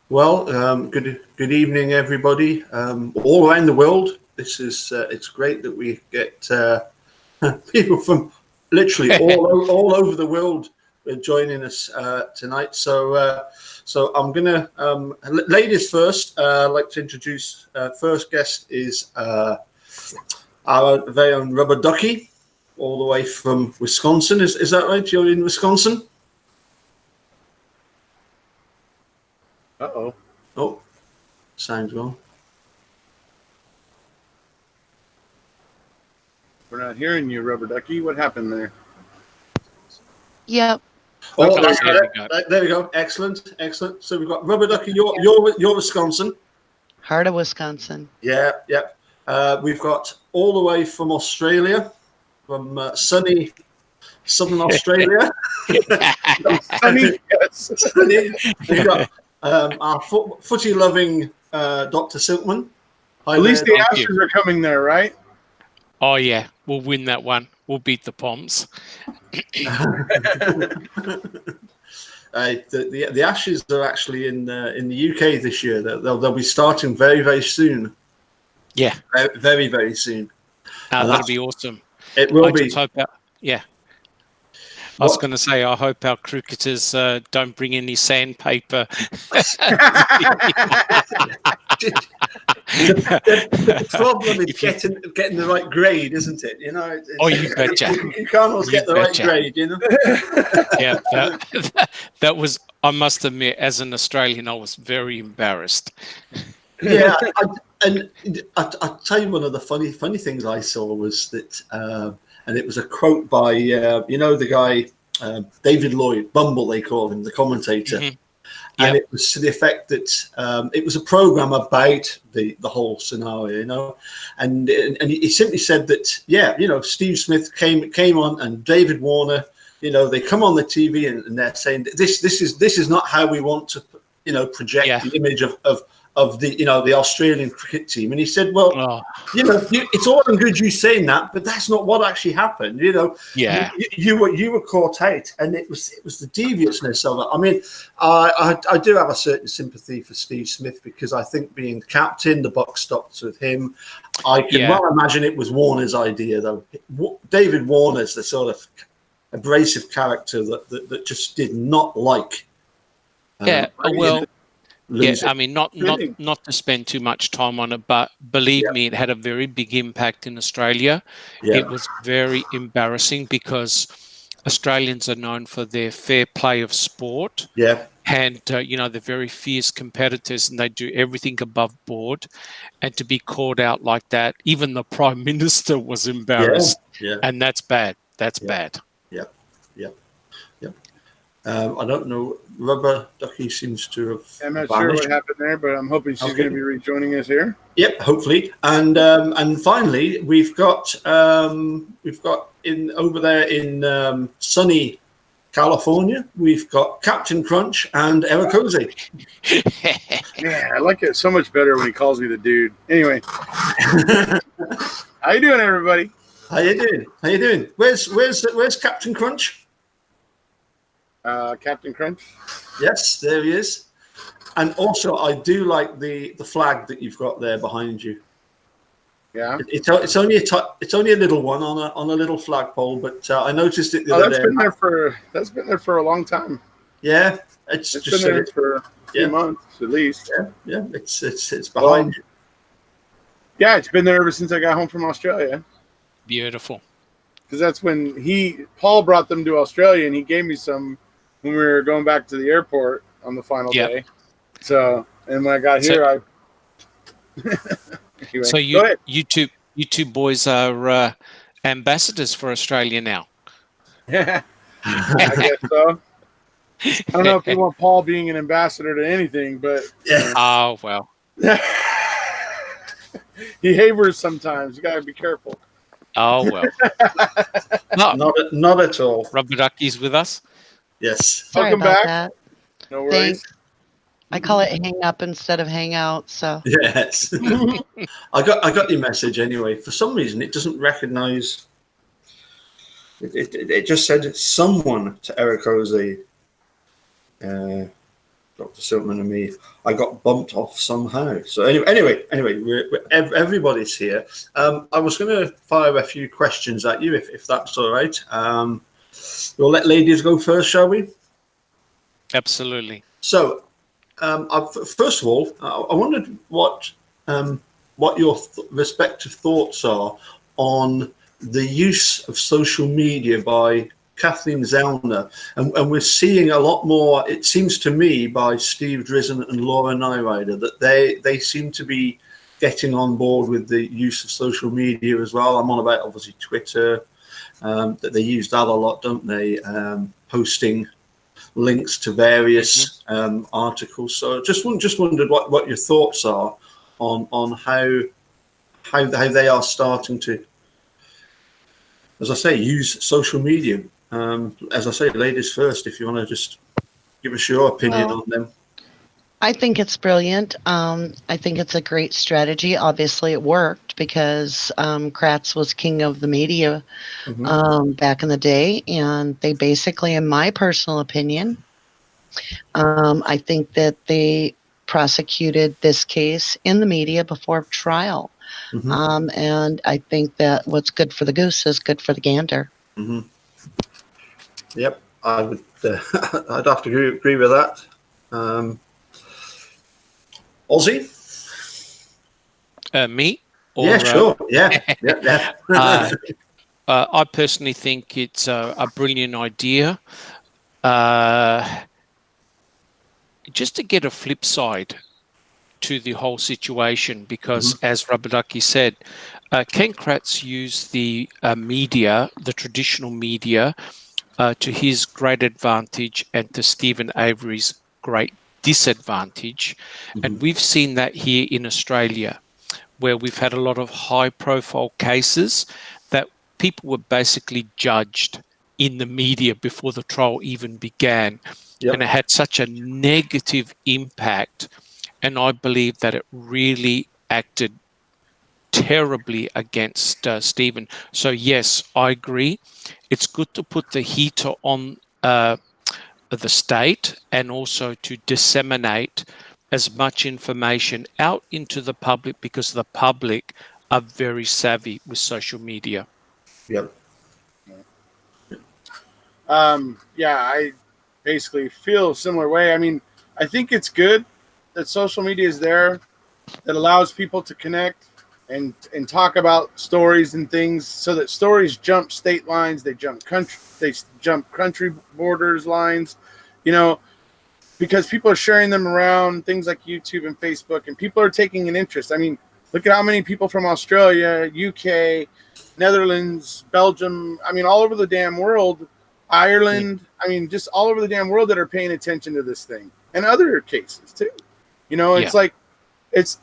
Well, good evening, everybody, all around the world. This is it's great that we get people from literally all over the world joining us tonight. So I'm gonna ladies first. I'd like to introduce first guest is our very own Rubber Ducky, all the way from Wisconsin. Is that right? You're in Wisconsin? Uh-oh. Oh, sounds wrong. We're not hearing you, Rubber Ducky. What happened there? Yep. Oh, There we go. Excellent. So we've got Rubber Ducky. You're Wisconsin. Heart of Wisconsin. Yeah. We've got all the way from Australia, from sunny southern Australia. Sunny, yes. Sunny. We've got our footy-loving Dr. Silkman. At least the Ashes are coming there, right? Oh yeah, we'll win that one. We'll beat the Poms. The Ashes are actually in the UK this year. They'll be starting very, very soon. Yeah, very, very soon. That'll be awesome. It will be. Just hope I was going to say, I hope our cricketers don't bring any sandpaper. The problem is getting the right grade, isn't it? You know. You betcha. You can't always get the right grade, you know. Yeah, that was. I must admit, as an Australian, I was very embarrassed. Yeah, I'll tell you one of the funny things I saw was that. And it was a quote by, the guy, David Lloyd, Bumble, they call him, the commentator. Mm-hmm. And it was to the effect that it was a program about the whole scenario, and he simply said that, Steve Smith came on and David Warner, they come on the TV and they're saying this is not how we want to, project the image of the the Australian cricket team. And he said, well, it's all and good you saying that, but that's not what actually happened. You were caught out, and it was the deviousness of it. I mean, I do have a certain sympathy for Steve Smith, because I think being captain, the buck stops with him. I can well imagine it was Warner's idea, though. David Warner's the sort of abrasive character that just did not like. I mean, not to spend too much time on it, but believe me, it had a very big impact in Australia. Yeah. It was very embarrassing, because Australians are known for their fair play of sport. Yeah. And, they're very fierce competitors, and they do everything above board. And to be called out like that, even the Prime Minister was embarrassed. Yeah. And that's bad. That's bad. Yep. I don't know. Rubber Ducky seems to have. I'm not sure what happened there, but I'm hoping she's going to be rejoining us here. Yep, hopefully. And finally, we've got in over there in sunny California, we've got Captain Crunch and Erekose. Yeah, I like it so much better when he calls me the dude. Anyway, how you doing, everybody? How you doing? Where's Captain Crunch? Captain Crunch. Yes, there he is. And also, I do like the flag that you've got there behind you. Yeah, it's only a little one on a little flagpole, but I noticed it the other day. That's been there for a long time. Yeah, it's just been there for a few months at least. Yeah, it's behind you. Yeah, it's been there ever since I got home from Australia. Beautiful. Because that's when Paul brought them to Australia, and he gave me some when we were going back to the airport on the final day. So, and when I got here, anyway, so you two boys are ambassadors for Australia now. Yeah, I guess so. I don't know if you want Paul being an ambassador to anything, but oh well. He havers sometimes. You gotta be careful. Oh well. Not at all. Rubber Ducky's with us. Yes. Welcome back. That. No worries. Thanks. I call it hang up instead of hang out. So yes. I got your message anyway. For some reason, it doesn't recognize. It just said someone to Erekose. Dr. Silverman and me, I got bumped off somehow. So anyway, everybody's here. I was going to fire a few questions at you, if that's all right. We'll let ladies go first, shall we? Absolutely. So, first of all, I wondered what your respective thoughts are on the use of social media by Kathleen Zellner, and we're seeing a lot more, it seems to me, by Steve Drizzen and Laura Nyrider, that they seem to be getting on board with the use of social media as well. I'm on about, obviously, Twitter, that they use that a lot, don't they? Posting links to various articles. So just wondered what your thoughts are on how they are starting to, as I say, use social media. As I say, ladies first, if you want to just give us your opinion on them. I think it's brilliant. I think it's a great strategy. Obviously, it worked because Kratz was king of the media back in the day. And they basically, in my personal opinion, I think that they prosecuted this case in the media before trial. And I think that what's good for the goose is good for the gander. Yep, I would. I'd have to agree with that. Ozzy? Me? Or, yeah, sure. Yeah. I personally think it's a brilliant idea. Just to get a flip side to the whole situation, because as Rubber Ducky said, Ken Kratz used the media, the traditional media, to his great advantage and to Stephen Avery's great disadvantage. And we've seen that here in Australia, where we've had a lot of high-profile cases that people were basically judged in the media before the trial even began. And it had such a negative impact. And I believe that it really acted terribly against Stephen. So yes, I agree. It's good to put the heater on the state and also to disseminate as much information out into the public, because the public are very savvy with social media. Yep. I basically feel a similar way. I mean, I think it's good that social media is there, that allows people to connect and talk about stories and things, so that stories jump state lines, they jump country borders lines, because people are sharing them around things like YouTube and Facebook, and people are taking an interest. I mean, look at how many people from Australia, UK, Netherlands, Belgium, I mean, all over the damn world, Ireland, I mean, just all over the damn world that are paying attention to this thing, and other cases too. It's like,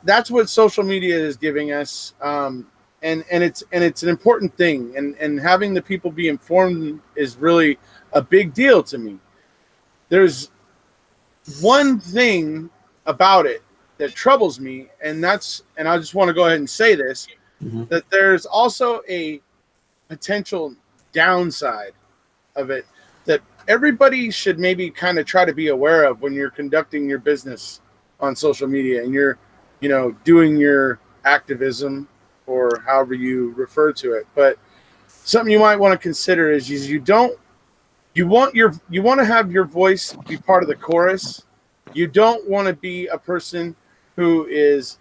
that's what social media is giving us. And it's an important thing, and having the people be informed is really a big deal to me. There's one thing about it that troubles me, and I just want to go ahead and say this, that there's also a potential downside of it that everybody should maybe kind of try to be aware of when you're conducting your business on social media and you're, doing your activism, or however you refer to it. But something you might want to consider is you want to have your voice be part of the chorus. You don't want to be a person who is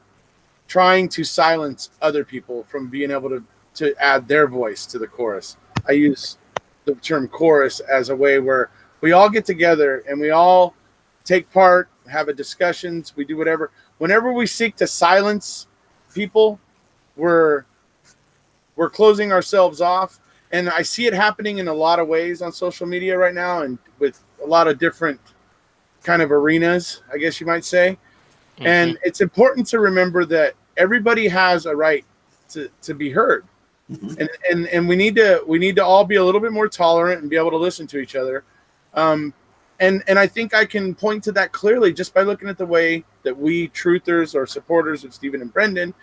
trying to silence other people from being able to add their voice to the chorus. I use the term chorus as a way where we all get together and we all take part, have a discussions, we do whatever. Whenever we seek to silence people, we're closing ourselves off. And I see it happening in a lot of ways on social media right now, and with a lot of different kind of arenas, I guess you might say. And it's important to remember that everybody has a right to be heard. And we need to all be a little bit more tolerant and be able to listen to each other. And I think I can point to that clearly just by looking at the way that we truthers or supporters of Stephen and Brendan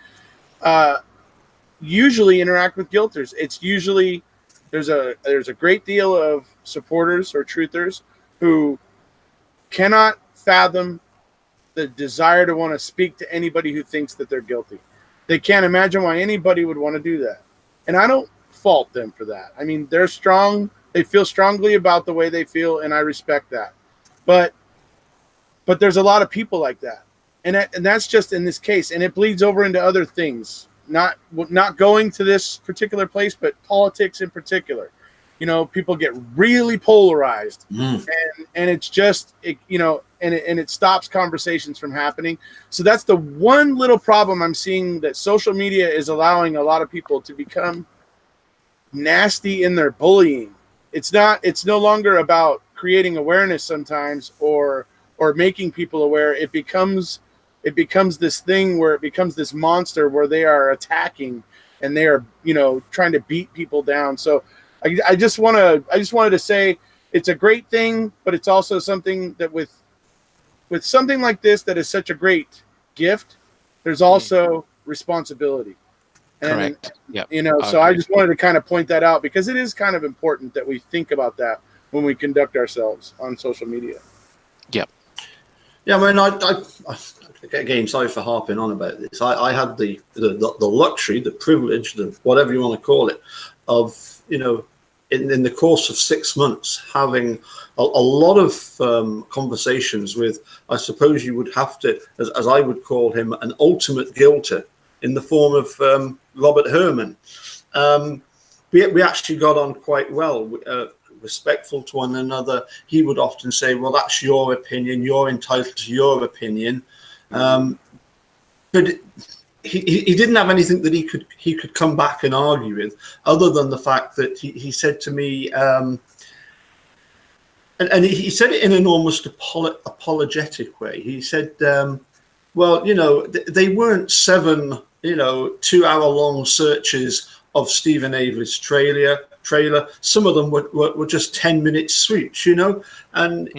usually interact with guilters. It's usually there's a great deal of supporters or truthers who cannot fathom the desire to want to speak to anybody who thinks that they're guilty. They can't imagine why anybody would want to do that. And I don't fault them for that. I mean, they're strong. They feel strongly about the way they feel, and I respect that. But there's a lot of people like that. And that's just in this case. And it bleeds over into other things. Not going to this particular place, but politics in particular. You know, people get really polarized, and it's just, and it stops conversations from happening. So that's the one little problem I'm seeing, that social media is allowing a lot of people to become nasty in their bullying. It's no longer about creating awareness sometimes, or making people aware. It becomes this thing where it becomes this monster where they are attacking, and they are, trying to beat people down. So I just wanted to say it's a great thing, but it's also something that with something like this that is such a great gift, there's also responsibility. Correct. Yep. So I just wanted to kind of point that out, because it is kind of important that we think about that when we conduct ourselves on social media. Yep. Yeah, I mean, I again, sorry for harping on about this. I had the luxury, the privilege, the whatever you want to call it, of, in the course of 6 months, having a lot of conversations with, I suppose you would have to, as I would call him, an ultimate guilter in the form of Robert Herman. We actually got on quite well, respectful to one another. He would often say, well, that's your opinion, you're entitled to your opinion. But he didn't have anything that he could come back and argue with, other than the fact that he said to me, and he said it in an almost apologetic way. He said, well, they weren't 7, 2-hour-long searches of Stephen Avery's trailer. Some of them were just 10-minute sweeps, and and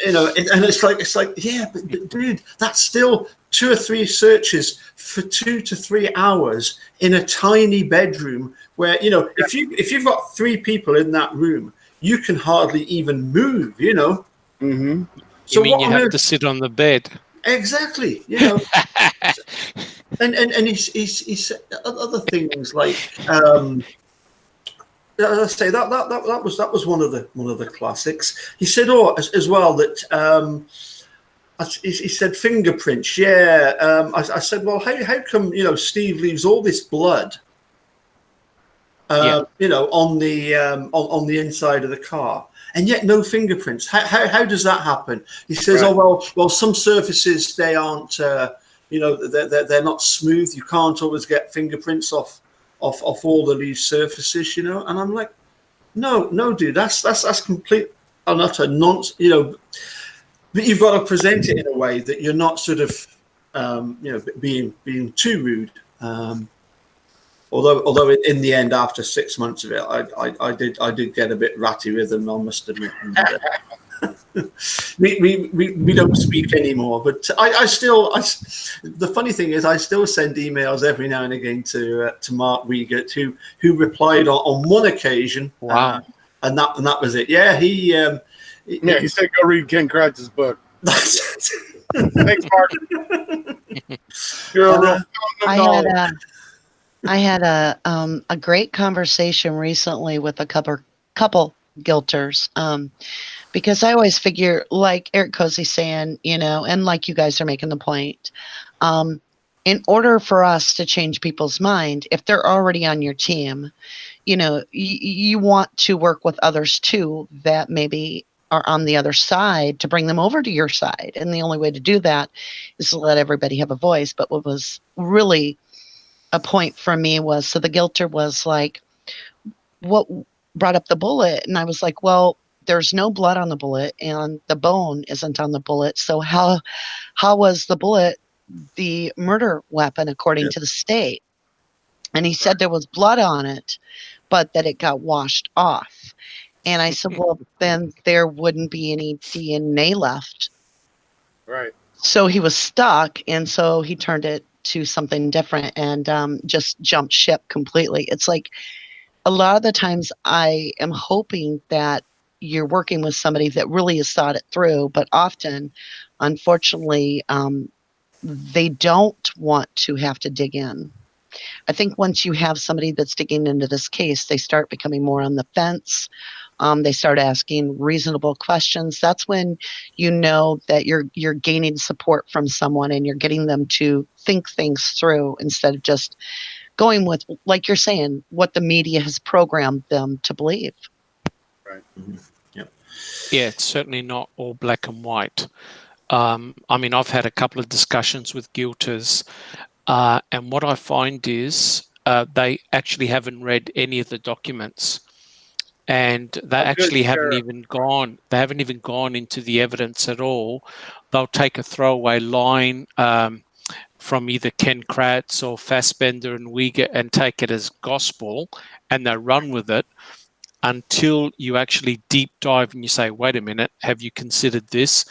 it's like, yeah, but dude, that's still 2 or 3 searches for 2 to 3 hours in a tiny bedroom where, if you've got 3 people in that room, you can hardly even move, Mm-hmm. So you have to sit on the bed. Exactly, and he said other things like, let's say that was one of the classics. He said, as well, that he said fingerprints. Yeah, I said, well, how come Steve leaves all this blood, on the inside of the car, and yet no fingerprints? How does that happen? He says, right. well, some surfaces, they aren't, they're not smooth. You can't always get fingerprints off all of these surfaces, and I'm like, no, dude, that's complete and utter nonsense, but you've got to present it in a way that you're not sort of, being too rude. Although in the end, after 6 months of it, I did get a bit ratty with them, I must admit. We don't speak anymore, but I still the funny thing is, I still send emails every now and again to Mark Wiegert, who replied on one occasion. Wow. And that was it. Yeah, he said go read Ken Kratz's book. That's Thanks, Mark. You're a real I had a great conversation recently with a couple guilters, because I always figure, like Erekose saying, and like you guys are making the point, in order for us to change people's mind, if they're already on your team, you want to work with others too that maybe are on the other side, to bring them over to your side. And the only way to do that is to let everybody have a voice. But what was really a point for me was, so the guilter was like, what brought up the bullet? And I was like, well, there's no blood on the bullet and the bone isn't on the bullet. So how was the bullet the murder weapon according to the state? And he said there was blood on it, but that it got washed off. And I said, well, then there wouldn't be any DNA left. Right. So he was stuck. And so he turned it to something different and just jumped ship completely. It's like, a lot of the times I am hoping that you're working with somebody that really has thought it through, but often, unfortunately, they don't want to have to dig in. I think once you have somebody that's digging into this case, they start becoming more on the fence. They start asking reasonable questions. That's when you know that you're gaining support from someone and you're getting them to think things through instead of just going with, like you're saying, what the media has programmed them to believe. Right. Mm-hmm. Yep. Yeah, it's certainly not all black and white. I mean, I've had a couple of discussions with guilters, and what I find is they actually haven't read any of the documents, and they actually haven't even gone. They haven't even gone into the evidence at all. They'll take a throwaway line from either Ken Kratz or Fassbender and Uyghur and take it as gospel, and they run with it until you actually deep dive and you say, "Wait a minute, have you considered this?"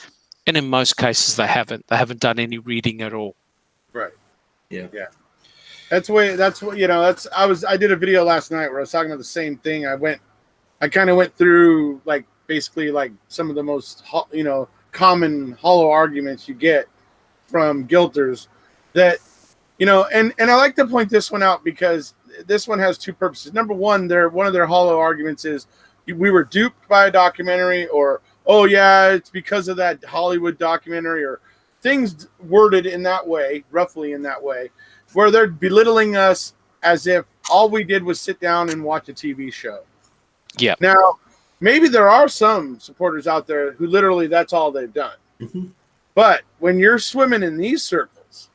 And in most cases, they haven't. They haven't done any reading at all. Right. Yeah. Yeah. That's what, you know, I did a video last night where I was talking about the same thing. I kind of went through like basically like some of the most, you know, common hollow arguments you get from guilters that, you know, and I like to point this one out because this one has two purposes. Number one, one of their hollow arguments is we were duped by a documentary, or, oh yeah, it's because of that Hollywood documentary, or things worded in that way, roughly in that way, where they're belittling us as if all we did was sit down and watch a TV show. Yeah. Now, maybe there are some supporters out there who literally that's all they've done. Mm-hmm. But when you're swimming in these circles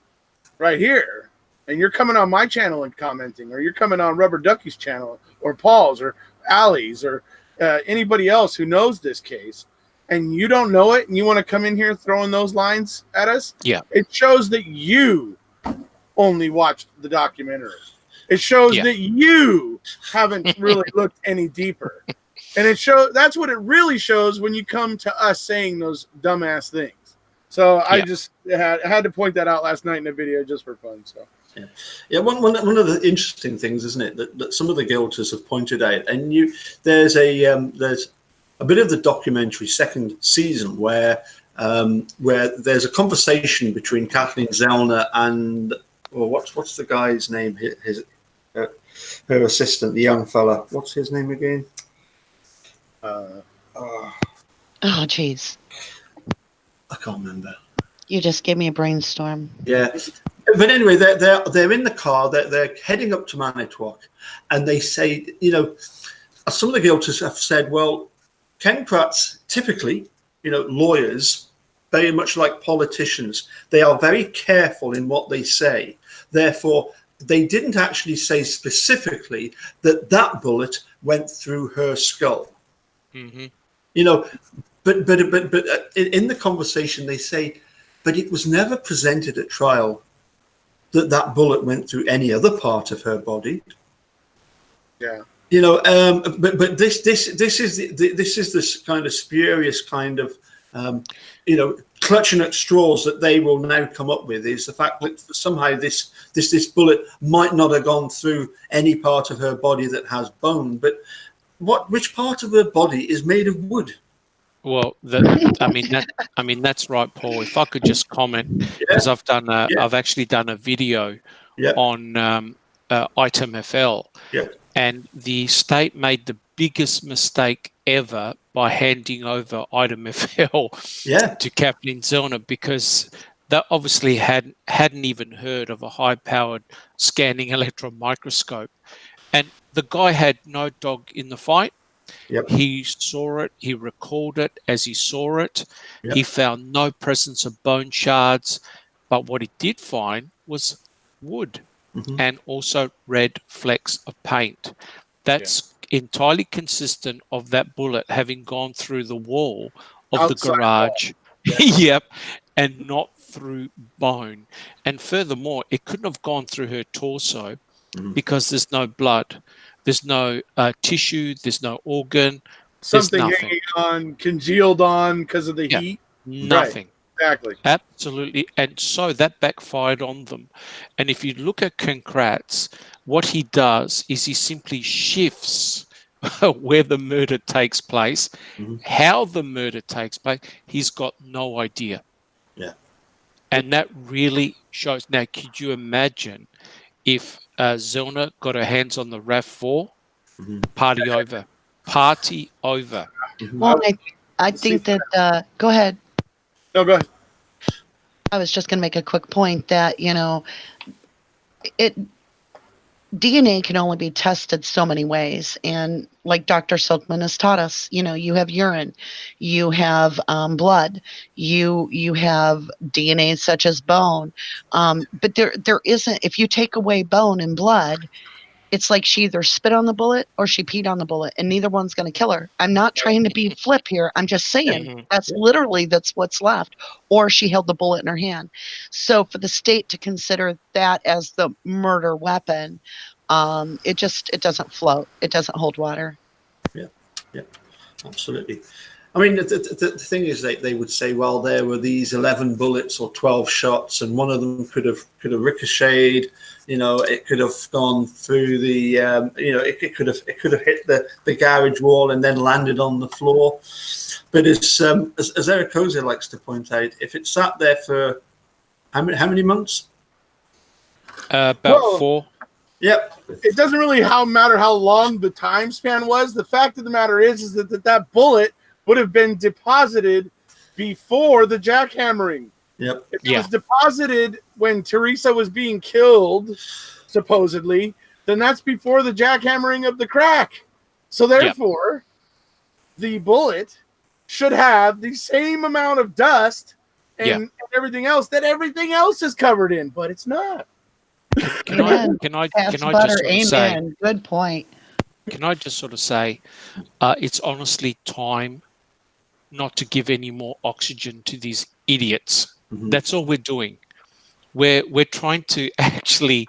right here, and you're coming on my channel and commenting, or you're coming on Rubber Ducky's channel, or Paul's, or Allie's, or anybody else who knows this case, and you don't know it, and you want to come in here throwing those lines at us, it shows that you only watched the documentary. It shows that you haven't really looked any deeper. And that's what it really shows when you come to us saying those dumbass things. So I just had to point that out last night in a video just for fun. So. Yeah. One of the interesting things, isn't it, that some of the guilters have pointed out, and there's a bit of the documentary second season where there's a conversation between Kathleen Zellner and what's the guy's name? Her assistant, the young fella. What's his name again? Oh, jeez. I can't remember. You just gave me a brainstorm. Yeah. But anyway, they're in the car. They're heading up to Manitowoc, and they say, you know, some of the guilters have said, well, Ken Kratz, typically, you know, lawyers, very much like politicians, they are very careful in what they say. Therefore, they didn't actually say specifically that bullet went through her skull. Mm-hmm. You know, but in the conversation they say, but it was never presented at trial that bullet went through any other part of her body. Yeah. You know, but this is this kind of spurious kind of you know, clutching at straws that they will now come up with, is the fact that somehow this bullet might not have gone through any part of her body that has bone, but which part of her body is made of wood? Well, I mean that's right, Paul. If I could just comment, because I've actually done a video on Item FL, and the state made the biggest mistake ever by handing over Item FL to Kathleen Zellner, because they obviously hadn't even heard of a high-powered scanning electron microscope, and the guy had no dog in the fight. He saw it. He recalled it as he saw it. He found no presence of bone shards, but what he did find was wood and also red flecks of paint. That's entirely consistent of that bullet having gone through the wall of outside the garage. And not through bone. And furthermore, it couldn't have gone through her torso because there's no blood. There's no tissue. There's no organ. Something hanging on, congealed on because of the heat. Nothing. Right. Exactly. Absolutely. And so that backfired on them. And if you look at Ken Kratz, what he does is he simply shifts where the murder takes place, how the murder takes place. He's got no idea. Yeah. And that really shows. Now, could you imagine if Zellner got her hands on the RAV4? Party over. Party over. Well, I think that, go ahead. No, go ahead. I was just going to make a quick point that, DNA can only be tested so many ways. And like Dr. Silkman has taught us, you have urine, you have blood, you have DNA such as bone. But there isn't, if you take away bone and blood, it's like she either spit on the bullet or she peed on the bullet, and neither one's going to kill her. I'm not trying to be flip here. I'm just saying that's what's left. Or she held the bullet in her hand. So for the state to consider that as the murder weapon, it doesn't float. It doesn't hold water. Yeah, absolutely. I mean, the thing is, they would say, well, there were these 11 bullets or 12 shots, and one of them could have ricocheted. It could have gone through the, it could have hit the garage wall and then landed on the floor. But as Erekose likes to point out, if it sat there for how many months? About 4. Yep. It doesn't really matter how long the time span was. The fact of the matter is that bullet would have been deposited before the jackhammering. Yep. If it was deposited when Teresa was being killed, supposedly, then that's before the jackhammering of the crack. So therefore, the bullet should have the same amount of dust and everything else that everything else is covered in, but it's not. Can I just sort of say, good point. Can I just sort of say, it's honestly time not to give any more oxygen to these idiots. That's all we're doing. We're trying to actually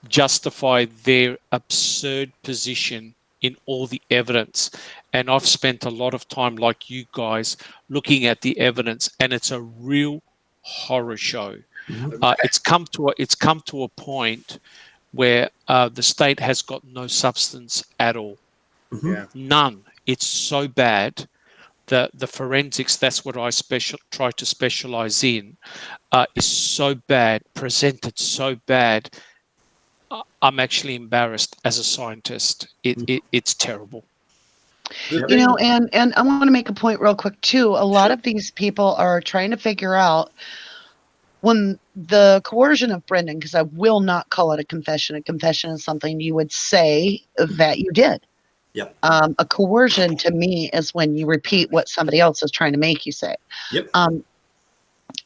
justify their absurd position in all the evidence. And I've spent a lot of time, like you guys, looking at the evidence, and it's a real horror show. It's come to a point where the state has got no substance at all. None. It's so bad. The forensics, that's what I try to specialize in, is so bad, presented so bad. I'm actually embarrassed as a scientist. It's terrible. And I want to make a point real quick too. A lot of these people are trying to figure out when the coercion of Brendan, because I will not call it a confession. A confession is something you would say that you did. Yep. A coercion to me is when you repeat what somebody else is trying to make you say. Yep.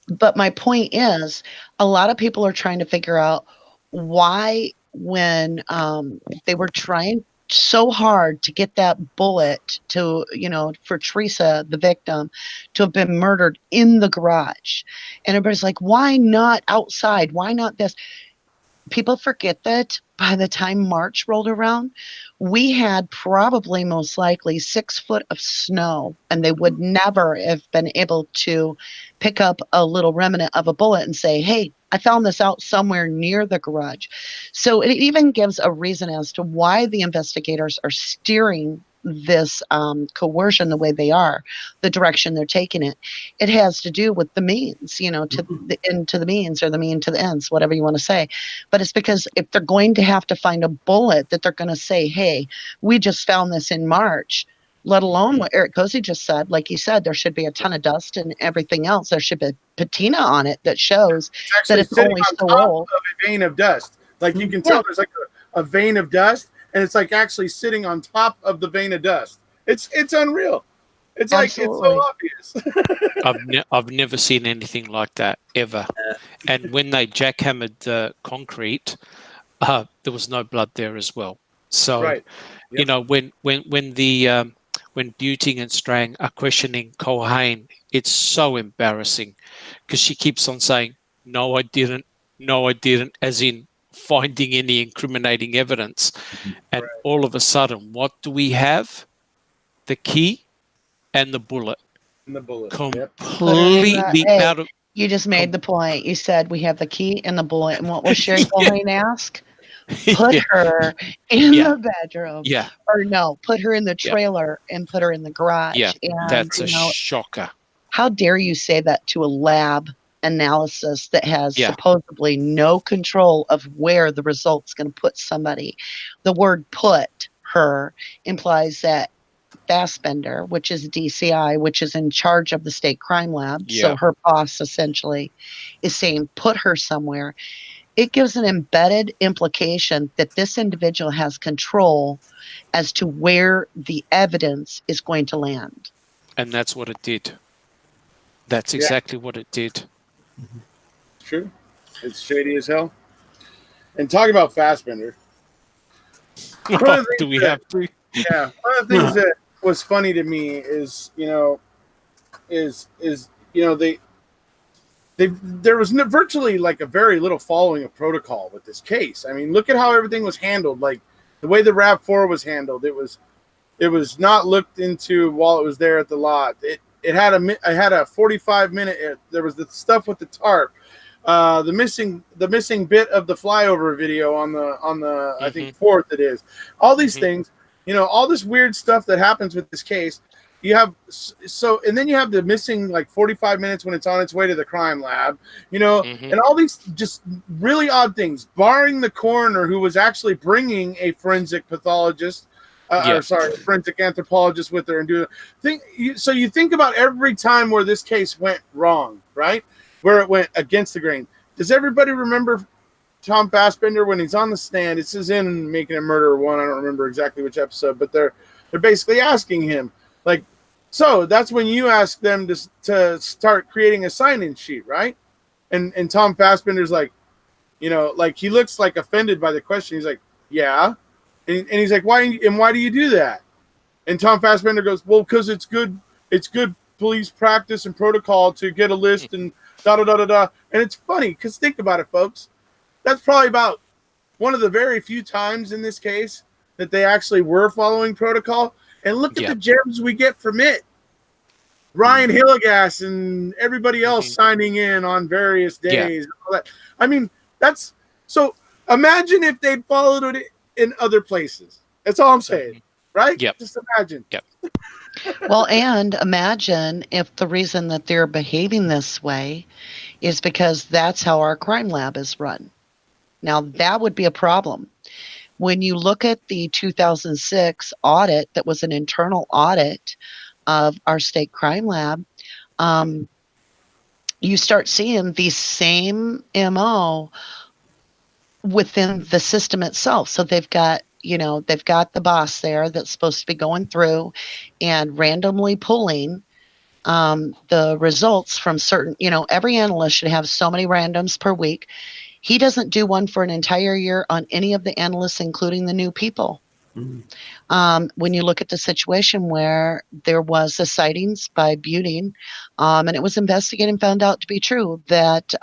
But my point is, a lot of people are trying to figure out why, when they were trying so hard to get that bullet to, for Teresa, the victim, to have been murdered in the garage. And everybody's like, why not outside? Why not this? People forget that by the time March rolled around, we had probably most likely 6 foot of snow, and they would never have been able to pick up a little remnant of a bullet and say, hey, I found this out somewhere near the garage. So it even gives a reason as to why the investigators are steering this coercion the way they are, the direction they're taking it. It has to do with the means, to the end to the means, or the mean to the ends, whatever you want to say. But it's because if they're going to have to find a bullet that they're going to say, hey, we just found this in March, let alone what Erekose just said. Like he said, there should be a ton of dust and everything else. There should be a patina on it that shows that it's only so old. Of a vein of dust. Like you can tell there's like a vein of dust, and it's like actually sitting on top of the vein of dust. It's unreal. It's Absolutely. like it's so obvious. I've never seen anything like that ever. And when they jackhammered the concrete, there was no blood there as well. So, Right. Yep. When Buting and Strang are questioning Culhane, it's so embarrassing because she keeps on saying, "No, I didn't. No, I didn't," as in finding any incriminating evidence. And all of a sudden, what do we have? The key and the bullet. And the bullet. Completely out of. You just made the point. You said we have the key and the bullet. And what was Sherry Culhane ask? put her in Yeah. the bedroom, Yeah. or no, put her in the Yeah. trailer and put her in the garage. Yeah. And That's a shocker. how dare you say that to a lab analysis that has Yeah. supposedly no control of where the result's going to put somebody? The word "put her" implies that Fassbender, which is DCI, which is in charge of the state crime lab, so Yeah. her boss essentially is saying put her somewhere. It gives an embedded implication that this individual has control as to where the evidence is going to land. And that's what it did. That's Yeah. exactly what it did. True. It's shady as hell. And talking about Fassbender, one of the Do things we that- have to? yeah, one of the things that was funny to me is, there was virtually like a very little following of protocol with this case. I mean, look at how everything was handled. Like the way the RAV4 was handled, it was not looked into while it was there at the lot. It had a 45-minute. There was the stuff with the tarp, the missing bit of the flyover video on the I think 4th it is. All these things, all this weird stuff that happens with this case. You have and then you have the missing like 45 minutes when it's on its way to the crime lab, and all these just really odd things, barring the coroner who was actually bringing a forensic pathologist, forensic anthropologist with her, and so you think about every time where this case went wrong, right? Where it went against the grain. Does everybody remember Tom Fassbender when he's on the stand? This is in Making a Murderer 1. I don't remember exactly which episode, but they're basically asking him, like, so that's when you ask them to start creating a sign-in sheet, right? And Tom Fassbender's like, like he looks like offended by the question. He's like, yeah. And he's like, why do you do that? And Tom Fassbender goes, well, because it's good police practice and protocol to get a list and da-da-da-da-da. And it's funny because think about it, folks. That's probably about one of the very few times in this case that they actually were following protocol. And look at the gems we get from it. Ryan Hillegas and everybody else signing in on various days. And all that. I mean, that's so imagine if they followed it in other places. That's all I'm saying. Right? Yep. Just imagine. Yep. Well, and imagine if the reason that they're behaving this way is because that's how our crime lab is run. Now, that would be a problem. When you look at the 2006 audit that was an internal audit of our state crime lab, you start seeing the same MO within the system itself. So they've got the boss there that's supposed to be going through and randomly pulling the results from certain, every analyst should have so many randoms per week. He doesn't do one for an entire year on any of the analysts, including the new people. When you look at the situation where there was the sightings by Buting, and it was investigated and found out to be true that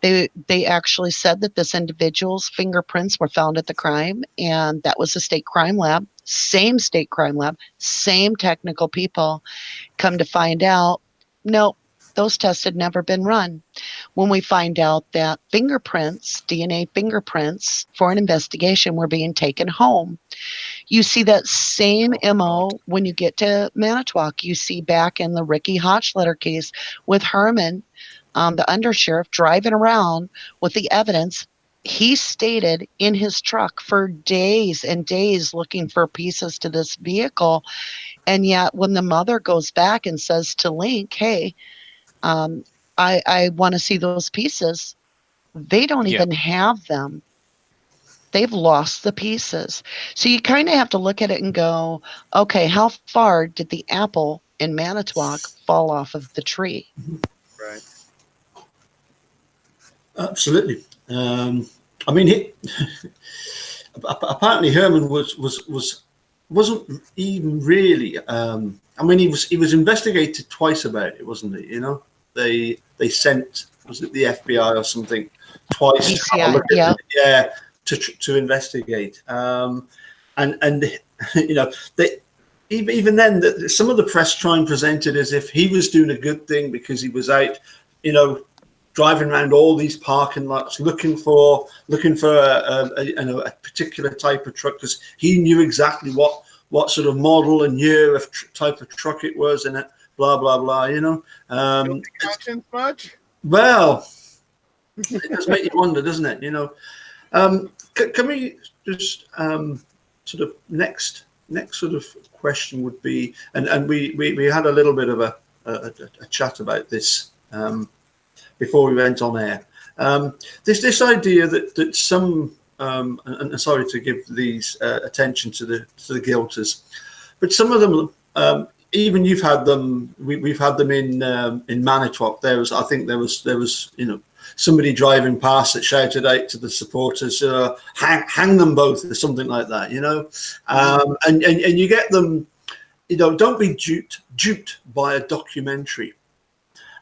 they actually said that this individual's fingerprints were found at the crime, and that was the state crime lab, same state crime lab, same technical people. Come to find out, no, those tests had never been run. When we find out that fingerprints, DNA fingerprints for an investigation were being taken home, you see that same MO when you get to Manitowoc. You see back in the Ricky Hochletter case with Herman, the undersheriff, driving around with the evidence. He stated in his truck for days and days looking for pieces to this vehicle. And yet when the mother goes back and says to Link, hey, I want to see those pieces, they don't even have them. They've lost the pieces. So you kind of have to look at it and go, okay, how far did the apple in Manitowoc fall off of the tree? Right. Absolutely. I mean, apparently Herman wasn't even really. I mean, he was investigated twice about it, wasn't he? They sent, was it the FBI or something, twice? DCI, yeah. To investigate, and they even then some of the press try and present it as if he was doing a good thing because he was out, driving around all these parking lots looking for a particular type of truck, because he knew exactly what sort of model and year of type of truck it was, and blah blah blah. Conscience much? Well, it does make you wonder, doesn't it? Can we just sort of next sort of question would be, and we had a little bit of a chat about this before we went on air. This idea that some and sorry to give these attention to the guilters, but some of them, even you've had them. We've had them in Manitowoc. There was somebody driving past that shouted out to the supporters, hang them both, or something like that, and you get them, don't be duped by a documentary.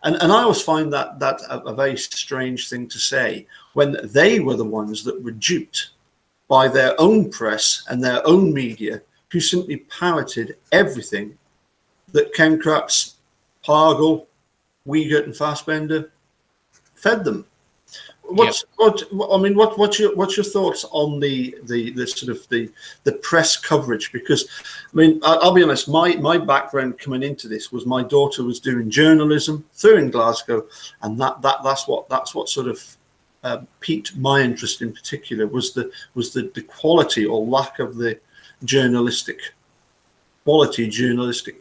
And I always find that a very strange thing to say, when they were the ones that were duped by their own press and their own media, who simply parroted everything that Ken Kratz, Poggle, Wiegert and Fassbender fed them. What's your thoughts on the sort of the press coverage? Because I'll be honest, my background coming into this was my daughter was doing journalism through in Glasgow, and that's what sort of piqued my interest in particular, was the quality or lack of the journalistic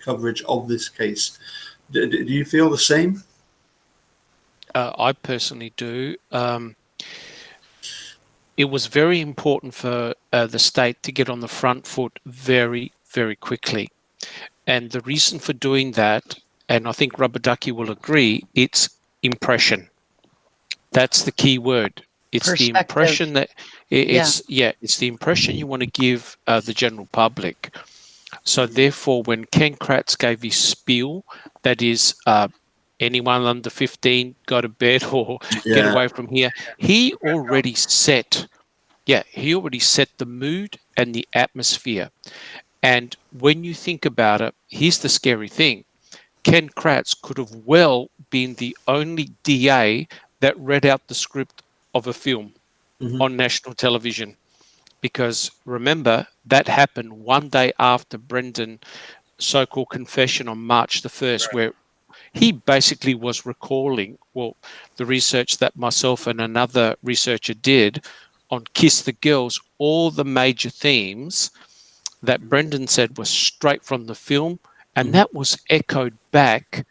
coverage of this case. Do you feel the same? I personally do. It was very important for the state to get on the front foot very, very quickly. And the reason for doing that, and I think Rubber Ducky will agree, it's impression. That's the key word. It's the impression that it's the impression you want to give the general public. So therefore, when Ken Kratz gave his spiel, that is, anyone under 15 go to bed or get away from here, he already set the mood and the atmosphere. And when you think about it, here's the scary thing. Ken Kratz could have well been the only DA that read out the script of a film on national television. Because remember, that happened one day after Brendan's so-called confession on March the 1st, where he basically was recalling, the research that myself and another researcher did on Kiss the Girls, all the major themes that Brendan said were straight from the film, and that was echoed back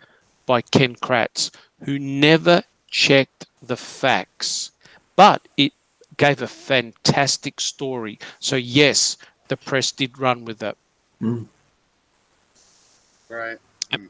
by Ken Kratz, who never checked the facts, but it gave a fantastic story. So yes, the press did run with it. Right.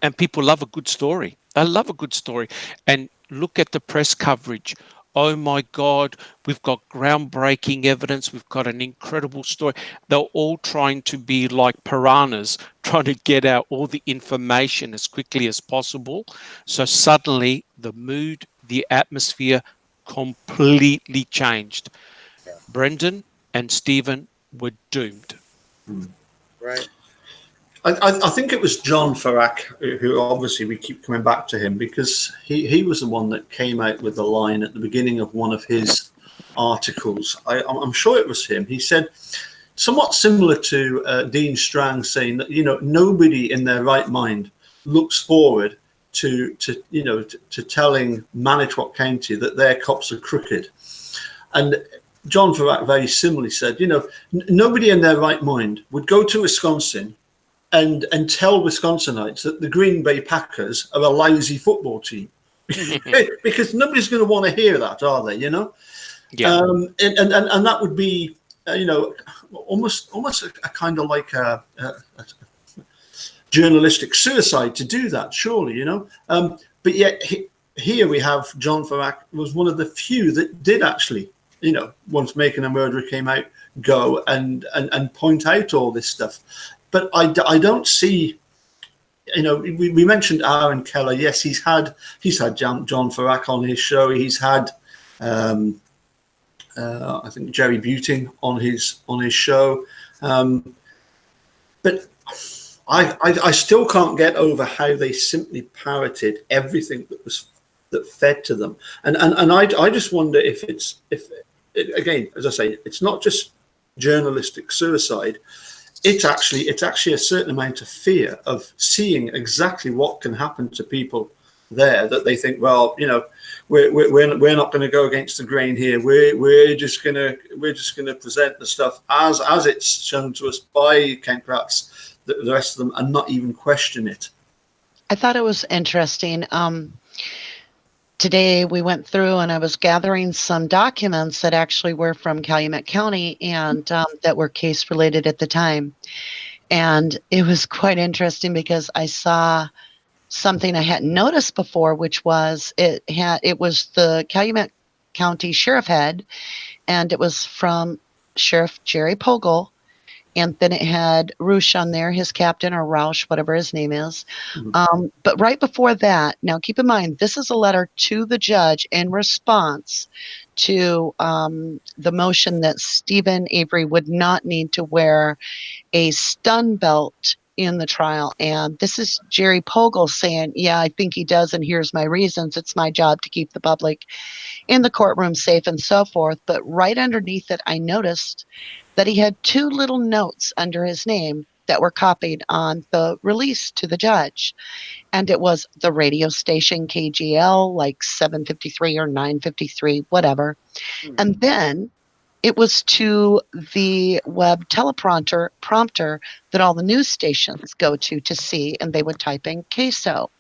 And people love a good story. They love a good story. And look at the press coverage. Oh my God, we've got groundbreaking evidence. We've got an incredible story. They're all trying to be like piranhas, trying to get out all the information as quickly as possible. So suddenly the mood, the atmosphere completely changed. Yeah. Brendan and Stephen were doomed. Right. I think it was John Farrak, who obviously we keep coming back to him, because he was the one that came out with the line at the beginning of one of his articles. I'm sure it was him. He said, somewhat similar to Dean Strang saying that, nobody in their right mind looks forward to telling Manitowoc County that their cops are crooked. And John Farrak very similarly said, nobody in their right mind would go to Wisconsin and tell Wisconsinites that the Green Bay Packers are a lousy football team, because nobody's going to want to hear that, are they? Yeah. And that would be, almost a kind of like a journalistic suicide to do that, surely, But yet here we have John Farrak was one of the few that did actually, once Making a Murderer came out, go and point out all this stuff. But I don't see, we mentioned Aaron Keller. Yes, he's had John Farrak on his show. He's had, I think, Jerry Buting on his show. But I still can't get over how they simply parroted everything that fed to them. And I just wonder if again, as I say, it's not just journalistic suicide. It's actually a certain amount of fear of seeing exactly what can happen to people there, that they think, well, you know, we're not going to go against the grain here. We're just gonna present the stuff as it's shown to us by Ken Kratz, the rest of them, and not even question it. I thought it was interesting. Today we went through and I was gathering some documents that actually were from Calumet County and that were case related at the time. And it was quite interesting because I saw something I hadn't noticed before, which was it was the Calumet County Sheriff head, and it was from Sheriff Jerry Poggle. And then it had Roosh on there, his captain, or Roush, whatever his name is. But right before that, now keep in mind, this is a letter to the judge in response to the motion that Stephen Avery would not need to wear a stun belt in the trial. And this is Jerry Poggle saying, yeah, I think he does, and here's my reasons. It's my job to keep the public in the courtroom safe and so forth. But right underneath it, I noticed that he had two little notes under his name that were copied on the release to the judge. And it was the radio station KGL, like 753 or 953, whatever. And then it was to the web teleprompter that all the news stations go to see, and they would type in queso.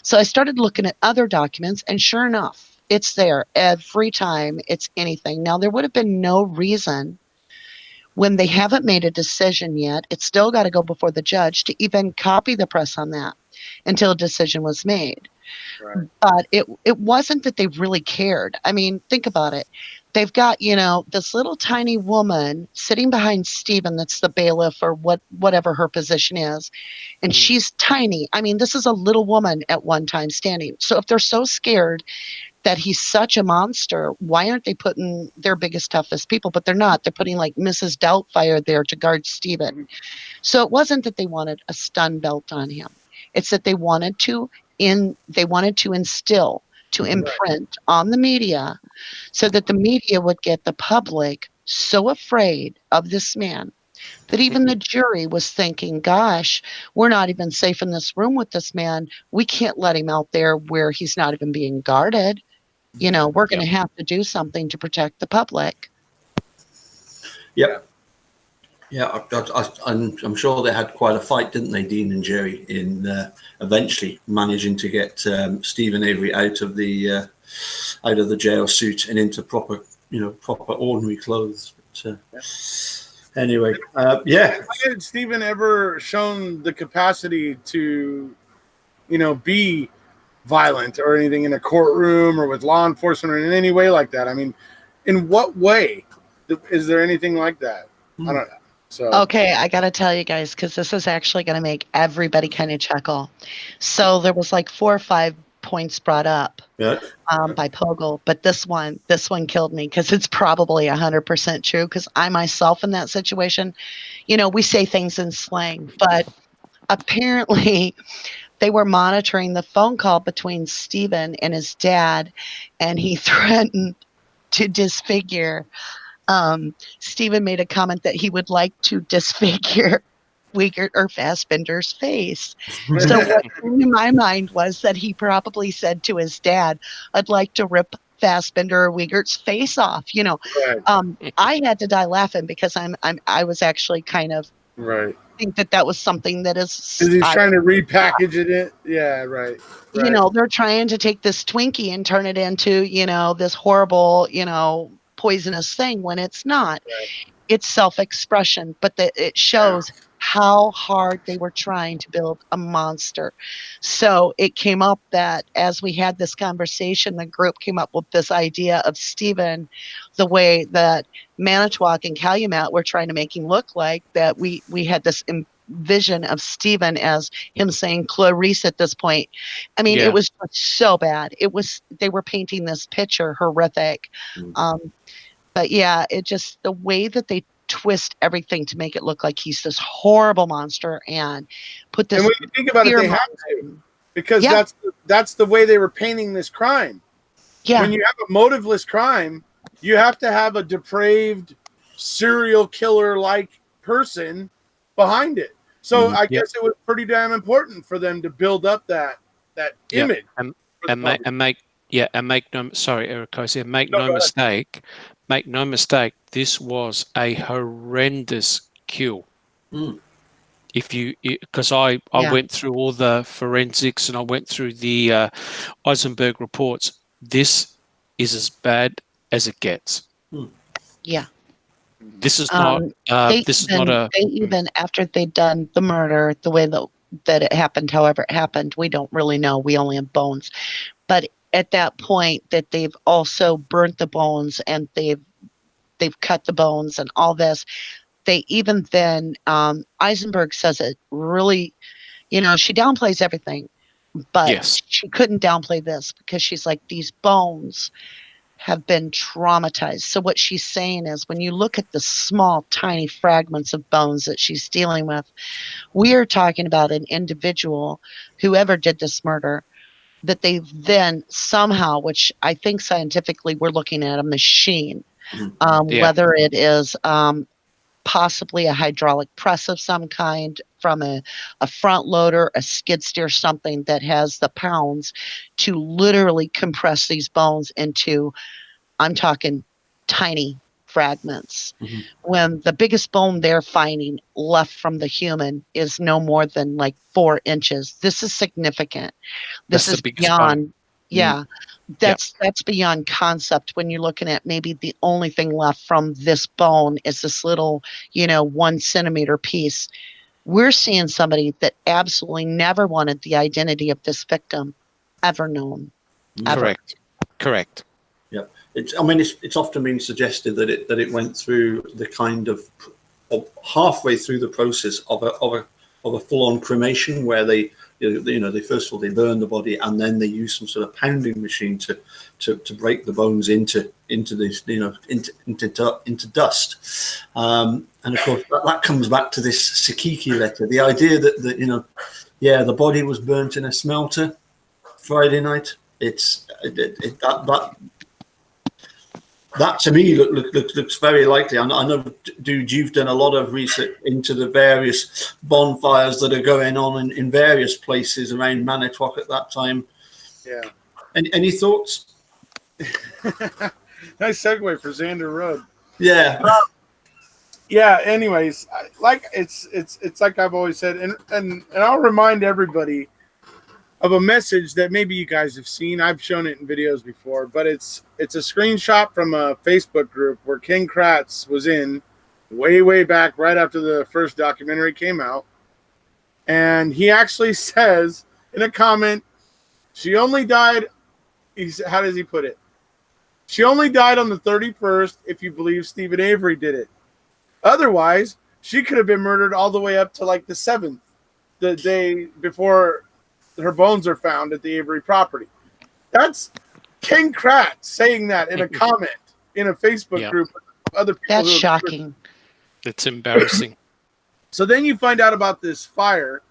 So I started looking at other documents, and sure enough, it's there every time it's anything. Now, there would have been no reason, when they haven't made a decision yet, it's still got to go before the judge, to even copy the press on that until a decision was made. Right. But it wasn't that they really cared. I mean, think about it. They've got, you know, this little tiny woman sitting behind Stephen that's the bailiff or whatever her position is. And she's tiny. I mean, this is a little woman at one time standing. So if they're so scared that he's such a monster, why aren't they putting their biggest, toughest people? But they're not. They're putting like Mrs. Doubtfire there to guard Stephen. So it wasn't that they wanted a stun belt on him. It's that they wanted to instill, to imprint on the media, so that the media would get the public so afraid of this man that even the jury was thinking, gosh, we're not even safe in this room with this man. We can't let him out there where he's not even being guarded. You know, we're going to have to do something to protect the public. Yeah. Yeah, I'm sure they had quite a fight, didn't they, Dean and Jerry, in eventually managing to get Stephen Avery out of the jail suit and into proper ordinary clothes. But, anyway, yeah. Why had Stephen ever shown the capacity to, be violent or anything in a courtroom or with law enforcement or in any way like that? I mean, in what way is there anything like that? I don't know. So. Okay, I got to tell you guys, because this is actually going to make everybody kind of chuckle. So there was like 4 or 5 points brought up by Poggle, but this one killed me because it's probably 100% true, because I myself in that situation, we say things in slang, but apparently they were monitoring the phone call between Stephen and his dad, and he threatened to disfigure. Stephen made a comment that he would like to disfigure Wiegert or Fassbender's face. So what came in my mind was that he probably said to his dad, I'd like to rip Fassbender or Wiegert's face off. Right. I had to die laughing because I was actually kind of think that was something that is. Because he's trying to repackage it. Yeah, right. They're trying to take this Twinkie and turn it into, this horrible, poisonous thing, when it's not. It's self-expression, but it shows how hard they were trying to build a monster. So it came up that as we had this conversation, the group came up with this idea of Stephen, the way that Manitowoc and Calumet were trying to make him look like, that we had this vision of Stephen as him saying Clarice at this point. I mean, it was so bad. They were painting this picture horrific. But yeah, it just, the way that they twist everything to make it look like he's this horrible monster and put this. And when you think about it, they have to. because that's the way they were painting this crime. Yeah. When you have a motiveless crime, you have to have a depraved serial killer like person behind it. So I guess it was pretty damn important for them to build up that image. And make Erekose, make no mistake, this was a horrendous kill. Because I went through all the forensics and I went through the Eisenberg reports. This is as bad as it gets. Yeah. This is not. They even after they'd done the murder, the way that it happened, however it happened, we don't really know. We only have bones. But at that point, that they've also burnt the bones and they've cut the bones and all this. They even then, Eisenberg says it really, she downplays everything, but she couldn't downplay this because she's like, these bones have been traumatized. So what she's saying is when you look at the small, tiny fragments of bones that she's dealing with, we are talking about an individual, whoever did this murder, that they've then somehow, which I think scientifically we're looking at a machine, whether it is possibly a hydraulic press of some kind from a front loader, a skid steer, something that has the pounds to literally compress these bones into, I'm talking tiny fragments. When the biggest bone they're finding left from the human is no more than like 4 inches. This is significant. This is beyond, that's beyond concept when you're looking at maybe the only thing left from this bone is this little, 1 centimeter piece. We're seeing somebody that absolutely never wanted the identity of this victim ever known. Ever. Correct. Yeah. It's often been suggested that it went through the kind of halfway through the process of a full-on cremation where they first of all they burn the body and then they use some sort of pounding machine to break the bones into this into dust, and of course that comes back to this Sakiki letter, the idea that the body was burnt in a smelter Friday night. That to me looks very likely. I know, dude, you've done a lot of research into the various bonfires that are going on in various places around Manitowoc at that time. Yeah. Any thoughts? Nice segue for Zander Road. Yeah. Yeah. Anyways, it's like I've always said, and I'll remind everybody of a message that maybe you guys have seen. I've shown it in videos before, but it's a screenshot from a Facebook group where King Kratz was in way back right after the first documentary came out. And he actually says in a comment, she only died, how does he put it? She only died on the 31st if you believe Stephen Avery did it. Otherwise, she could have been murdered all the way up to like the 7th, the day before her bones are found at the Avery property. That's King Kratz saying that in a comment in a Facebook group with other people. That's shocking. It's embarrassing. So then you find out about this fire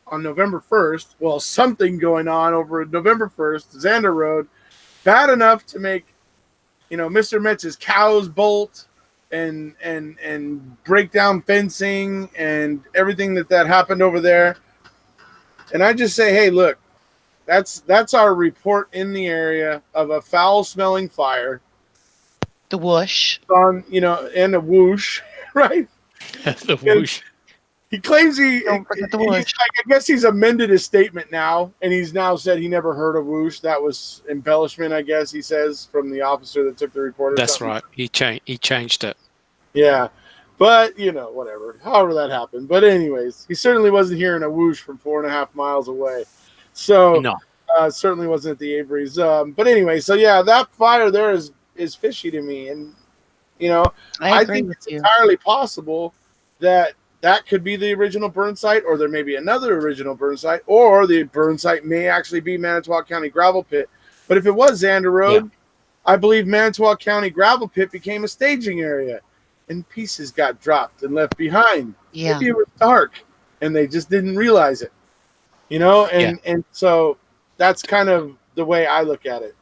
on November 1st. Well, something going on over November 1st, Zander Road, bad enough to make, Mr. Metz's cows bolt and break down fencing and everything that happened over there. And I just say, hey, look, that's our report in the area of a foul-smelling fire. The whoosh. And a whoosh, right? The whoosh. He claims Don't forget the whoosh. I guess he's amended his statement now, and he's now said he never heard a whoosh. That was embellishment, I guess he says, from the officer that took the report. That's right. He changed it. Yeah. But, whatever. However that happened. But anyways, he certainly wasn't hearing a whoosh from 4.5 miles away. So, no. Certainly wasn't at the Averys. But anyway, so yeah, that fire there is fishy to me. And, I think it's entirely possible that could be the original burn site, or there may be another original burn site, or the burn site may actually be Manitowoc County gravel pit. But if it was Zander Road, I believe Manitowoc County gravel pit became a staging area. And pieces got dropped and left behind. Yeah. Maybe it was dark, and they just didn't realize it. and so that's kind of the way I look at it.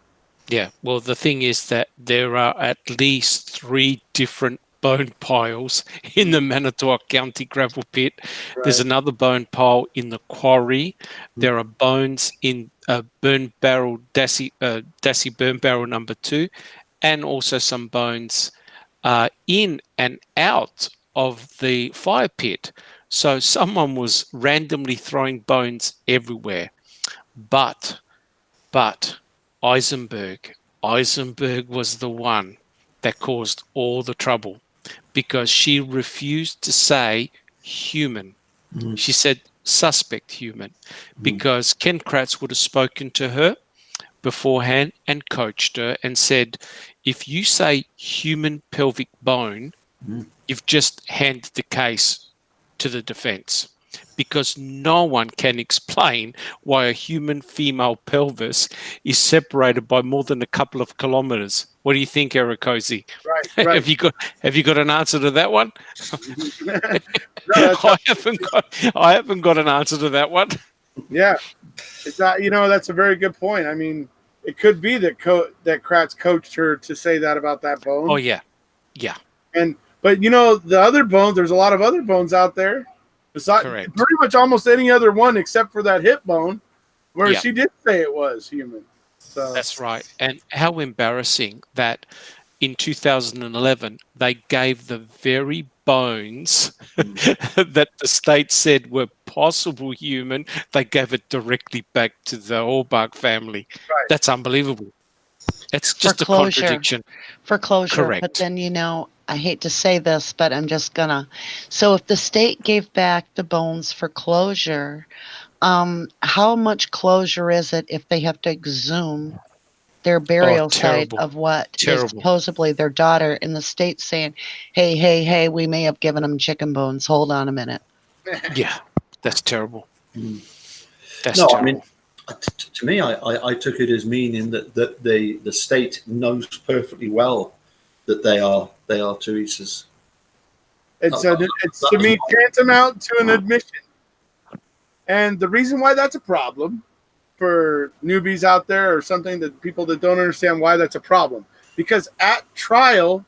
Yeah, well, the thing is that there are at least 3 different bone piles in the Manitowoc County gravel pit. Right. There's another bone pile in the quarry. There are bones in burn barrel, Dassy burn barrel number 2, and also some bones in and out of the fire pit. So someone was randomly throwing bones everywhere. But Eisenberg was the one that caused all the trouble because she refused to say human. She said suspect human because Ken Kratz would have spoken to her beforehand and coached her and said, if you say human pelvic bone, you've just handed the case to the defense, because no one can explain why a human female pelvis is separated by more than a couple of kilometers. What do you think, Erekose? Right. Have you got an answer to that one? I haven't got an answer to that one. Yeah, it's that's a very good point. I mean, it could be that that Kratz coached her to say that about that bone. Oh yeah. But the other bones, there's a lot of other bones out there. Besides, correct. Pretty much almost any other one except for that hip bone, where she did say it was human. So that's right. And how embarrassing that in 2011 they gave the very bones that the state said were possible human, they gave it directly back to the Orbach family. Right. That's unbelievable. It's just a contradiction. For closure. Correct. But then, I hate to say this, but I'm just gonna. So if the state gave back the bones for closure, how much closure is it if they have to exhume their burial site of what is supposedly their daughter, in the state saying, hey, we may have given them chicken bones. Hold on a minute. Yeah, that's terrible. That's terrible. I mean, to me, I took it as meaning that the state knows perfectly well that they are Teresa's. It's to me tantamount to an admission. And the reason why that's a problem for newbies out there, or something that people that don't understand why that's a problem, because at trial,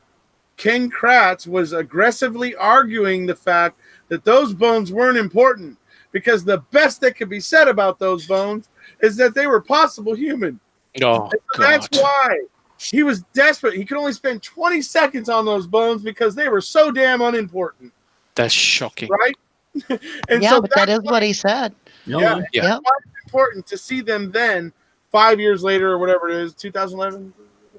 Ken Kratz was aggressively arguing the fact that those bones weren't important, because the best that could be said about those bones is that they were possible human. Oh, so that's why he was desperate. He could only spend 20 seconds on those bones because they were so damn unimportant. That's shocking. Right? And so but that is what he said. Yeah. That's why it's important to see them then, 5 years later or whatever it is, 2011,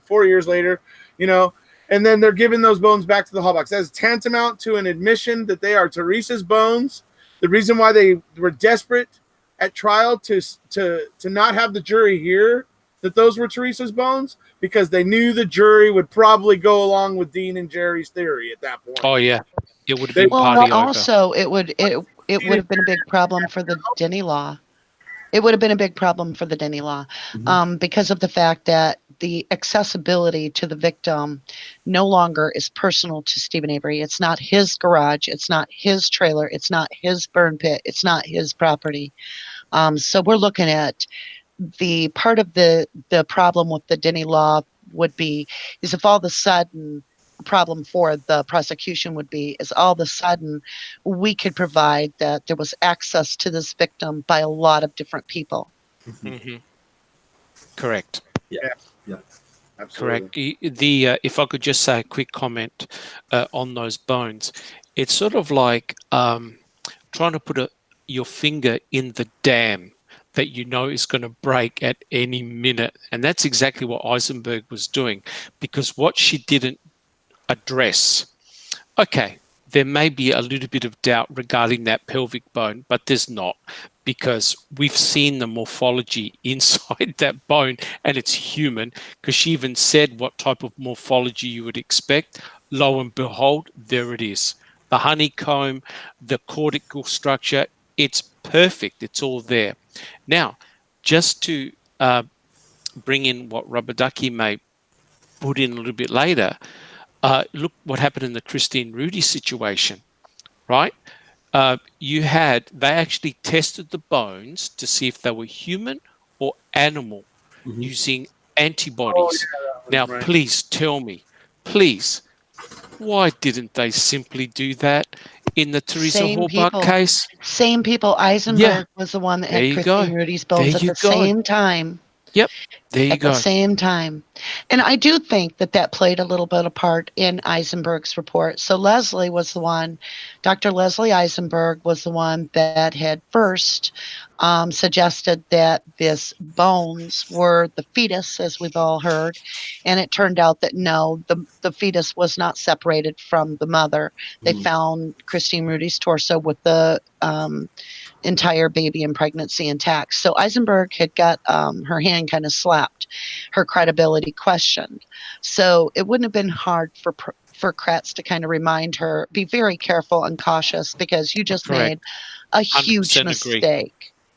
4 years later, and then they're giving those bones back to the Hallbachs. That is tantamount to an admission that they are Teresa's bones. The reason why they were desperate at trial to not have the jury hear that those were Teresa's bones, because they knew the jury would probably go along with Dean and Jerry's theory at that point. Oh yeah, it would have been party also it would have been a big problem for the Denny law. It would have been a big problem for the Denny law, because of the fact that the accessibility to the victim no longer is personal to Stephen Avery. It's not his garage. It's not his trailer. It's not his burn pit. It's not his property. So we're looking at the part of the problem with the Denny law would be is if all of a sudden problem for the prosecution would be is all of a sudden we could provide that there was access to this victim by a lot of different people. Correct. Yeah. Absolutely. Correct. If I could just say a quick comment on those bones, it's sort of like trying to put your finger in the dam that is going to break at any minute, and that's exactly what Eisenberg was doing, because what she didn't address. Okay, there may be a little bit of doubt regarding that pelvic bone, but there's not, because we've seen the morphology inside that bone and it's human, because she even said what type of morphology you would expect. Lo and behold, there it is. The honeycomb, the cortical structure, it's perfect. It's all there. Now, just to bring in what Rubber Ducky may put in a little bit later, look what happened in the Christine Rudy situation, right? they actually tested the bones to see if they were human or animal using antibodies. Now, right. please tell me, please, why didn't they simply do that in the Teresa Same Halbach people. case? Same people. Eisenberg was the one that There had you go. Christine Rudy's There bones at you the go. same time. Yep. There you At the go. same time. And I do think that played a little bit of part in Eisenberg's report. So Dr. Leslie Eisenberg was the one that had first suggested that this bones were the fetus, as we've all heard. And it turned out that no, the fetus was not separated from the mother. They found Christine Rudy's torso with the entire baby and pregnancy intact. So Eisenberg had got her hand kind of slapped, her credibility questioned. So it wouldn't have been hard for Kratz to kind of remind her, be very careful and cautious because you just Correct. made a huge mistake. Agree.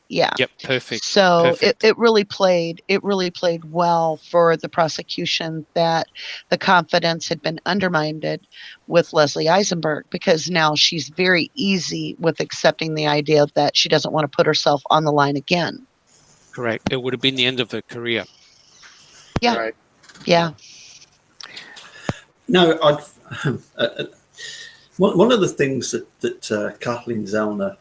Yeah. Yep. Perfect. So Perfect. it really played well for the prosecution that the confidence had been undermined with Leslie Eisenberg, because now she's very easy with accepting the idea that she doesn't want to put herself on the line again. Correct. It would have been the end of her career. Yeah. Right. Yeah. No, one of the things that Kathleen Zellner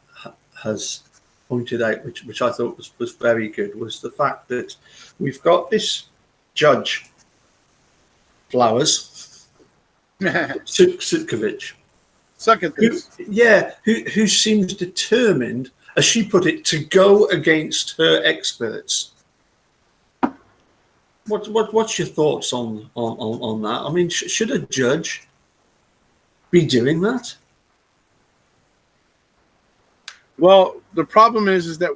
has pointed out, which I thought was very good, was the fact that we've got this judge, Flowers, Sutkovich, who seems determined, as she put it, to go against her experts. What's your thoughts on that? I mean, should a judge be doing that? Well, the problem is that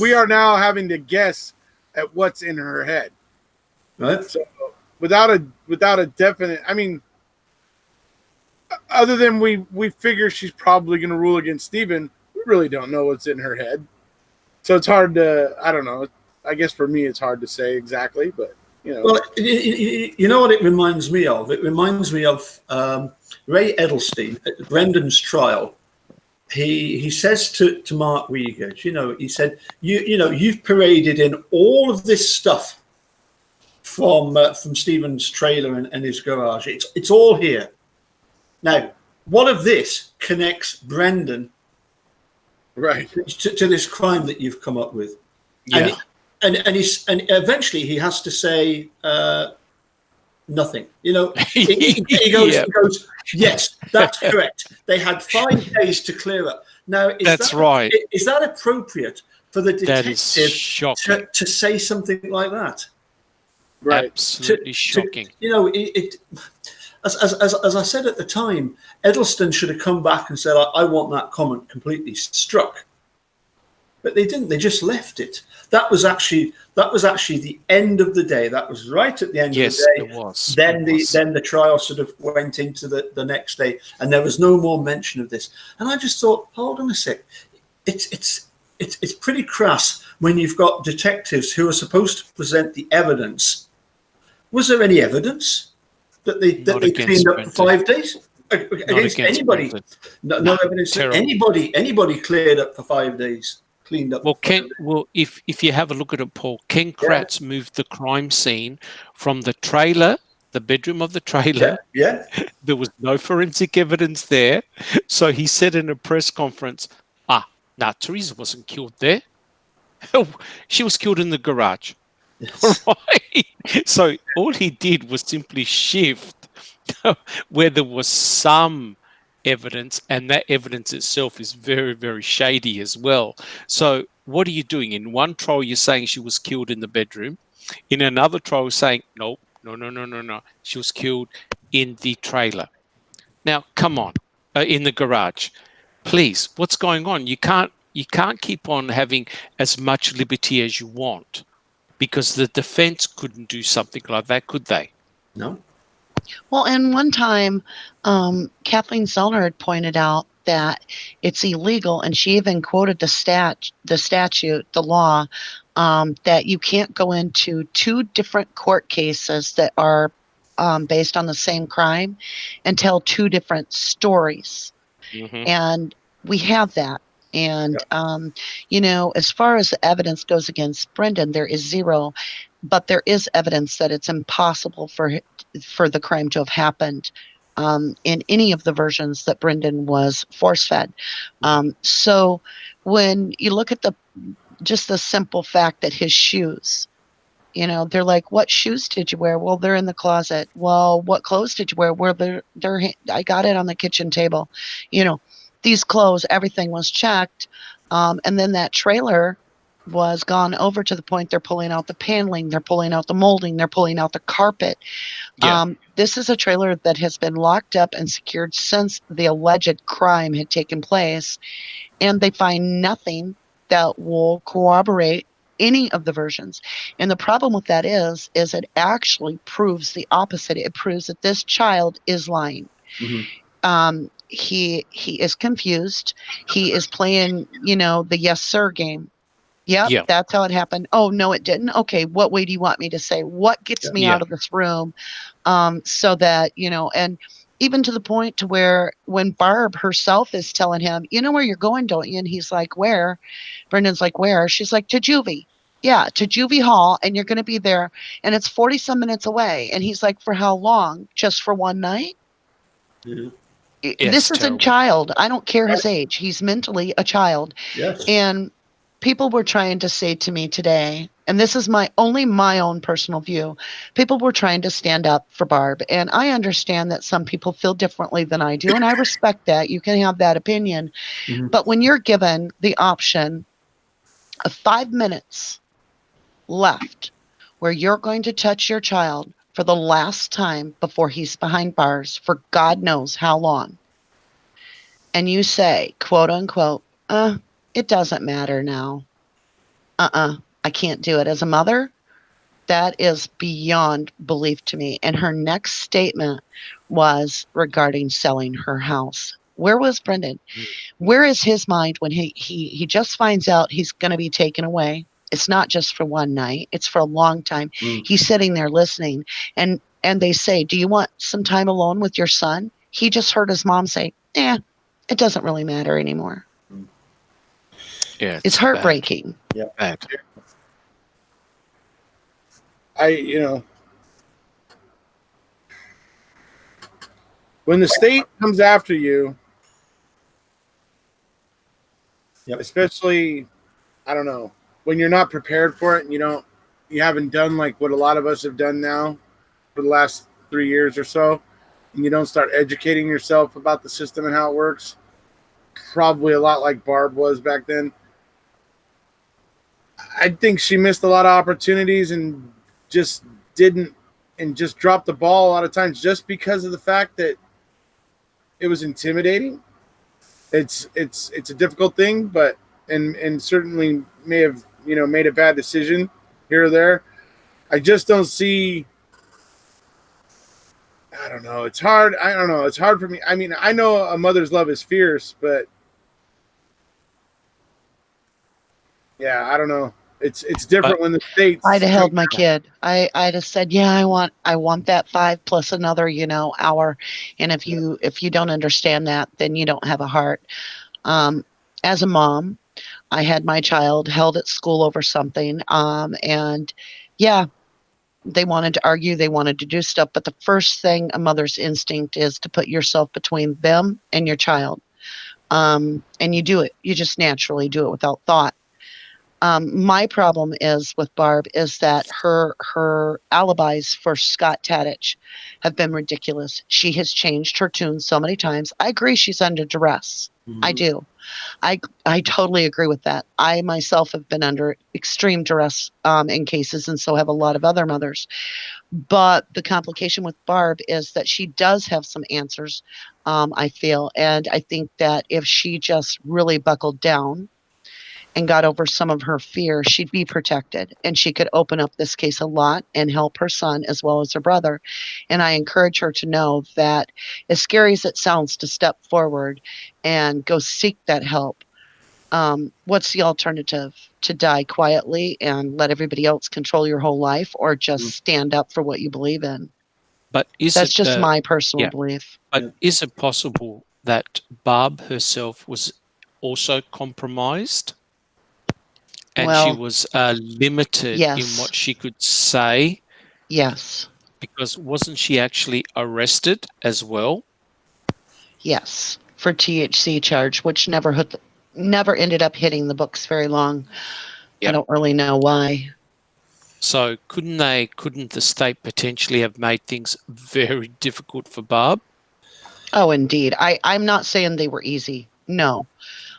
we are now having to guess at what's in her head. Right. So without a definite, I mean, other than we figure she's probably going to rule against Stephen, we really don't know what's in her head. So it's hard to, I don't know. I guess for me, it's hard to say exactly, but you know. Well, you know what it reminds me of? It reminds me of Ray Edelstein at Brendan's trial. He says to Mark Wiegert, he said, you've paraded in all of this stuff from Stephen's trailer and his garage. It's all here. Now, what of this connects Brendan right to this crime that you've come up with? Yeah. And eventually he has to say nothing. He goes, yes, that's correct. They had 5 days to clear up. Now, right. Is that appropriate for the detective to say something like that? Right. Absolutely shocking. As I said at the time, Edelstein should have come back and said, I want that comment completely struck. But they didn't. They just left it. That was actually the end of the day. That was right at the end of the day. It was. Then the trial sort of went into the next day, and there was no more mention of this. And I just thought, hold on a sec. It's pretty crass when you've got detectives who are supposed to present the evidence. Was there any evidence that they cleaned up for 5 days against anybody? No evidence that anybody cleared up for 5 days. Cleaned up. Well, if you have a look at it, Paul, Ken Kratz moved the crime scene from the trailer, the bedroom of the trailer. Yeah. There was no forensic evidence there. So he said in a press conference, Teresa wasn't killed there. She was killed in the garage. Yes. Right? So all he did was simply shift where there was some evidence, and that evidence itself is very, very shady as well. So what are you doing? In one trial, you're saying she was killed in the bedroom. In another trial, saying, no. She was killed in the trailer. Now, come on, in the garage. Please, what's going on? You can't keep on having as much liberty as you want, because the defense couldn't do something like that, could they? No. Well, and one time, Kathleen Zellner had pointed out that it's illegal, and she even quoted the statute, the law, that you can't go into two different court cases that are based on the same crime and tell two different stories. Mm-hmm. And we have that. And, as far as the evidence goes against Brendan, there is zero, but there is evidence that it's impossible for the crime to have happened in any of the versions that Brendan was force fed. So when you look at just the simple fact that his shoes, they're like, what shoes did you wear? Well, they're in the closet. Well, what clothes did you wear? Well, I got it on the kitchen table. These clothes, everything was checked. And then that trailer was gone over to the point they're pulling out the paneling, they're pulling out the molding, they're pulling out the carpet. Yeah. This is a trailer that has been locked up and secured since the alleged crime had taken place. And they find nothing that will corroborate any of the versions. And the problem with that is it actually proves the opposite. It proves that this child is lying. He is confused. He is playing, the yes sir game. Yep, that's how it happened. Oh, no, it didn't. Okay, what way do you want me to say? What gets me out of this room? So that, and even to the point to where when Barb herself is telling him, you know where you're going, don't you? And he's like, where? Brendan's like, where? She's like, to juvie. Yeah, to juvie hall, and you're going to be there. And it's 40 some minutes away. And he's like, for how long? Just for one night? This is terrible. A child. I don't care his age. He's mentally a child. Yes. And people were trying to say to me today, and this is my own personal view, people were trying to stand up for Barb. And I understand that some people feel differently than I do, and I respect that. You can have that opinion. But when you're given the option of 5 minutes left where you're going to touch your child for the last time before he's behind bars for God knows how long, and you say, quote unquote, it doesn't matter now. I can't do it. As a mother, that is beyond belief to me. And her next statement was regarding selling her house. Where was Brendan? Where is his mind when he just finds out he's going to be taken away? It's not just for one night. It's for a long time. He's sitting there listening. And they say, do you want some time alone with your son? He just heard his mom say, it doesn't really matter anymore. Yeah, it's heartbreaking. Yeah. Bad. When the state comes after you, especially, I don't know, when you're not prepared for it and you haven't done like what a lot of us have done now for the last 3 years or so, and you don't start educating yourself about the system and how it works, probably a lot like Barb was back then. I think she missed a lot of opportunities and just dropped the ball a lot of times just because of the fact that it was intimidating. It's a difficult thing, but and certainly may have made a bad decision here or there. I just don't see. I don't know. It's hard. I don't know. It's hard for me. I mean, I know a mother's love is fierce, but yeah, I don't know. It's different when the states. I'd have held my kid. I'd have said, yeah, I want that 5 plus another, hour. And if you don't understand that, then you don't have a heart. As a mom, I had my child held at school over something. And yeah, they wanted to argue, they wanted to do stuff. But the first thing a mother's instinct is to put yourself between them and your child. And you do it. You just naturally do it without thought. My problem is with Barb is that her alibis for Scott Tadich have been ridiculous. She has changed her tune so many times. I agree she's under duress. I do. I totally agree with that. I myself have been under extreme duress in cases, and so have a lot of other mothers. But the complication with Barb is that she does have some answers, I feel. And I think that if she just really buckled down and got over some of her fear, she'd be protected and she could open up this case a lot and help her son as well as her brother. And I encourage her to know that, as scary as it sounds to step forward and go seek that help, what's the alternative? To die quietly and let everybody else control your whole life, or just stand up for what you believe in? But that's just my personal belief. But is it possible that Barb herself was also compromised, and Well, she was limited in yes. what she could say. Yes. Because wasn't she actually arrested as well? Yes, for THC charge, which never ended up hitting the books very long. Yep. I don't really know why. So couldn't the state potentially have made things very difficult for Barb? Oh, indeed. I'm not saying they were easy. No,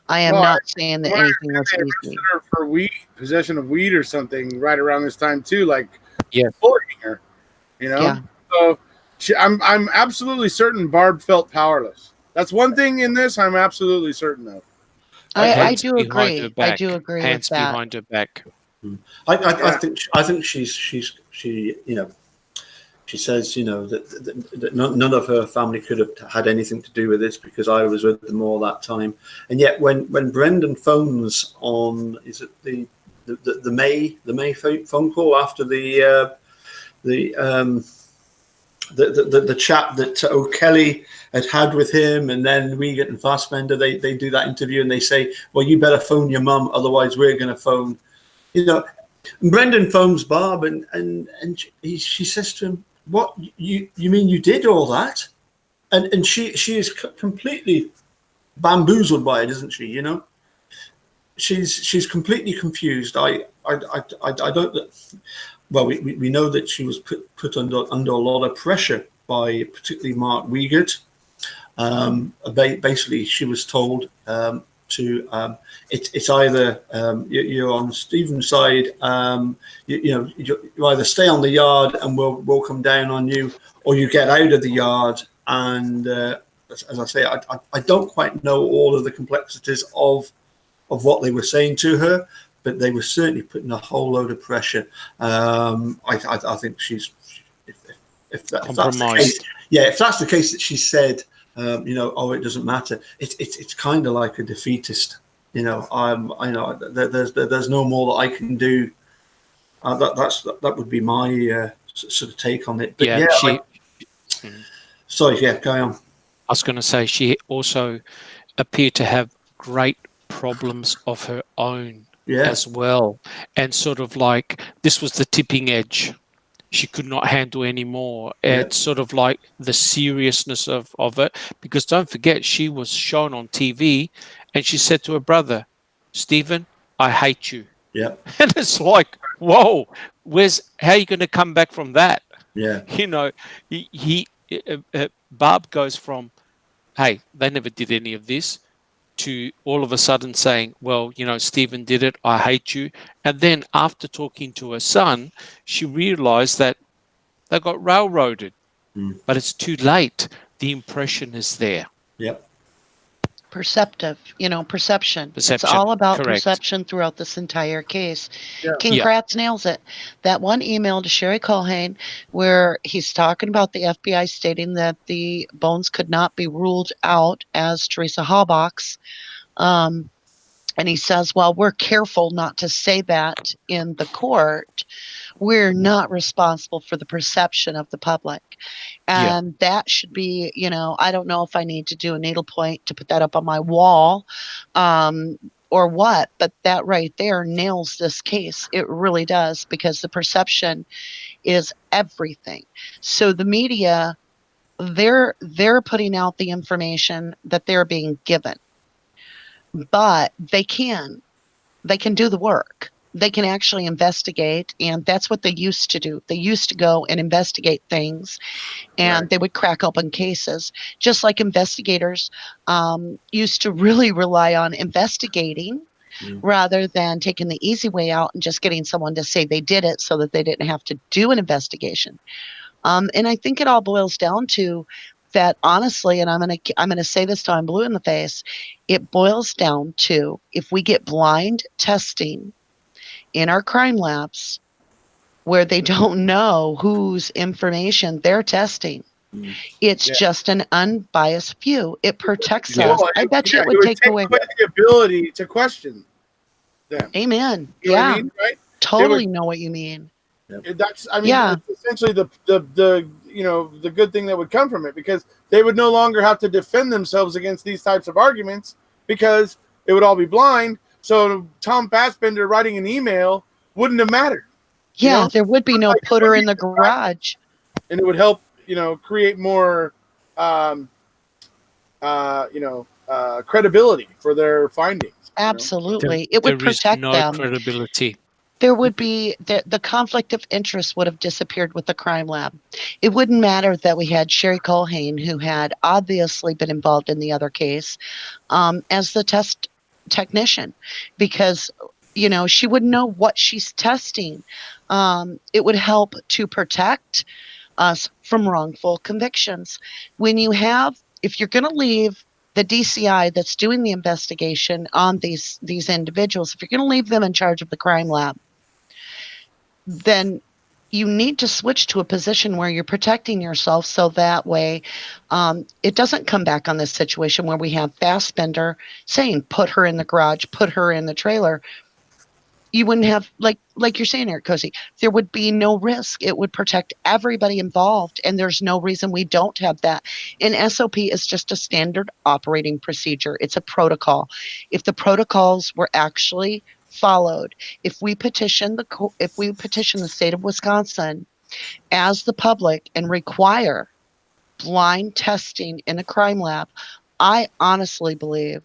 I am not saying that anything was they easy. arrested her for possession of weed or something right around this time too, like Yeah, bullying her. You know, Yeah. so I'm absolutely certain Barb felt powerless. That's one thing in this I'm absolutely certain of. I do agree. I do agree Hands with that. behind her back. I think she you know, she says, you know, that none of her family could have had anything to do with this because I was with them all that time. And yet when Brendan phones on, is it the May phone call after the chat that O'Kelly had with him, and then Wiegert and Fassbender, they do that interview and they say, well, you better phone your mum, otherwise we're going to phone, you know. And Brendan phones Barb and she says to him, what, you mean you did all that? And she is completely bamboozled by it, isn't she? You know, she's completely confused. I don't. Well, we know that she was put under a lot of pressure by particularly Mark Wiegert. Basically, she was told it's either you're on Stephen's side, you either stay on the yard and we'll come down on you, or you get out of the yard. And as I say, I don't quite know all of the complexities of what they were saying to her, but they were certainly putting a whole load of pressure. I think she's if that's the case, if that's the case that she said, it doesn't matter. It's kind of like a defeatist. You know, I know there's no more that I can do. That would be my sort of take on it. But sorry, carry on. I was going to say she also appeared to have great problems of her own as well, and sort of like this was the tipping edge. She could not handle anymore. It's sort of like the seriousness of it, because don't forget, she was shown on TV and she said to her brother, Stephen, I hate you. Yeah. And it's like, whoa, how are you going to come back from that? Yeah. You know, Barb goes from, hey, they never did any of this, to all of a sudden saying, well, Stephen did it, I hate you. And then after talking to her son, she realized that they got railroaded. But it's too late. The impression is there. Yep. Perception. It's all about perception throughout this entire case. Yeah. King Kratz nails it. That one email to Sherry Culhane where he's talking about the FBI stating that the bones could not be ruled out as Teresa Halbach's. And he says, well, we're careful not to say that in the court. We're not responsible for the perception of the public. And that should be, I don't know if I need to do a needlepoint to put that up on my wall or what, but that right there nails this case. It really does, because the perception is everything. So the media, they're putting out the information that they're being given. But they can do the work. They can actually investigate, and that's what they used to do. They used to go and investigate things, and they would crack open cases, just like investigators used to really rely on investigating rather than taking the easy way out and just getting someone to say they did it so that they didn't have to do an investigation. And I think it all boils down to that, honestly, and I'm gonna say this till I'm blue in the face, it boils down to, if we get blind testing in our crime labs where they don't know whose information they're testing, it's just an unbiased view. It protects us. I bet you it would take away the ability to question them. Amen. You know what I mean, right? Totally know what you mean. That's, it's essentially the good thing that would come from it, because they would no longer have to defend themselves against these types of arguments, because it would all be blind. So Tom Fassbender writing an email wouldn't have mattered. Yeah, there would be no put her in the garage. And it would help, create more, credibility for their findings. Absolutely. It would protect them. There is no credibility. There would be the conflict of interest would have disappeared with the crime lab. It wouldn't matter that we had Sherry Culhane, who had obviously been involved in the other case, as the test technician, because she wouldn't know what she's testing. It would help to protect us from wrongful convictions. If you're going to leave the DCI that's doing the investigation on these individuals, if you're going to leave them in charge of the crime lab, then you need to switch to a position where you're protecting yourself, so that way it doesn't come back on this situation where we have Fassbender saying, put her in the garage, put her in the trailer. You wouldn't have, like you're saying, Erekose, there would be no risk. It would protect everybody involved, and there's no reason we don't have that. An SOP is just a standard operating procedure. It's a protocol. If the protocols were actually followed, if we petition the state of Wisconsin as the public and require blind testing in a crime lab, I honestly believe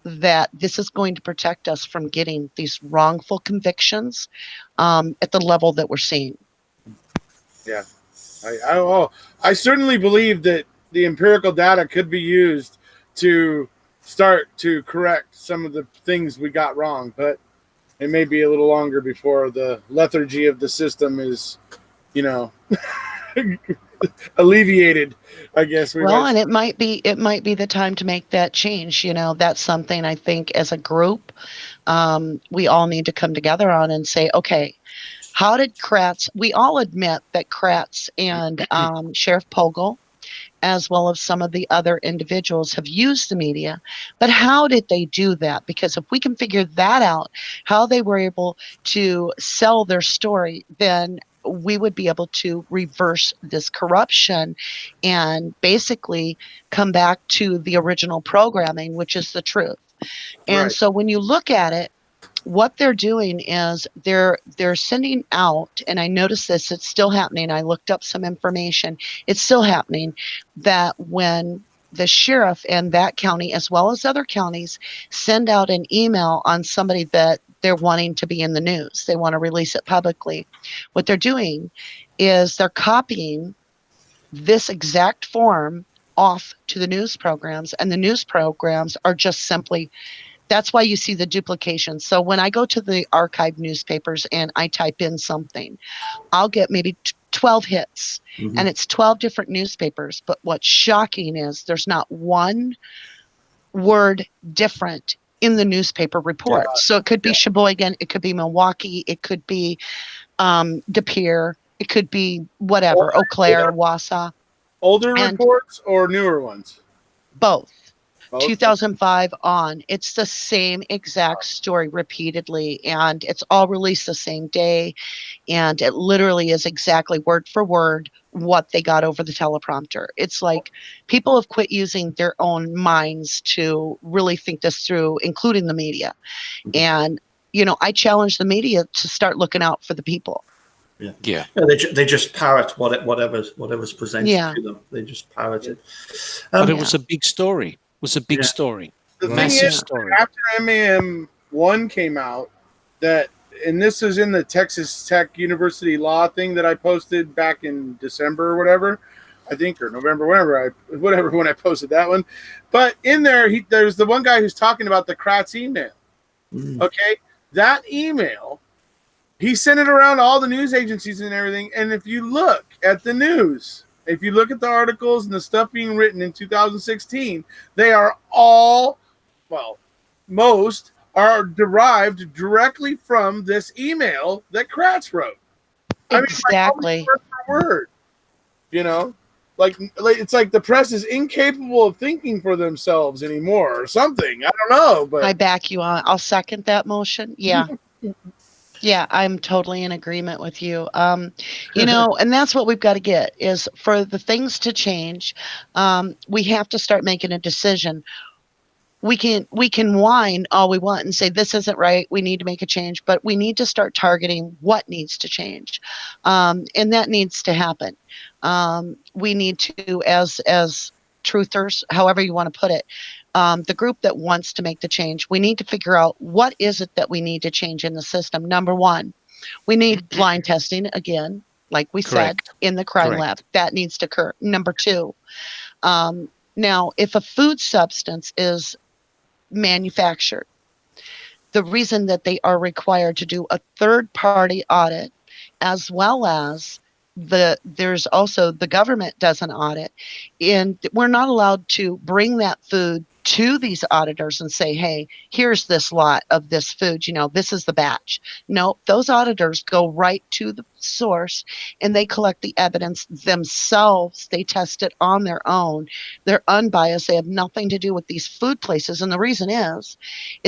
that this is going to protect us from getting these wrongful convictions at the level that we're seeing. Yeah, I certainly believe that the empirical data could be used to start to correct some of the things we got wrong, but it may be a little longer before the lethargy of the system is, alleviated, I guess. And it might be the time to make that change. That's something I think as a group, we all need to come together on and say, okay, how did Kratz, we all admit that Kratz and Sheriff Poggle, as well as some of the other individuals, have used the media, but how did they do that? Because if we can figure that out, how they were able to sell their story, then we would be able to reverse this corruption and basically come back to the original programming, which is the truth. And so when you look at it, what they're doing is they're sending out, and I noticed this, it's still happening. I looked up some information. It's still happening that when the sheriff and that county, as well as other counties, send out an email on somebody that they're wanting to be in the news, they want to release it publicly, what they're doing is they're copying this exact form off to the news programs, and the news programs are just simply, that's why you see the duplication. So when I go to the archived newspapers and I type in something, I'll get maybe 12 hits, and it's 12 different newspapers. But what's shocking is there's not one word different in the newspaper report. So it could be Sheboygan, it could be Milwaukee, it could be De Pere, it could be whatever, Eau Claire, Wausau. Older reports or newer ones? Both. 2005 on. It's the same exact story repeatedly, and it's all released the same day, and it literally is exactly word for word what they got over the teleprompter. It's like people have quit using their own minds to really think this through, including the media. And I challenge the media to start looking out for the people. Yeah. They just parrot whatever's presented to them. They just parrot it. But it was a big story. Was a big story. The massive story. After MAM 1 came out, and this is in the Texas Tech University law thing that I posted back in December or whatever, I think, or November, whatever when I posted that one. But in there, there's the one guy who's talking about the Kratz email. Okay, that email, he sent it around all the news agencies and everything. And if you look at the news, if you look at the articles and the stuff being written in 2016, they are all, most are derived directly from this email that Kratz wrote. Exactly. Word for word. Like it's like the press is incapable of thinking for themselves anymore or something. I don't know, but I back you on. I'll second that motion. Yeah. Yeah, I'm totally in agreement with you. And that's what we've got to get is for the things to change. We have to start making a decision. we can whine all we want and say this isn't right, we need to make a change, but we need to start targeting what needs to change, and that needs to happen. We need to, as truthers, however you want to put it, the group that wants to make the change, we need to figure out what is it that we need to change in the system. Number one, we need blind testing again, like we said, in the crime lab. That needs to occur. Number two, now, if a food substance is manufactured, the reason that they are required to do a third-party audit, as well as there's also the government does an audit, and we're not allowed to bring that food to these auditors and say, hey, here's this lot of this food, this is the batch. No, those auditors go right to the source and they collect the evidence themselves. They test it on their own. They're unbiased. They have nothing to do with these food places. And the reason is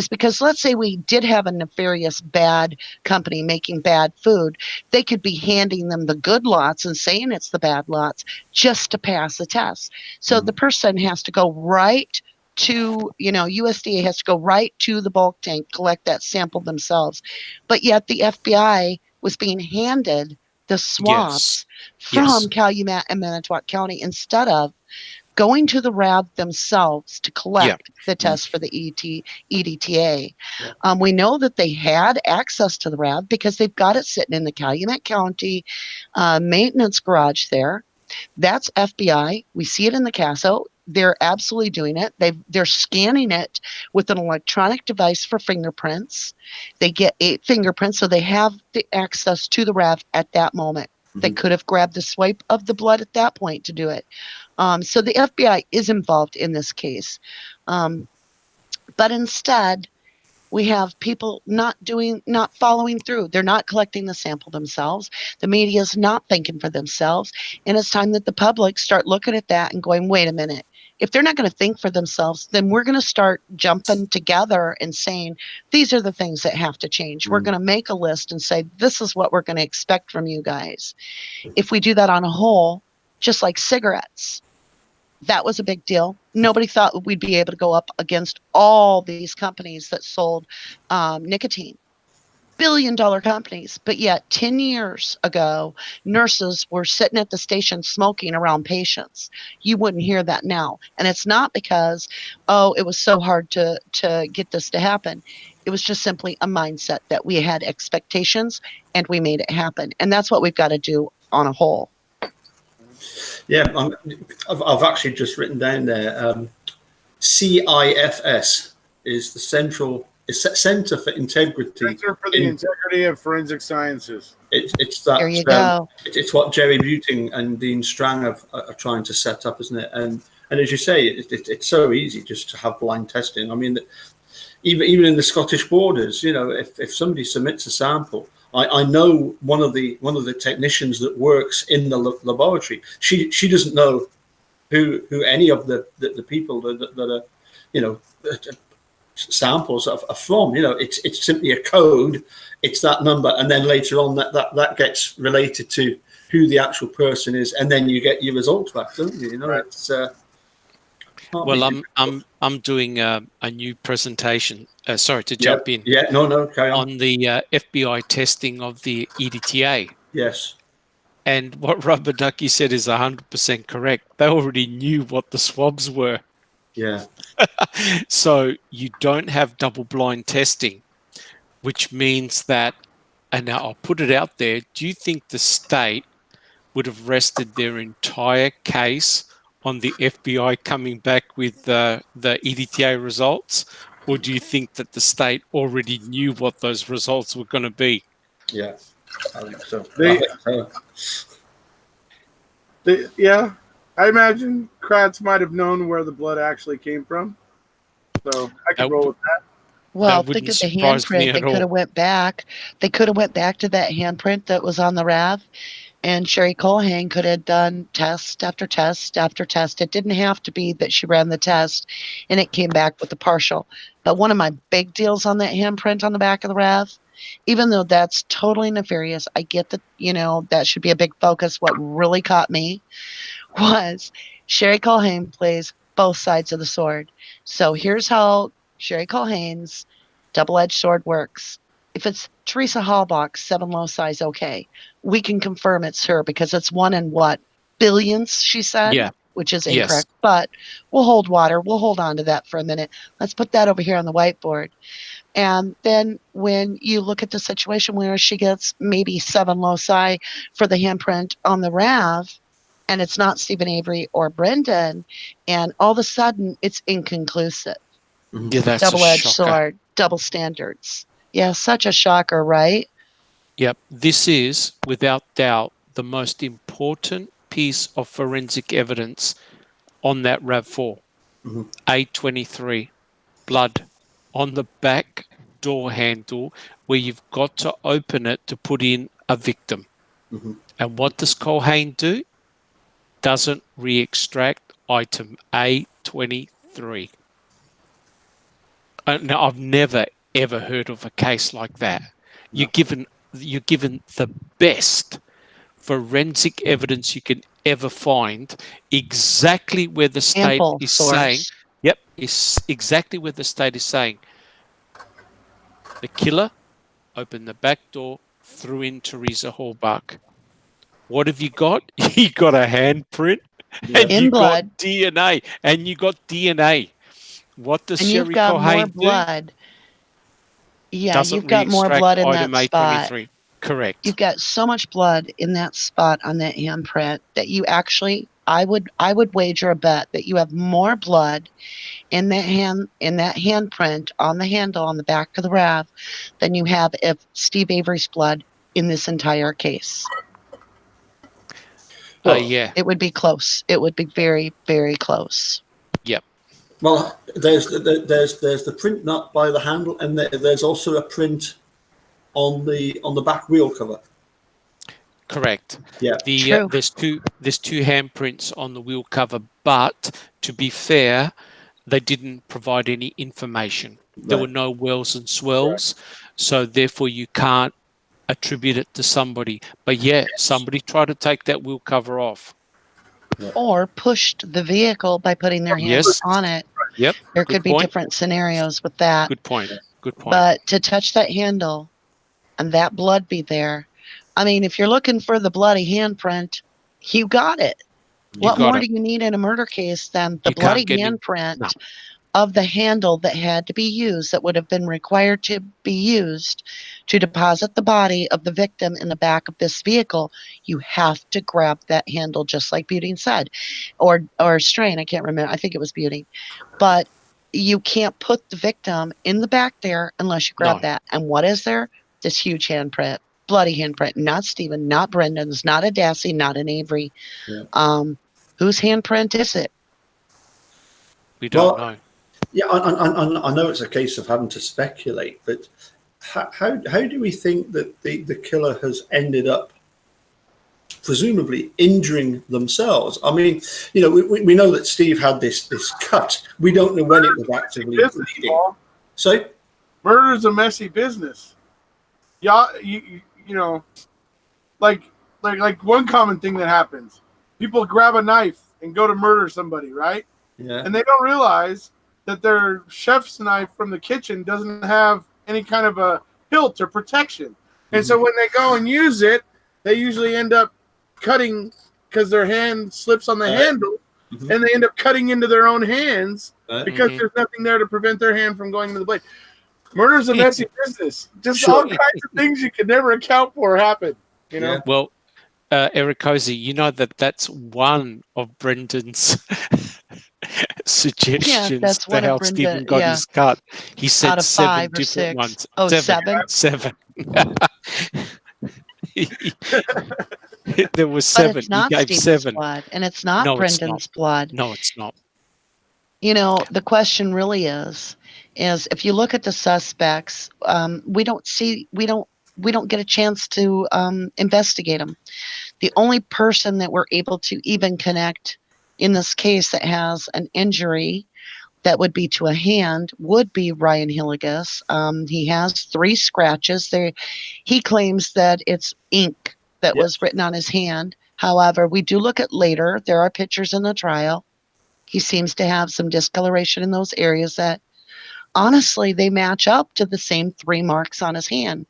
because let's say we did have a nefarious bad company making bad food. They could be handing them the good lots and saying it's the bad lots just to pass the test. So the person has to go right to, USDA has to go right to the bulk tank, collect that sample themselves. But yet the FBI was being handed the swabs from Calumet and Manitowoc County instead of going to the lab themselves to collect the test for the EDTA. We know that they had access to the lab because they've got it sitting in the Calumet County maintenance garage there. That's FBI. We see it in the CASO. They're absolutely doing it. They're scanning it with an electronic device for fingerprints. They get 8 fingerprints, so they have the access to the RAV at that moment. They could have grabbed the swipe of the blood at that point to do it. So the FBI is involved in this case. But instead, we have people not following through. They're not collecting the sample themselves. The media is not thinking for themselves. And it's time that the public start looking at that and going, wait a minute. If they're not going to think for themselves, then we're going to start jumping together and saying, these are the things that have to change. We're going to make a list and say, this is what we're going to expect from you guys. If we do that on a whole, just like cigarettes, that was a big deal. Nobody thought we'd be able to go up against all these companies that sold nicotine. Billion-dollar companies. But yet 10 years ago, nurses were sitting at the station smoking around patients. You wouldn't hear that now. And it's not because, it was so hard to get this to happen. It was just simply a mindset that we had expectations and we made it happen. And that's what we've got to do on a whole. Yeah, I've actually just written down there, CIFS is the Center for Integrity. Center for the Integrity of Forensic Sciences. It's that. There you go. It's what Jerry Buting and Dean Strang are trying to set up, isn't it? And as you say, it's so easy just to have blind testing. I mean, even in the Scottish borders, if somebody submits a sample, I know one of the technicians that works in the laboratory. She doesn't know who any of the people that are samples are from. It's simply a code. It's that number, and then later on that gets related to who the actual person is, and then you get your results back, don't you? Right. It's well, I'm doing a new presentation. Sorry to jump in. Yeah, no, carry on. On the FBI testing of the EDTA. Yes. And what Rubber Ducky said is 100% correct. They already knew what the swabs were. Yeah. So you don't have double-blind testing, which means that, and now I'll put it out there, do you think the state would have rested their entire case on the FBI coming back with the EDTA results? Or do you think that the state already knew what those results were going to be? Yeah, I think so. Yeah, I imagine Kratz might have known where the blood actually came from. So I could roll with that. Well, think of the handprint. They could have went back. They could have went back to that handprint that was on the RAV. And Sherry Colhane could have done test after test after test. It didn't have to be that she ran the test and it came back with a partial. But one of my big deals on that handprint on the back of the RAV, even though that's totally nefarious, I get that, that should be a big focus. What really caught me was Sherry Colhane plays both sides of the sword. So here's how Sherry Culhane's double-edged sword works. If it's Teresa Halbach's 7 loci, okay. We can confirm it's her because it's 1 in what? Billions, she said? Yeah. Which is Yes. incorrect. But we'll hold water. We'll hold on to that for a minute. Let's put that over here on the whiteboard. And then when you look at the situation where she gets maybe 7 loci for the handprint on the RAV, and it's not Stephen Avery or Brendan, and all of a sudden it's inconclusive. Yeah, that's Double-edged a shocker. sword, double standards. Yeah, such a shocker, right? Yep. This is, without doubt, the most important piece of forensic evidence on that RAV4. A23, blood on the back door handle where you've got to open it to put in a victim. And what does Culhane do? Doesn't re-extract item A23. Now, I've never, ever heard of a case like that. No. You're given the best forensic evidence you can ever find, exactly where the state is saying. Yep, is exactly where the state is saying. The killer opened the back door, threw in Teresa Halbach. What have you got? You got a handprint, and you got DNA, and you got DNA. What does Sherry Culhane do? Yeah, doesn't you've got more blood in that spot. A23. Correct. You've got so much blood in that spot on that handprint that you actually, I would wager a bet that you have more blood in that handprint on the handle on the back of the RAV than you have if Steve Avery's blood in this entire case. Yeah. It would be close. It would be very, very close. Yep. Well, there's the print nut by the handle, and there's also a print on the back wheel cover. Correct. Yeah. There's two handprints on the wheel cover, but to be fair, they didn't provide any information. Right. There were no wells and swells, so therefore you can't attribute it to somebody. But somebody tried to take that wheel cover off. Yeah. Or pushed the vehicle by putting their hands on it. Yep. There could be different scenarios with that. Good point. But to touch that handle and that blood be there, I mean, if you're looking for the bloody handprint, you got it. What more do you need in a murder case than the bloody handprint of the handle that had to be used, that would have been required to be used to deposit the body of the victim in the back of this vehicle? You have to grab that handle, just like Beauty said, or Strain. I can't remember. I think it was Beauty. But you can't put the victim in the back there unless you grab that. And what is there? This huge handprint, bloody handprint. Not Stephen, not Brendan's, not a Dassey, not an Avery. Yeah. Whose handprint is it? We don't know. Yeah, I know it's a case of having to speculate, but how do we think that the killer has ended up presumably injuring themselves? I mean, we know that Steve had this cut. We don't know when it was actively bleeding. So, murder's a messy business. Yeah, you know, like one common thing that happens: people grab a knife and go to murder somebody, right? Yeah, and they don't realize that their chef's knife from the kitchen doesn't have any kind of a hilt or protection. And so when they go and use it, they usually end up cutting because their hand slips on the handle, and they end up cutting into their own hands because there's nothing there to prevent their hand from going to the blade. Murder's a messy business. Just all kinds of things you can never account for happen, you know? Yeah. Well, Erekose, that's one of Brendan's suggestions to how Stephen got his cut. He said out of 7 different ones. Oh, seven. There was 7. But it's not he gave Stephen's 7. blood, and it's not Brendan's blood. No, it's not. The question really is if you look at the suspects, we don't get a chance to investigate them. The only person that we're able to even connect in this case that has an injury that would be to a hand would be Ryan Hilligus. He has 3 scratches there. He claims that it's ink that was written on his hand. However, we do look at later. There are pictures in the trial He seems to have some discoloration in those areas that, honestly, they match up to the same 3 marks on his hand.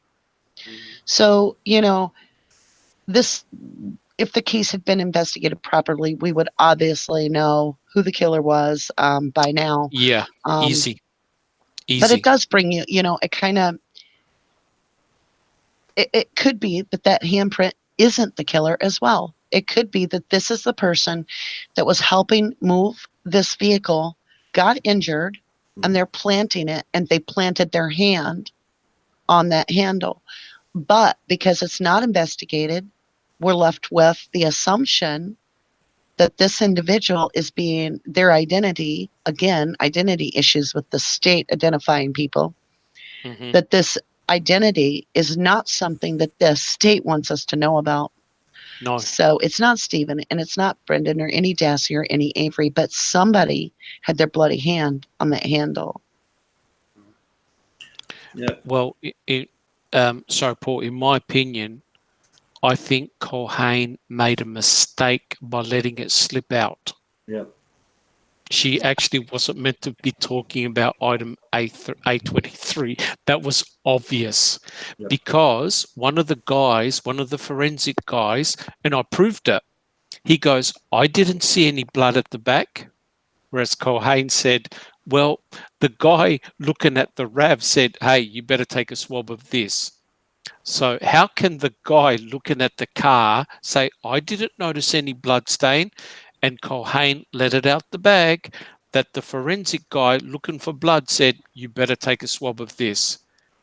So, this, if the case had been investigated properly, we would obviously know who the killer was by now. Yeah, easy. But it does bring you, it kind of, it could be that handprint isn't the killer as well. It could be that this is the person that was helping move this vehicle, got injured, and they're planting it, and they planted their hand on that handle. But because it's not investigated, we're left with the assumption that this individual is being their identity, again, identity issues with the state identifying people, that this identity is not something that the state wants us to know about. No. So it's not Stephen, and it's not Brendan or any Dassey or any Avery, but somebody had their bloody hand on that handle. Yeah. Well, sorry, Paul, in my opinion, I think Culhane made a mistake by letting it slip out. Yeah. She actually wasn't meant to be talking about item A23. That was obvious because one of the forensic guys, and I proved it, he goes, I didn't see any blood at the back. Whereas Culhane said, well, the guy looking at the RAV said, hey, you better take a swab of this. So how can the guy looking at the car say, I didn't notice any blood stain, and Culhane let it out the bag, that the forensic guy looking for blood said, you better take a swab of this?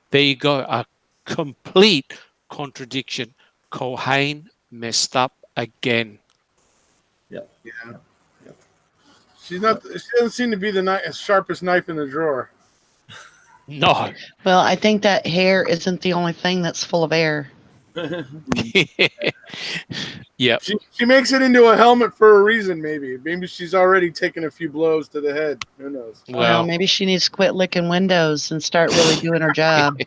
There you go, a complete contradiction. Culhane messed up again. Yeah. She doesn't seem to be the sharpest knife in the drawer. No. Well, I think that hair isn't the only thing that's full of air. Yeah. She makes it into a helmet for a reason, maybe. Maybe she's already taken a few blows to the head. Who knows? Well, maybe she needs to quit licking windows and start really doing her job.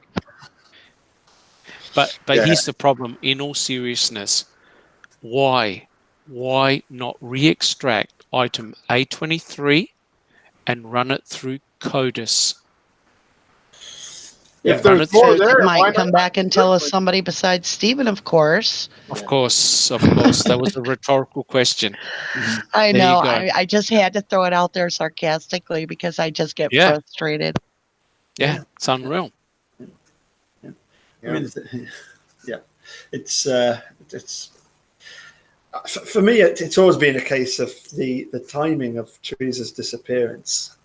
But here's the problem. In all seriousness, why not re-extract item A23 and run it through CODIS? If there's more there, it might come back and tell us somebody besides Stephen, of course. Of course. That was a rhetorical question. I know. I just had to throw it out there sarcastically because I just get frustrated. Yeah, it's unreal. Yeah. I mean, it's for me. It's always been a case of the timing of Teresa's disappearance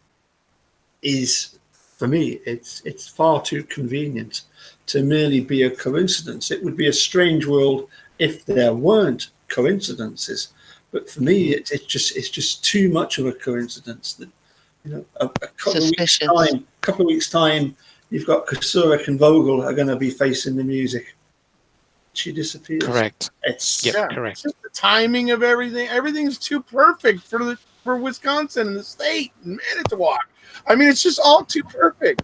is. For me, it's far too convenient to merely be a coincidence. It would be a strange world if there weren't coincidences. But for me, it's just too much of a coincidence that a couple of weeks time, you've got Kosurek and Vogel are going to be facing the music. She disappears. Correct. Correct. It's just the timing of everything. Everything's too perfect for Wisconsin and the state and Manitowoc. I mean, it's just all too perfect.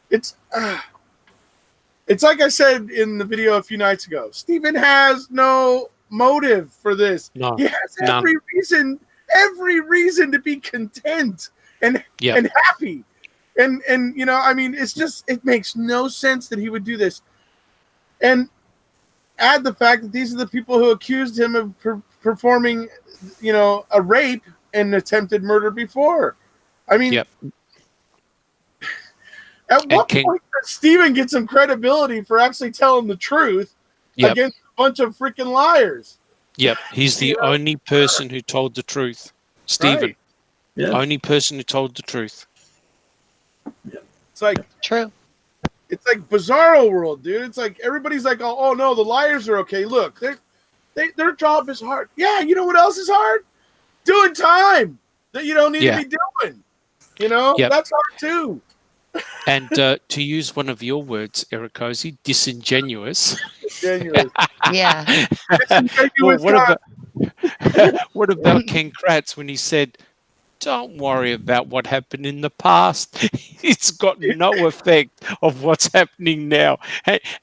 It's like I said in the video a few nights ago. Stephen has no motive for this. No, he has every reason to be content and happy. And I mean, it makes no sense that he would do this. And add the fact that these are the people who accused him of performing, a rape and attempted murder before. I mean, at what point does Stephen get some credibility for actually telling the truth against a bunch of freaking liars? Yep, he's the only person who told the truth. Stephen. Right. Yeah. Only person who told the truth. Yeah. It's like true. It's like Bizarro World, dude. It's like everybody's like, oh no, the liars are okay. Look, their job is hard. Yeah, you know what else is hard? Doing time that you don't need to be doing. That's hard too. And to use one of your words, Erekose, disingenuous. Disingenuous. Yeah. Disingenuous. What about Ken Kratz when he said, don't worry about what happened in the past. It's got no effect of what's happening now.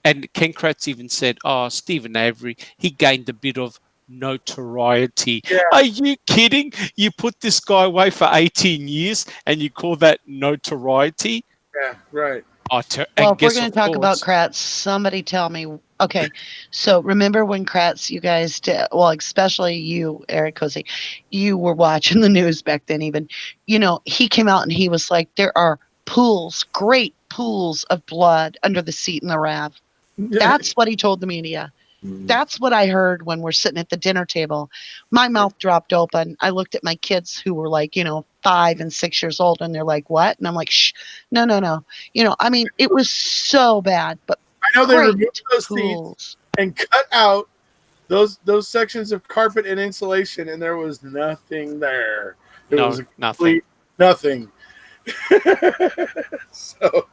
And Ken Kratz even said, Stephen Avery, he gained a bit of notoriety. Yeah. Are you kidding? You put this guy away for 18 years and you call that notoriety? Yeah, right. Well, if we're going to talk about Kratz, somebody tell me. Okay, so remember when Kratz, you guys did, well, especially you, Erekose, you were watching the news back then even, he came out and he was like, there are pools, great pools of blood under the seat in the RAV. That's what he told the media. That's what I heard when we're sitting at the dinner table. My mouth dropped open. I looked at my kids who were like, 5 and 6 years old, and they're like, what? And I'm like, shh, no. I mean, it was so bad, but I know they removed those seats and cut out those sections of carpet and insulation, and there was nothing there. It was nothing. Nothing. So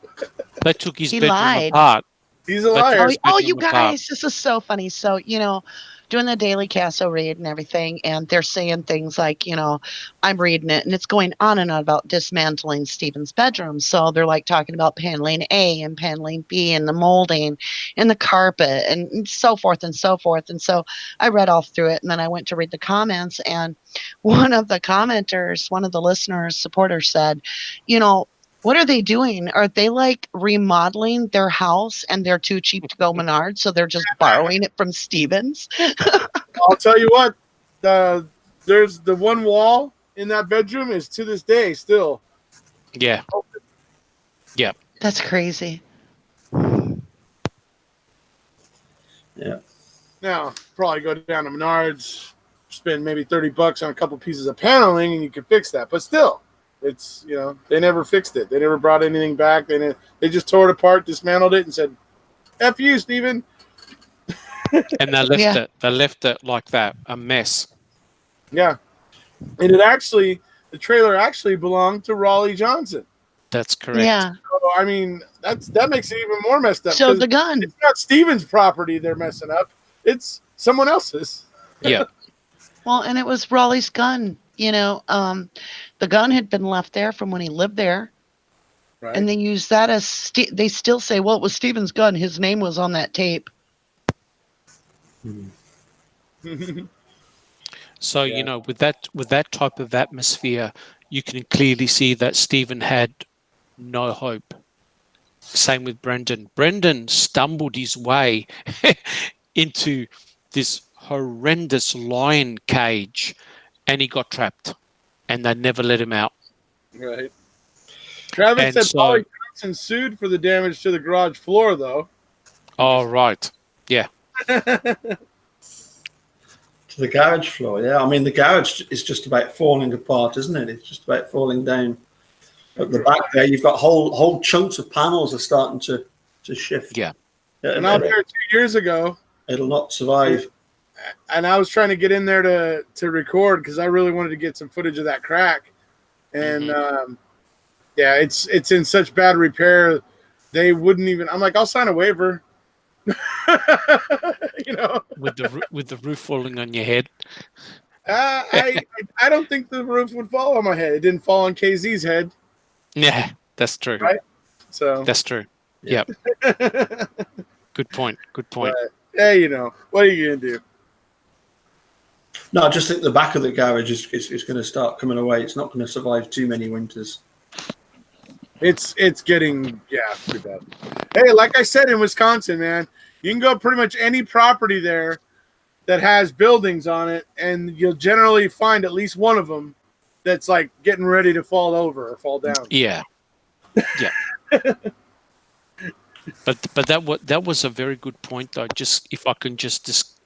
they took his bedroom apart. He's a liar. Oh, you guys, this is so funny. So, doing the daily Casso read and everything, and they're saying things like, I'm reading it, and it's going on and on about dismantling Stephen's bedroom. So they're like talking about paneling A and paneling B and the molding and the carpet and so forth and so forth. And so I read all through it, and then I went to read the comments, and one of the commenters, one of the listeners, supporters said, what are they doing? Are they like remodeling their house and they're too cheap to go Menards, so they're just borrowing it from Stevens? I'll tell you what, there's the one wall in that bedroom is to this day still. Yeah. Open. Yeah. That's crazy. Yeah. Now, probably go down to Menards, spend maybe $30 on a couple pieces of paneling, and you can fix that. But still. It's, they never fixed it. They never brought anything back. They just tore it apart, dismantled it, and said, F you, Stephen. And they left it. They left it like that, a mess. Yeah. And the trailer actually belonged to Raleigh Johnson. That's correct. Yeah. So, I mean, that makes it even more messed up. So the gun. It's not Stephen's property they're messing up. It's someone else's. Yeah. Well, and it was Raleigh's gun. The gun had been left there from when he lived there. Right. And they use that as they still say, well, it was Stephen's gun. His name was on that tape. So, with that type of atmosphere, you can clearly see that Stephen had no hope. Same with Brendan. Brendan stumbled his way into this horrendous lion cage, and he got trapped, and they never let him out. Right. Travis said Polly Johnson sued for the damage to the garage floor, though. Oh, right. Yeah. To the garage floor, yeah. I mean, the garage is just about falling apart, isn't it? It's just about falling down. At the back there, you've got whole chunks of panels are starting to shift. Yeah. And out there 2 years ago. It'll not survive. And I was trying to get in there to record because I really wanted to get some footage of that crack. And, it's in such bad repair, they wouldn't even – I'm like, I'll sign a waiver. With the roof falling on your head? I don't think the roof would fall on my head. It didn't fall on KZ's head. Yeah, that's true. Right? So that's true. Yeah. Good point. But, hey, what are you going to do? No, I just think the back of the garage is going to start coming away. It's not going to survive too many winters. It's getting, pretty bad. Hey, like I said, in Wisconsin, man, you can go pretty much any property there that has buildings on it, and you'll generally find at least one of them that's like getting ready to fall over or fall down. Yeah. Yeah. But that was a very good point, though. Just if I can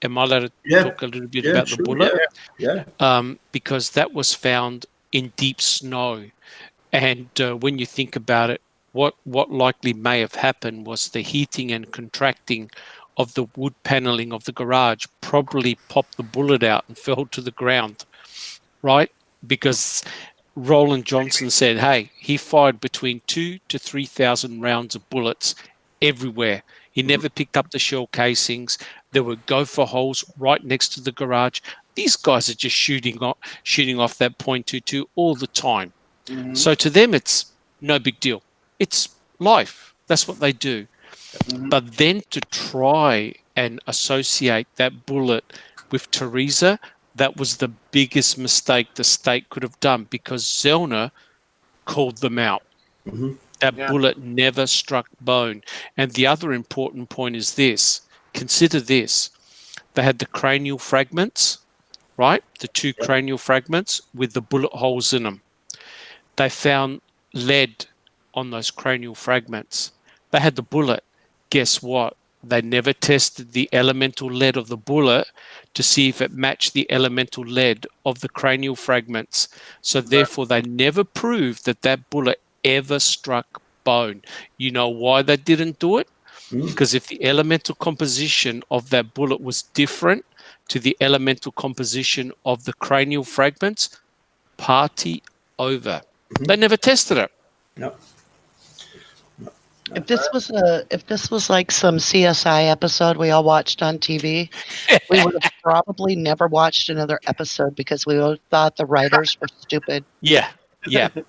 am I allowed to talk a little bit about the bullet? Yeah. Because that was found in deep snow, and when you think about it, what likely may have happened was the heating and contracting of the wood paneling of the garage probably popped the bullet out and fell to the ground, right? Because Roland Johnson said, hey, he fired between 2,000 to 3,000 rounds of bullets everywhere. He never picked up the shell casings. There were gopher holes right next to the garage. These guys are just shooting off that .22 all the time. Mm-hmm. So to them, it's no big deal. It's life. That's what they do. Mm-hmm. But then to try and associate that bullet with Teresa, that was the biggest mistake the state could have done, because Zellner called them out. That bullet never struck bone. And the other important point is this. Consider this. They had the cranial fragments, right? The two cranial fragments with the bullet holes in them. They found lead on those cranial fragments. They had the bullet. Guess what? They never tested the elemental lead of the bullet to see if it matched the elemental lead of the cranial fragments. So therefore, they never proved that that bullet ever struck bone. You know why they didn't do it? Because if the elemental composition of that bullet was different to the elemental composition of the cranial fragments, party over. They never tested it. No. If this was like some CSI episode we all watched on TV, we would have probably never watched another episode because we would have thought the writers were stupid. Yeah. Yep.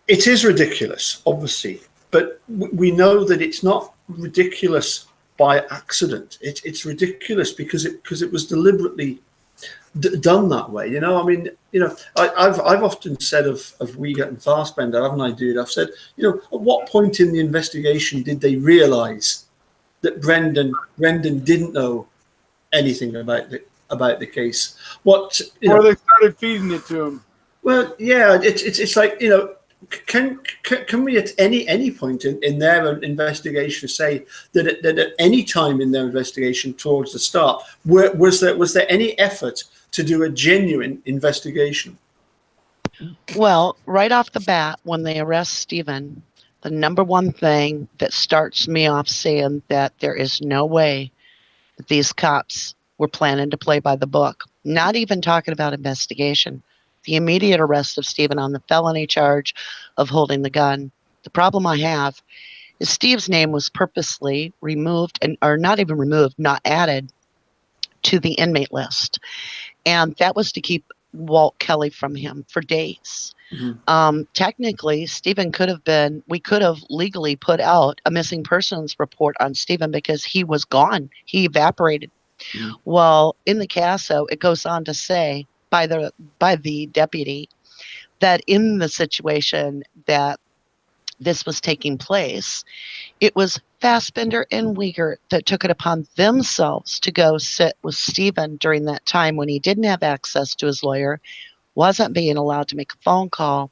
It is ridiculous, obviously, but we know that it's not ridiculous by accident. It's ridiculous because it was deliberately done that way. You know, I mean, you know, I've often said of Wiegert and Fassbender, haven't I, dude? I've said, you know, at what point in the investigation did they realise that Brendan didn't know anything about the case? What, you know, they started feeding it to him. Well, yeah, it's like, you know, can we at any point in their investigation say that at any time in their investigation towards the start, was there any effort to do a genuine investigation? Well, right off the bat, when they arrest Stephen, the number one thing that starts me off saying that there is no way that these cops were planning to play by the book, not even talking about investigation, the immediate arrest of Stephen on the felony charge of holding the gun. The problem I have is Steve's name was purposely removed or not even removed, not added to the inmate list. And that was to keep Walt Kelly from him for days. Technically, Stephen we could have legally put out a missing persons report on Stephen because he was gone. He evaporated. Well, in the CASO, it goes on to say by the deputy that in the situation that this was taking place, it was Fassbender and Wiegert that took it upon themselves to go sit with Stephen during that time when he didn't have access to his lawyer, wasn't being allowed to make a phone call,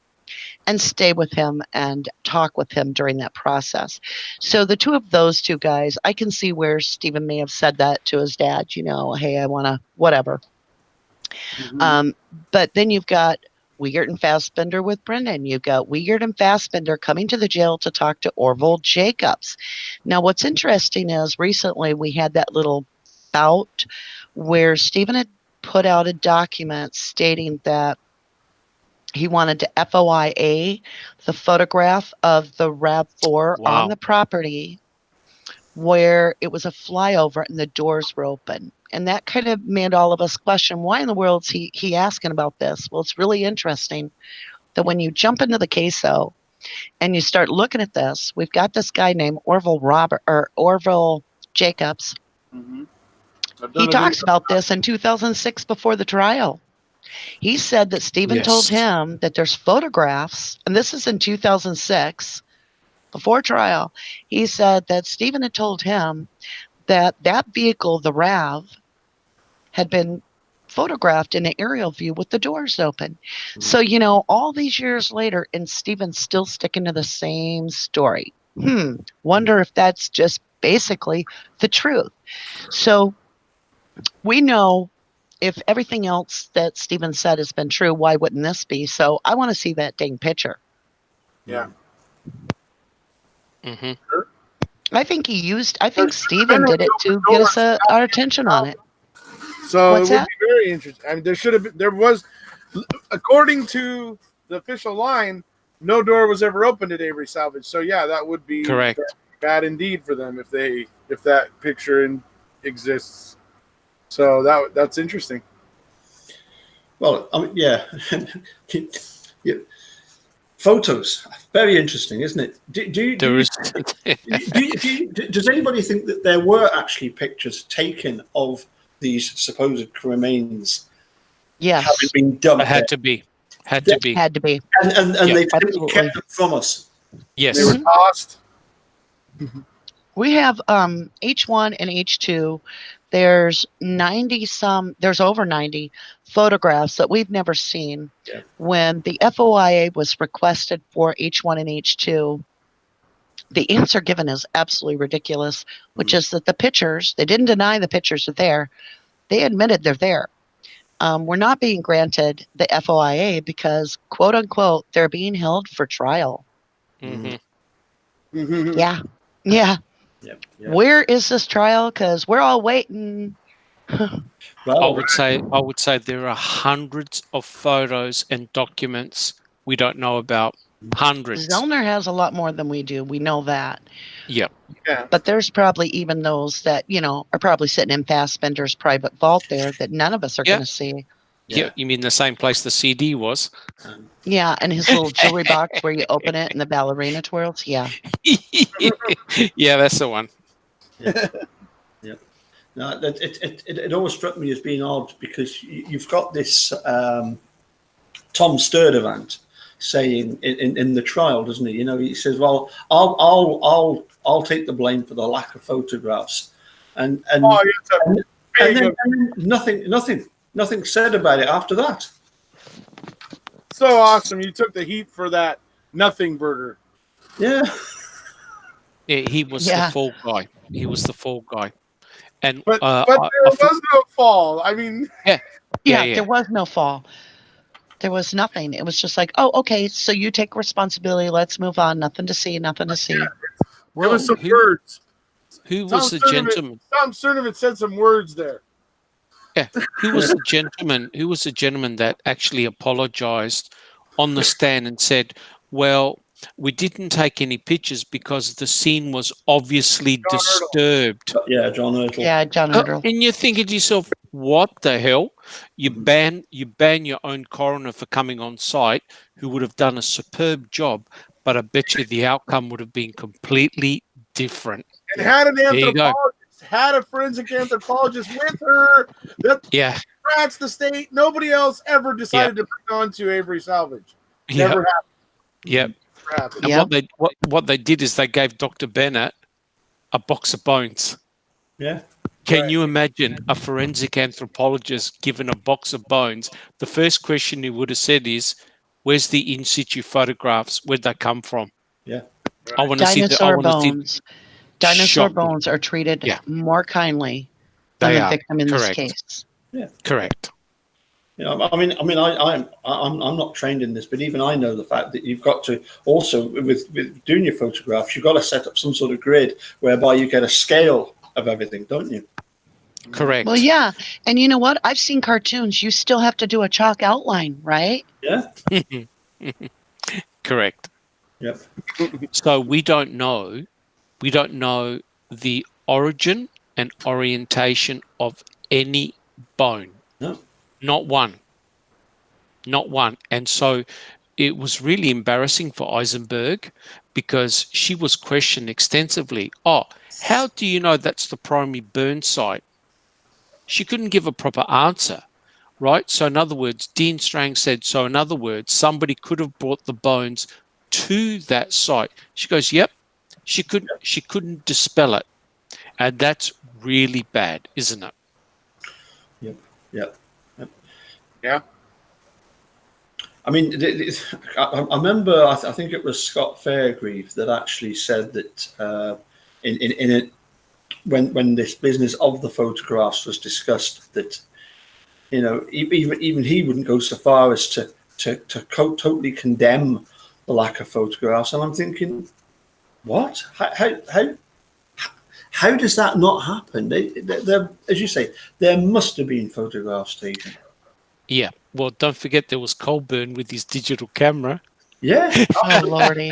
and stay with him and talk with him during that process. So the two of those two guys, I can see where Stephen may have said that to his dad, you know, hey, I want to, whatever. But then you've got Wiegert and Fassbender with Brendan. You've got Wiegert and Fassbender coming to the jail to talk to Orville Jacobs. Now, what's interesting is recently we had that little bout where Stephen had put out a document stating that he wanted to FOIA the photograph of the RAV4 on the property where it was a flyover and the doors were open. And that kind of made all of us question, why in the world is he asking about this? Well, it's really interesting that when you jump into the case, though, and you start looking at this, we've got this guy named Orville Jacobs. He talks about this in 2006 before the trial. He said that Stephen told him that there's photographs, and this is in 2006, before trial. He said that Stephen had told him that vehicle, the RAV, had been photographed in an aerial view with the doors open. So, you know, all these years later, and Stephen's still sticking to the same story. Wonder if that's just basically the truth. So we know if everything else that Stephen said has been true, why wouldn't this be? So I want to see that dang picture. Yeah. I think Stephen did it to get us our attention on it. So it would be very interesting. I mean, there was, according to the official line, no door was ever opened at Avery Salvage. So yeah, that would be correct. Bad indeed for them if that picture exists. So that's interesting. Well, I mean, yeah. photos. Very interesting, isn't it? Does anybody think that there were actually pictures taken of these supposed remains? Yes. Having been dumped. It had to be. Had to be. And they simply kept them from us. Yes. They were tossed. We have H1 and H2. There's over 90 photographs that we've never seen. Yeah. When the FOIA was requested for H1 and H2, the answer given is absolutely ridiculous, which is that the pictures, they didn't deny the pictures are there. They admitted they're there. We're not being granted the FOIA because, quote unquote, they're being held for trial. Mm-hmm. Mm-hmm. Yeah. Yeah. Yep. Where is this trial? Because we're all waiting. I would say there are hundreds of photos and documents we don't know about. Hundreds. Zellner has a lot more than we do. We know that. Yep. Yeah. But there's probably even those that, are probably sitting in Fassbender's private vault there that none of us are going to see. Yeah. You mean the same place the CD was? Yeah, and his little jewelry box where you open it and the ballerina twirls. Yeah. Yeah, that's the one. Yeah. No, it always struck me as being odd because you've got this Tom Sturdivant saying in the trial, doesn't he? He says, "Well, I'll take the blame for the lack of photographs," and then nothing said about it after that. So awesome! You took the heat for that nothing burger. Yeah. Yeah, he was the fall guy. He was the fall guy. And but there was no fall. I mean, yeah, there was no fall. There was nothing. It was just like, oh, okay, so you take responsibility. Let's move on. Nothing to see. Nothing to see. There was some words. Who was the gentleman? Tom Sturdivant said some words there. Yeah, who was the gentleman? Who was the gentleman that actually apologized on the stand and said, "Well, we didn't take any pictures because the scene was obviously disturbed." Yeah, John Hurtle. Yeah, John Hurtle. And you're thinking to yourself, what the hell? You ban your own coroner for coming on site, who would have done a superb job, but I bet you the outcome would have been completely different. And had an anthropologist, had a forensic anthropologist with her. Kratz, the state, nobody else ever decided to bring on to Avery Salvage. Never happened. Yep. And what they did is they gave Dr. Bennett a box of bones. Yeah. Can you imagine a forensic anthropologist given a box of bones? The first question he would have said is, "Where's the in situ photographs? Where'd they come from?" Yeah. I want to see dinosaur bones. Dinosaur bones are treated more kindly than the victim in this case. Yeah. Correct. I'm not trained in this, but even I know the fact that you've got to also, with doing your photographs, you've got to set up some sort of grid whereby you get a scale of everything, don't you? Correct. Well, yeah. And you know what? I've seen cartoons. You still have to do a chalk outline, right? Yeah. Correct. Yep. So we don't know the origin and orientation of any bone. No. Not one. And so it was really embarrassing for Eisenberg because she was questioned extensively. Oh, how do you know that's the primary burn site? She couldn't give a proper answer, right? So in other words, Dean Strang said, somebody could have brought the bones to that site. She goes, yep. She couldn't dispel it. And that's really bad, isn't it? Yep. Yeah. I mean, I remember. I think it was Scott Fairgrieve that actually said that when this business of the photographs was discussed, that even he wouldn't go so far as to totally condemn the lack of photographs. And I'm thinking, what? How does that not happen? There, as you say, there must have been photographs taken. Yeah. Well, don't forget there was Colburn with his digital camera. Yeah. Oh, Lordy.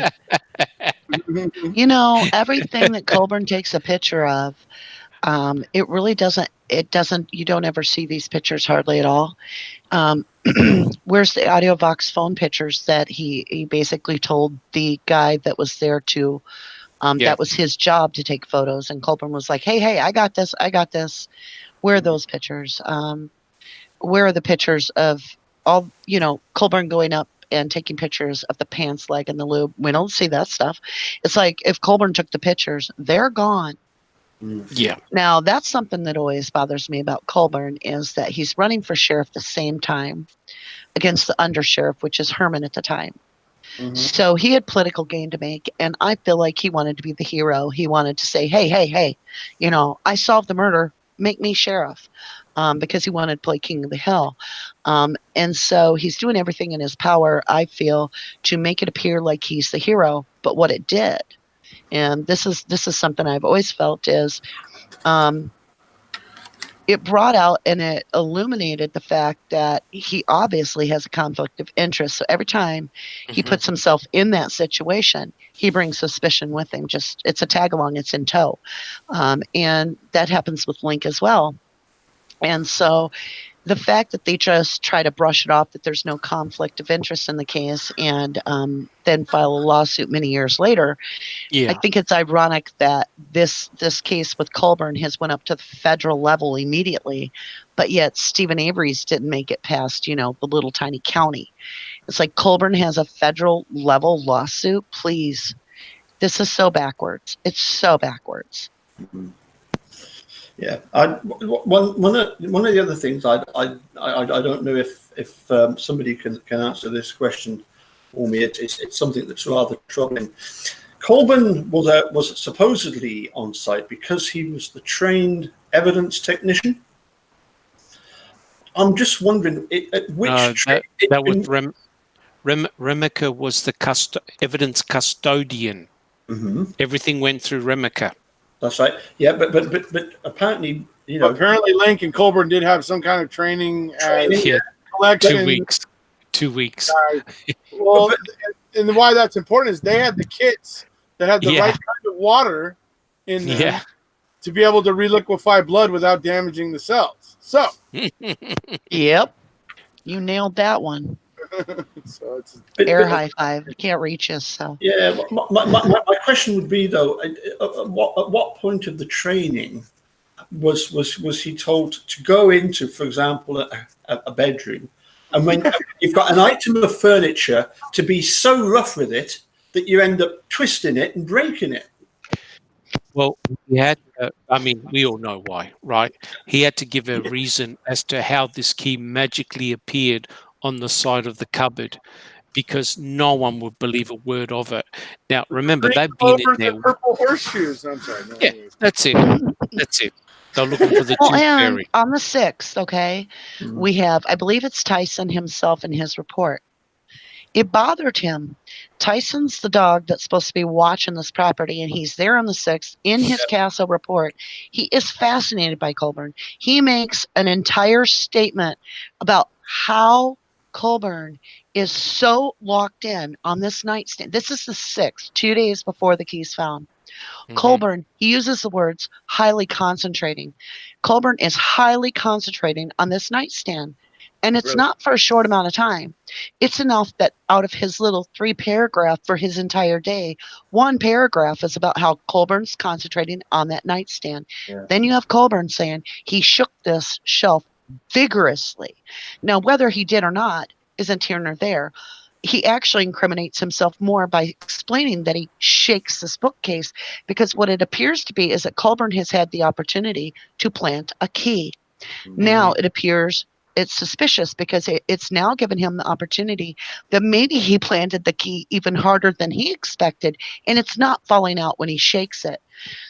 Everything that Colburn takes a picture of, It really doesn't. It doesn't. You don't ever see these pictures hardly at all. Where's the audio Vox phone pictures that he basically told the guy that was there to that was his job to take photos, and Colburn was like, hey, I got this, where are those pictures? Where are the pictures of all, Colburn going up and taking pictures of the pants leg and the lube? We don't see that stuff. It's like, if Colburn took the pictures, they're gone. Yeah. Now, that's something that always bothers me about Colburn, is that he's running for sheriff the same time against the undersheriff, which is Herman at the time. So he had political gain to make, and I feel like he wanted to be the hero. He wanted to say, hey, I solved the murder, make me sheriff, because he wanted to play king of the hill. And so he's doing everything in his power, I feel, to make it appear like he's the hero. But what it did, and this is something I've always felt, is it brought out and it illuminated the fact that he obviously has a conflict of interest. So every time he puts himself in that situation, he brings suspicion with him. Just, it's a tag along, it's in tow. And that happens with Link as well. And so the fact that they just try to brush it off, that there's no conflict of interest in the case, and then file a lawsuit many years later, I think it's ironic that this case with Colburn has went up to the federal level immediately, but yet Stephen Avery's didn't make it past, the little tiny county. It's like, Colburn has a federal level lawsuit. Please, this is so backwards. It's so backwards. Yeah, one of the other things I don't know if somebody can answer this question for me. It's something that's rather troubling. Colburn was supposedly on site because he was the trained evidence technician. I'm just wondering at which that was Remica was the evidence custodian. Everything went through Remica. That's right. Yeah, but apparently, apparently Link and Colburn did have some kind of training. Collection. 2 weeks. Well, and why that's important is they had the kits that had the right kind of water in them to be able to reliquefy blood without damaging the cells. So, yep, you nailed that one. So it's air high five. Can't reach us. So yeah, my question would be though, at what point of the training was he told to go into, for example, a bedroom, and when you've got an item of furniture, to be so rough with it that you end up twisting it and breaking it? Well, he had. We all know why, right? He had to give a reason as to how this key magically appeared on the side of the cupboard, because no one would believe a word of it. Now, remember, they've been in there. Purple horseshoes. I'm sorry. No, yeah, that's it. That's it. They're looking for the tooth fairy. On the 6th, okay, we have, I believe it's Tyson himself in his report. It bothered him. Tyson's the dog that's supposed to be watching this property, and he's there on the 6th in his castle report. He is fascinated by Colburn. He makes an entire statement about how Colburn is so locked in on this nightstand. This is the 6th, 2 days before the key's found. Colburn, he uses the words highly concentrating. Colburn is highly concentrating on this nightstand. And it's not for a short amount of time. It's enough that out of his little 3-paragraph for his entire day, 1 paragraph is about how Colburn's concentrating on that nightstand. Yeah. Then you have Colburn saying he shook this shelf vigorously. Now, whether he did or not isn't here nor there. He actually incriminates himself more by explaining that he shakes this bookcase, because what it appears to be is that Colburn has had the opportunity to plant a key. Now it appears it's suspicious, because it's now given him the opportunity that maybe he planted the key even harder than he expected, and it's not falling out when he shakes it.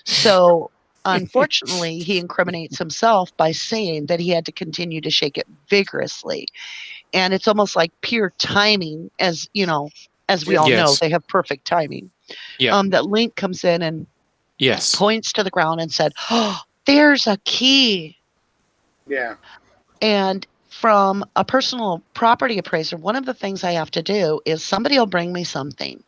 So unfortunately, he incriminates himself by saying that he had to continue to shake it vigorously. And it's almost like pure timing, as we all know, they have perfect timing. Yeah. That Link comes in and points to the ground and said, "Oh, there's a key." Yeah. And from a personal property appraiser, one of the things I have to do is somebody will bring me something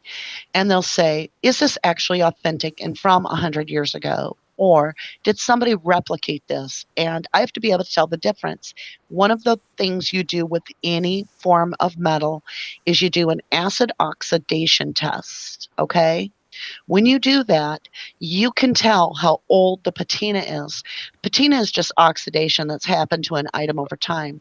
and they'll say, is this actually authentic and from 100 years ago? or did somebody replicate this? And I have to be able to tell the difference. One of the things you do with any form of metal is you do an acid oxidation test, okay? When you do that, you can tell how old the patina is. Patina is just oxidation that's happened to an item over time.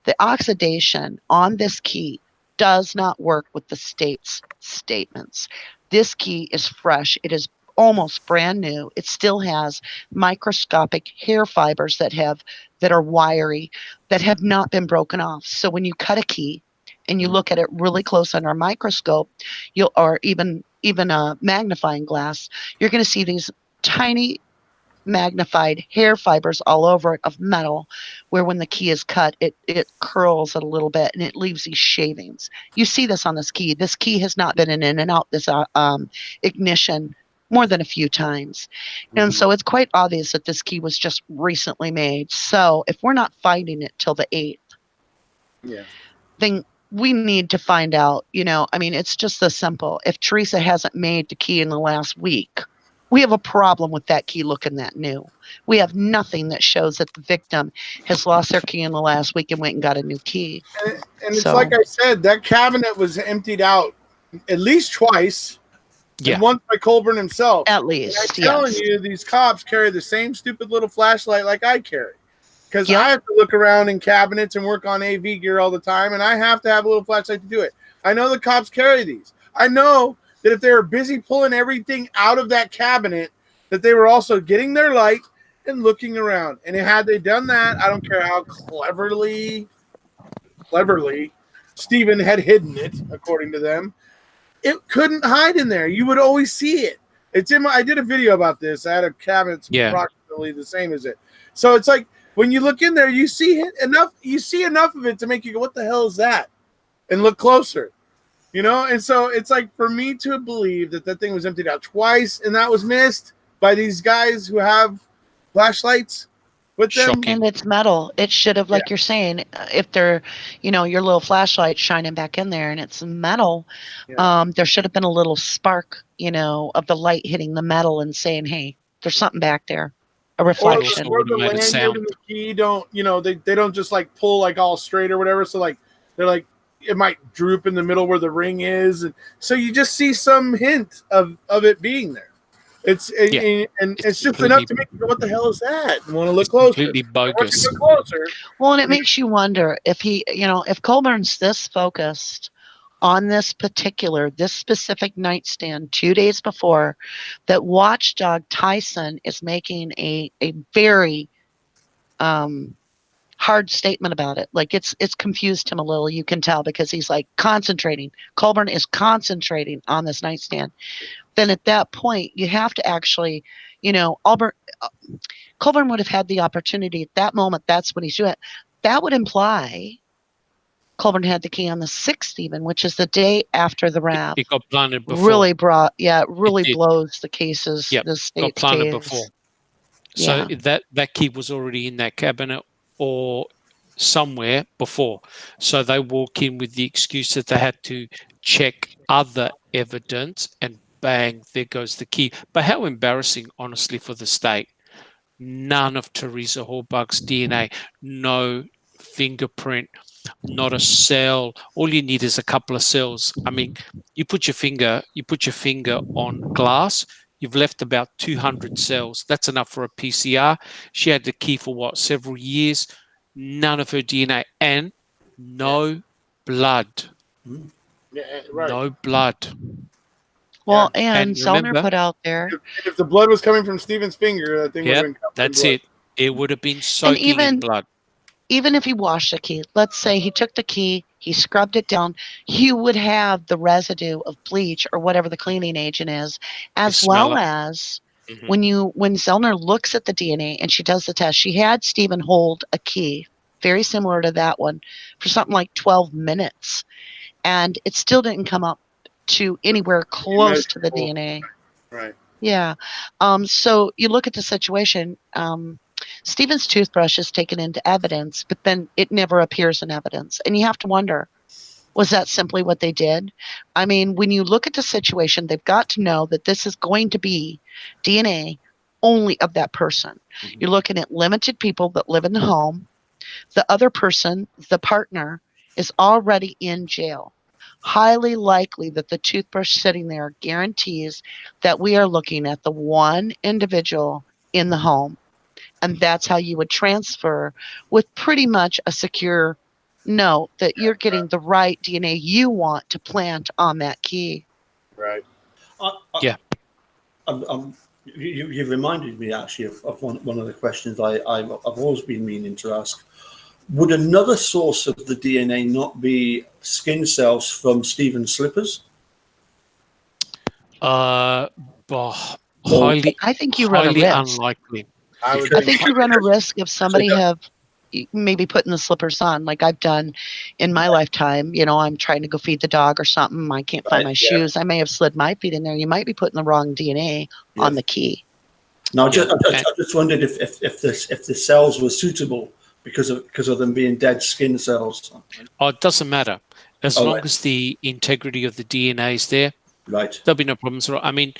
The oxidation on this key does not work with the state's statements. This key is fresh. It is almost brand new. It still has microscopic hair fibers that are wiry, that have not been broken off. So when you cut a key and you look at it really close under a microscope, or even a magnifying glass, you're going to see these tiny magnified hair fibers all over it of metal, where when the key is cut, it curls it a little bit and it leaves these shavings. You see this on this key. This key has not been in and out this ignition more than a few times. And so it's quite obvious that this key was just recently made. So if we're not finding it till the 8th, then we need to find out, it's just this simple. If Teresa hasn't made the key in the last week, we have a problem with that key looking that new. We have nothing that shows that the victim has lost their key in the last week and went and got a new key. And it's like I said, that cabinet was emptied out at least twice. Yeah. And once by Colburn himself. At least, and I'm telling you, these cops carry the same stupid little flashlight like I carry. Because I have to look around in cabinets and work on AV gear all the time, and I have to have a little flashlight to do it. I know the cops carry these. I know that if they were busy pulling everything out of that cabinet, that they were also getting their light and looking around. And had they done that, I don't care how cleverly Stephen had hidden it, according to them, it couldn't hide in there. You would always see it. It's in I did a video about this. I had a cabinet approximately the same as it. So it's like when you look in there, you see enough of it to make you go, what the hell is that? And look closer. And so it's like for me to believe that thing was emptied out twice and that was missed by these guys who have flashlights with them. Shocking. And it's metal. It should have, like you're saying, if they're, your little flashlight shining back in there and it's metal, there should have been a little spark, of the light hitting the metal and saying, hey, there's something back there. A reflection. Or the lanyard and the key don't, they don't just like pull like all straight or whatever. So like, they're like, it might droop in the middle where the ring is. And so you just see some hint of it being there. It's just enough to make you go, what the hell is that? And want to look closer. Completely bogus. Well, and it makes you wonder if if Colburn's this focused on this specific nightstand 2 days before, that watchdog Tyson is making a very hard statement about it. Like it's confused him a little, you can tell, because he's like concentrating. Colburn is concentrating on this nightstand. Then at that point, you have to actually, Colburn would have had the opportunity at that moment. That's when he's doing it. That would imply Colburn had the key on the 6th even, which is the day after the rap. It got planted before. Really blows the cases. Yeah, the state's got planted case. before. So that key was already in that cabinet or somewhere before. So they walk in with the excuse that they had to check other evidence, and bang, there goes the key. But how embarrassing, honestly, for the state. None of Teresa Horbach's DNA, no fingerprint, not a cell. All you need is a couple of cells. I mean, you put your finger on glass, you've left about 200 cells. That's enough for a PCR. She had the key for several years. None of her DNA and no blood. Yeah, right. No blood. Well, and Zander put out there, if the blood was coming from Stephen's finger, that thing would have been covered that's in blood. it. It would have been soaking in blood. Even if he washed the key, let's say he took the key, he scrubbed it down, he would have the residue of bleach or whatever the cleaning agent is, as well as when Zellner looks at the DNA and she does the test, she had Stephen hold a key very similar to that one for something like 12 minutes, and it still didn't come up to anywhere close to the DNA. Right. Yeah. So you look at the situation. Stephen's toothbrush is taken into evidence, but then it never appears in evidence. And you have to wonder, was that simply what they did? I mean, when you look at the situation, they've got to know that this is going to be DNA only of that person. You're looking at limited people that live in the home. The other person, the partner, is already in jail. Highly likely that the toothbrush sitting there guarantees that we are looking at the one individual in the home. And that's how you would transfer with pretty much a secure note that you're getting the right DNA you want to plant on that key. Right. Yeah. You reminded me actually of one of the questions I've always been meaning to ask. Would another source of the DNA not be skin cells from Stephen's slippers? Highly, I think you run a highly risk. unlikely. I think you run a risk of somebody have maybe putting the slippers on, like I've done in my lifetime. I'm trying to go feed the dog or something. I can't find my shoes. I may have slid my feet in there. You might be putting the wrong DNA on the key. No, I just wondered if the cells were suitable because of them being dead skin cells. Oh, it doesn't matter as long as the integrity of the DNA is there. Right. There'll be no problems. I mean,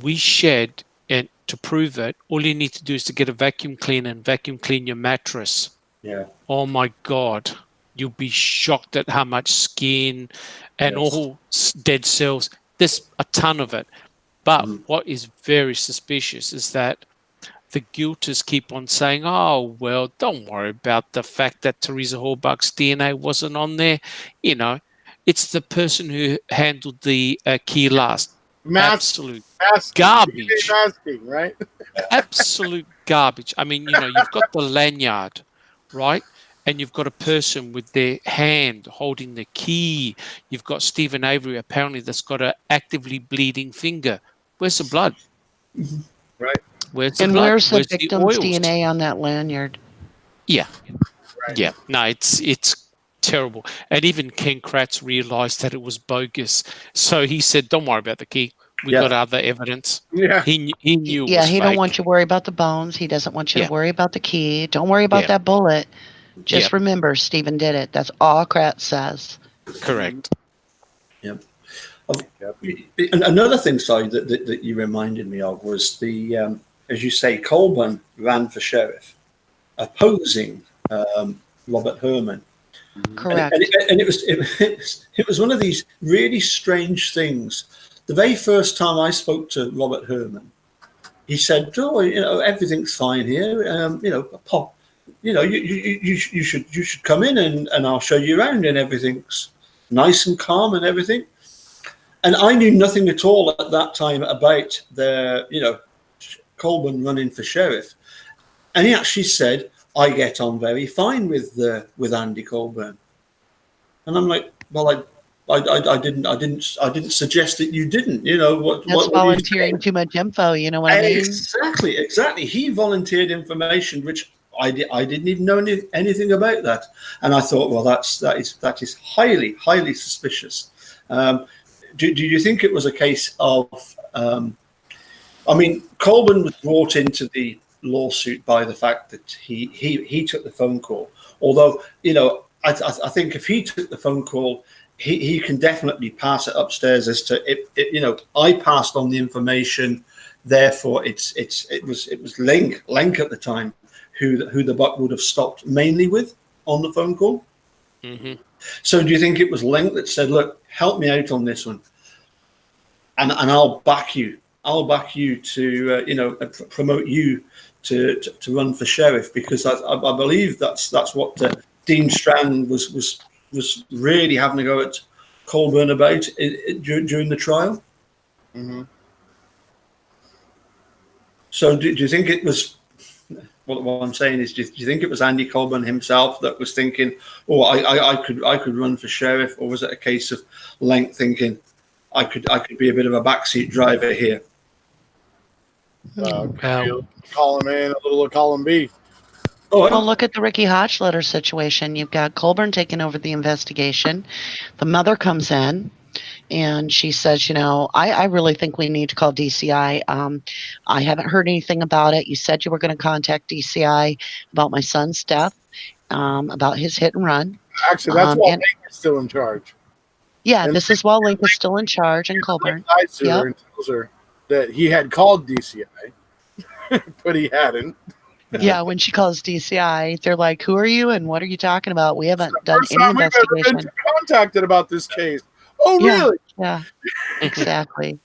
we shed, and to prove it, all you need to do is to get a vacuum cleaner and vacuum clean your mattress. Yeah. Oh my God, you'll be shocked at how much skin and all dead cells. There's a ton of it. But what is very suspicious is that the guilters keep on saying, oh, well, don't worry about the fact that Teresa Hallbuck's DNA wasn't on there. It's the person who handled the key last. Absolute garbage. Masking, right? Absolute garbage. I mean, you've got the lanyard, right? And you've got a person with their hand holding the key. You've got Stephen Avery, apparently, that's got an actively bleeding finger. Where's the blood? Right. Where's the victim's DNA on that lanyard? Yeah. Right. Yeah. No, it's terrible. And even Ken Kratz realized that it was bogus. So he said, don't worry about the key. We got other evidence. Yeah. He knew it was he fake. don't want you to worry about the bones. He doesn't want you to worry about the key. Don't worry about that bullet. Just remember, Stephen did it. That's all Kratz says. Correct. Yep. Another thing, sorry, that you reminded me of was the, as you say, Colburn ran for sheriff, opposing Robert Herman. Correct. And it was one of these really strange things. The very first time I spoke to Robert Herman, he said, "Oh, everything's fine here. Pop, you should come in and I'll show you around and everything's nice and calm and everything." And I knew nothing at all at that time about Colburn running for sheriff. And he actually said, "I get on very fine with Andy Colburn." And I'm like, "Well, I didn't suggest that you didn't. That's volunteering too much info. You know what I mean?" Exactly. He volunteered information which I didn't even know anything about that. And I thought, well, that is highly, highly suspicious. Do you think it was a case of? Colburn was brought into the lawsuit by the fact that he took the phone call. Although, I think if he took the phone call, he can definitely pass it upstairs as to I passed on the information, therefore it was Lenk at the time who the buck would have stopped mainly with on the phone call. Mm-hmm. So do you think it was Lenk that said, "Look, help me out on this one, and I'll back you. I'll back you to promote you to run for sheriff," because I believe that's what Dean Strand was really having to go at Colburn about during the trial. Mm-hmm. So do you think it was? What I'm saying is, do you think it was Andy Colburn himself that was thinking, "Oh, I could run for sheriff," or was it a case of Lenk thinking, I could be a bit of a backseat driver here"? Column A and a little of column B. Well, look at the Ricky Hotchletter situation. You've got Colburn taking over the investigation. The mother comes in and she says, I really think we need to call DCI. I haven't heard anything about it. You said you were going to contact DCI about my son's death, about his hit and run. Actually, that's why Link is still in charge. Yeah, and this is while Link is still in charge and Colburn. Tells her that he had called DCI. but he hadn't. Yeah, when she calls DCI, they're like, "Who are you and what are you talking about? We haven't done First any time we've ever been investigation." contacted about this case. Oh, Yeah, really? yeah, exactly.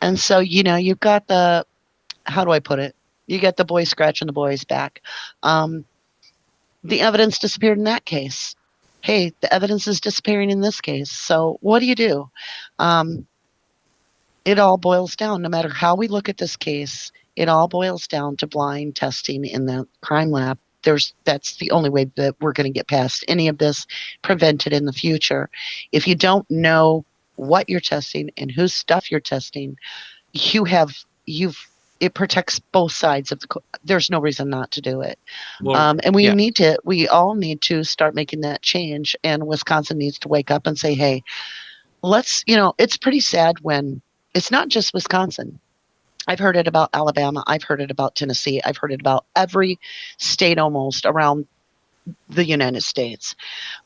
And so, you've got the, how do I put it? You get the boy scratching the boy's back. The evidence disappeared in that case. Hey, the evidence is disappearing in this case. So what do? It all boils down, no matter how we look at this case, it all boils down to blind testing in the crime lab. That's the only way that we're going to get past any of this, prevented in the future. If you don't know what you're testing and whose stuff you're testing, it protects both sides of there's no reason not to do it. Well, And we all need to start making that change. And Wisconsin needs to wake up and say, hey, it's pretty sad when it's not just Wisconsin. I've heard it about Alabama. I've heard it about Tennessee. I've heard it about every state almost around the United States.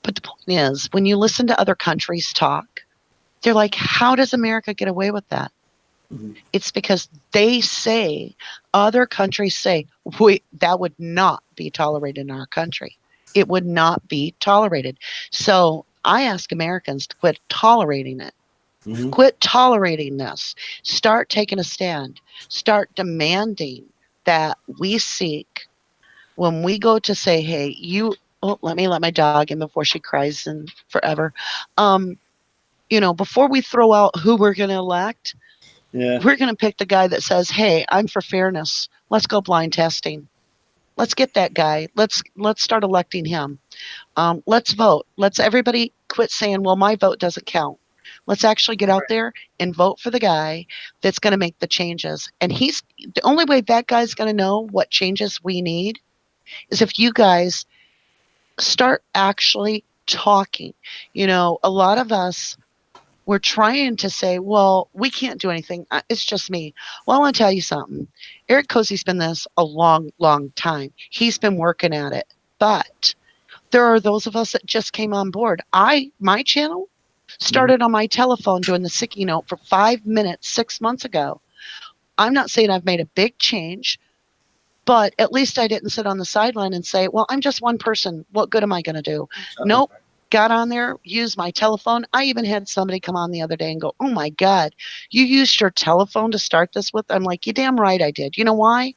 But the point is, when you listen to other countries talk, they're like, how does America get away with that? Mm-hmm. It's because other countries say, that would not be tolerated in our country. It would not be tolerated. So I ask Americans to quit tolerating it. Mm-hmm. Quit tolerating this. Start taking a stand. Start demanding that we seek, when we go to say, hey, let me let my dog in before she cries and forever. Before we throw out who we're going to elect, we're going to pick the guy that says, hey, I'm for fairness. Let's go blind testing. Let's get that guy. Let's start electing him. Let's vote. Let's everybody quit saying, well, my vote doesn't count. Let's actually get out there and vote for the guy that's going to make the changes. And the only way that guy's going to know what changes we need is if you guys start actually talking. A lot of us, we're trying to say, well, we can't do anything. It's just me. Well, I want to tell you something. Erekose's been this a long, long time. He's been working at it. But there are those of us that just came on board. My channel started on my telephone doing the Sicky Note for 5 minutes 6 months ago. I'm not saying I've made a big change, but at least I didn't sit on the sideline and say, well, I'm just one person. What good am I going to do? Nope. Got on there, used my telephone. I even had somebody come on the other day and go, oh my God, you used your telephone to start this with? I'm like, you damn right I did. You know why?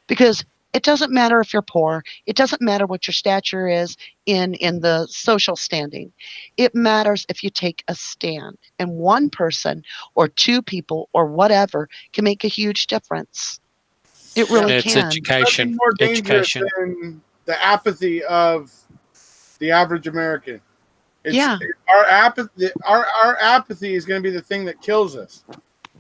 Because it doesn't matter if you're poor. It doesn't matter what your stature is in the social standing. It matters if you take a stand. And one person or two people or whatever can make a huge difference. It really it's can. education. Nothing more dangerous than the apathy of the average American. Our apathy is going to be the thing that kills us.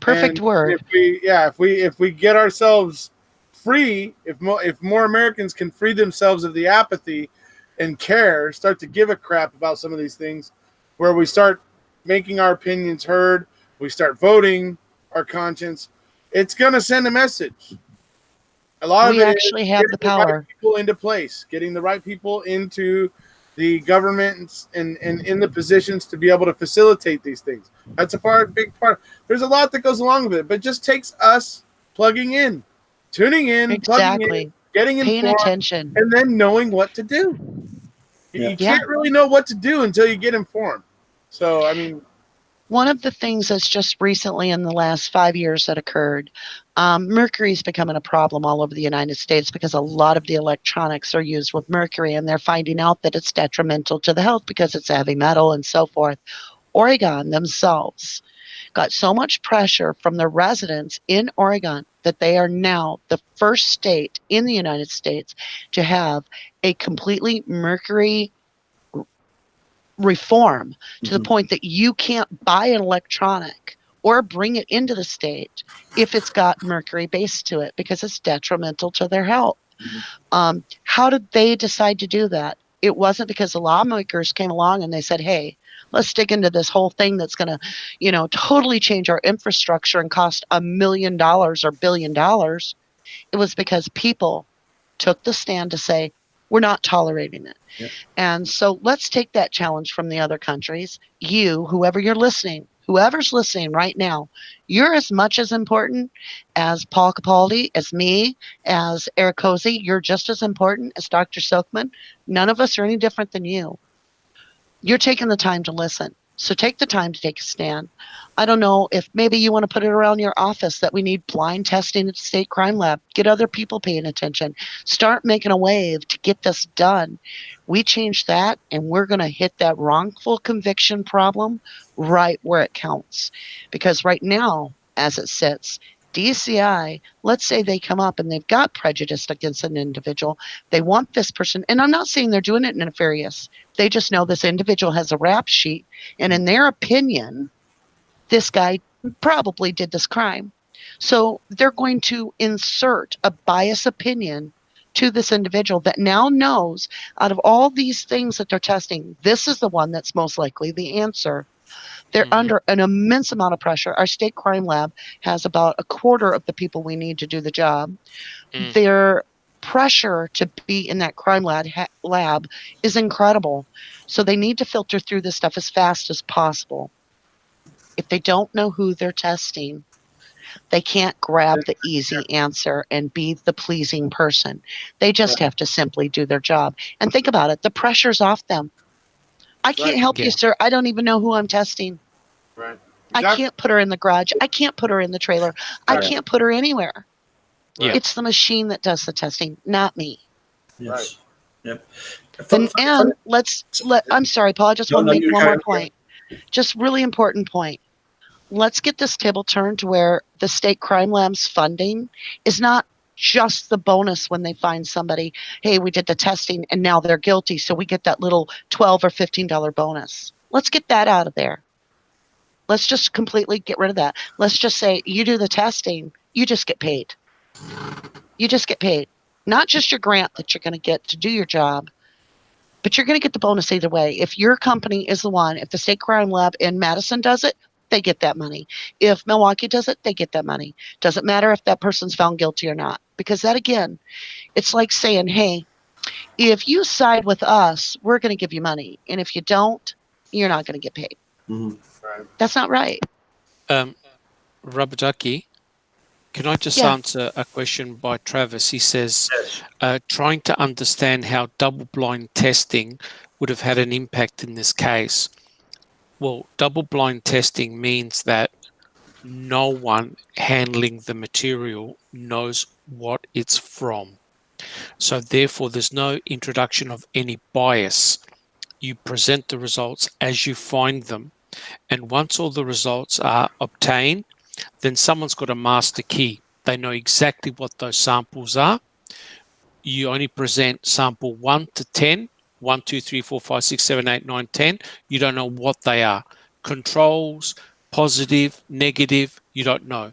Perfect word. If we get ourselves free, if more Americans can free themselves of the apathy and start to give a crap about some of these things, where we start making our opinions heard, we start voting our conscience, it's going to send a message. A lot of it actually have the power. Right people into place, getting the right people into the government and in the positions to be able to facilitate these things. That's a big part. There's a lot that goes along with it, but it just takes us plugging in, tuning in, plugging in, getting informed, paying attention, and then knowing what to do. You can't really know what to do until you get informed. So, I mean, one of the things that's just recently in the last 5 years that occurred, mercury is becoming a problem all over the United States because a lot of the electronics are used with mercury, and they're finding out that it's detrimental to the health because it's a heavy metal and so forth. Oregon themselves got so much pressure from the residents in Oregon that they are now the first state in the United States to have a completely mercury reform to the point that you can't buy an electronic or bring it into the state if it's got mercury base to it because it's detrimental to their health. How did they decide to do that? It wasn't because the lawmakers came along and they said, hey, let's stick into this whole thing that's going to, totally change our infrastructure and cost $1 million or $1 billion. It was because people took the stand to say, we're not tolerating it. And so let's take that challenge from the other countries. You, whoever you're listening, whoever's listening right now, you're as much as important as Paul Capaldi, as me, as Erekose. You're just as important as Dr. Silkman. None of us are any different than you. You're taking the time to listen. So take the time to take a stand. I don't know if maybe you want to put it around your office that we need blind testing at the state crime lab. Get other people paying attention. Start making a wave to get this done. We change that, and we're going to hit that wrongful conviction problem right where it counts. Because right now, as it sits, DCI, let's say they come up and they've got prejudice against an individual. They want this person, and I'm not saying they're doing it nefarious. They just know this individual has a rap sheet, and in their opinion, this guy probably did this crime. So they're going to insert a biased opinion to this individual that now knows out of all these things that they're testing, this is the one that's most likely the answer. They're under an immense amount of pressure. Our state crime lab has about a quarter of the people we need to do the job. Their pressure to be in that crime lab is incredible. So they need to filter through this stuff as fast as possible. If they don't know who they're testing, they can't grab the easy answer and be the pleasing person. They just have to simply do their job. And think about it. The pressure's off them. I can't help you, sir. I don't even know who I'm testing. Right. Exactly. I can't put her in the garage. I can't put her in the trailer. I can't put her anywhere. Yeah. It's the machine that does the testing, not me. Yes. Right. Yep. And I'm sorry, Paul. I just want to make one more point. Just really important point. Let's get this table turned to where the state crime lab's funding is not just the bonus when they find somebody, hey, we did the testing and now they're guilty, so we get that little $12 or $15 bonus. Let's get that out of there. Let's just completely get rid of that. Let's just say you do the testing, you just get paid. You just get paid. Not just your grant that you're going to get to do your job, but you're going to get the bonus either way. If your company is the one, if the state crime lab in Madison does it, they get that money. If Milwaukee does it, they get that money. Doesn't matter if that person's found guilty or not. Because that, again, it's like saying, hey, if you side with us, we're going to give you money. And if you don't, you're not going to get paid. Mm-hmm. Right. That's not right. Rubber Ducky, can I just answer a question by Travis? He says, trying to understand how double-blind testing would have had an impact in this case. Well, double-blind testing means that no one handling the material knows what it's from. So therefore, there's no introduction of any bias. You present the results as you find them. And once all the results are obtained, then someone's got a master key. They know exactly what those samples are. You only present sample 1 to 10, 1, 2, 3, 4, 5, 6, 7, 8, 9, 10. You don't know what they are. Controls, positive, negative, you don't know.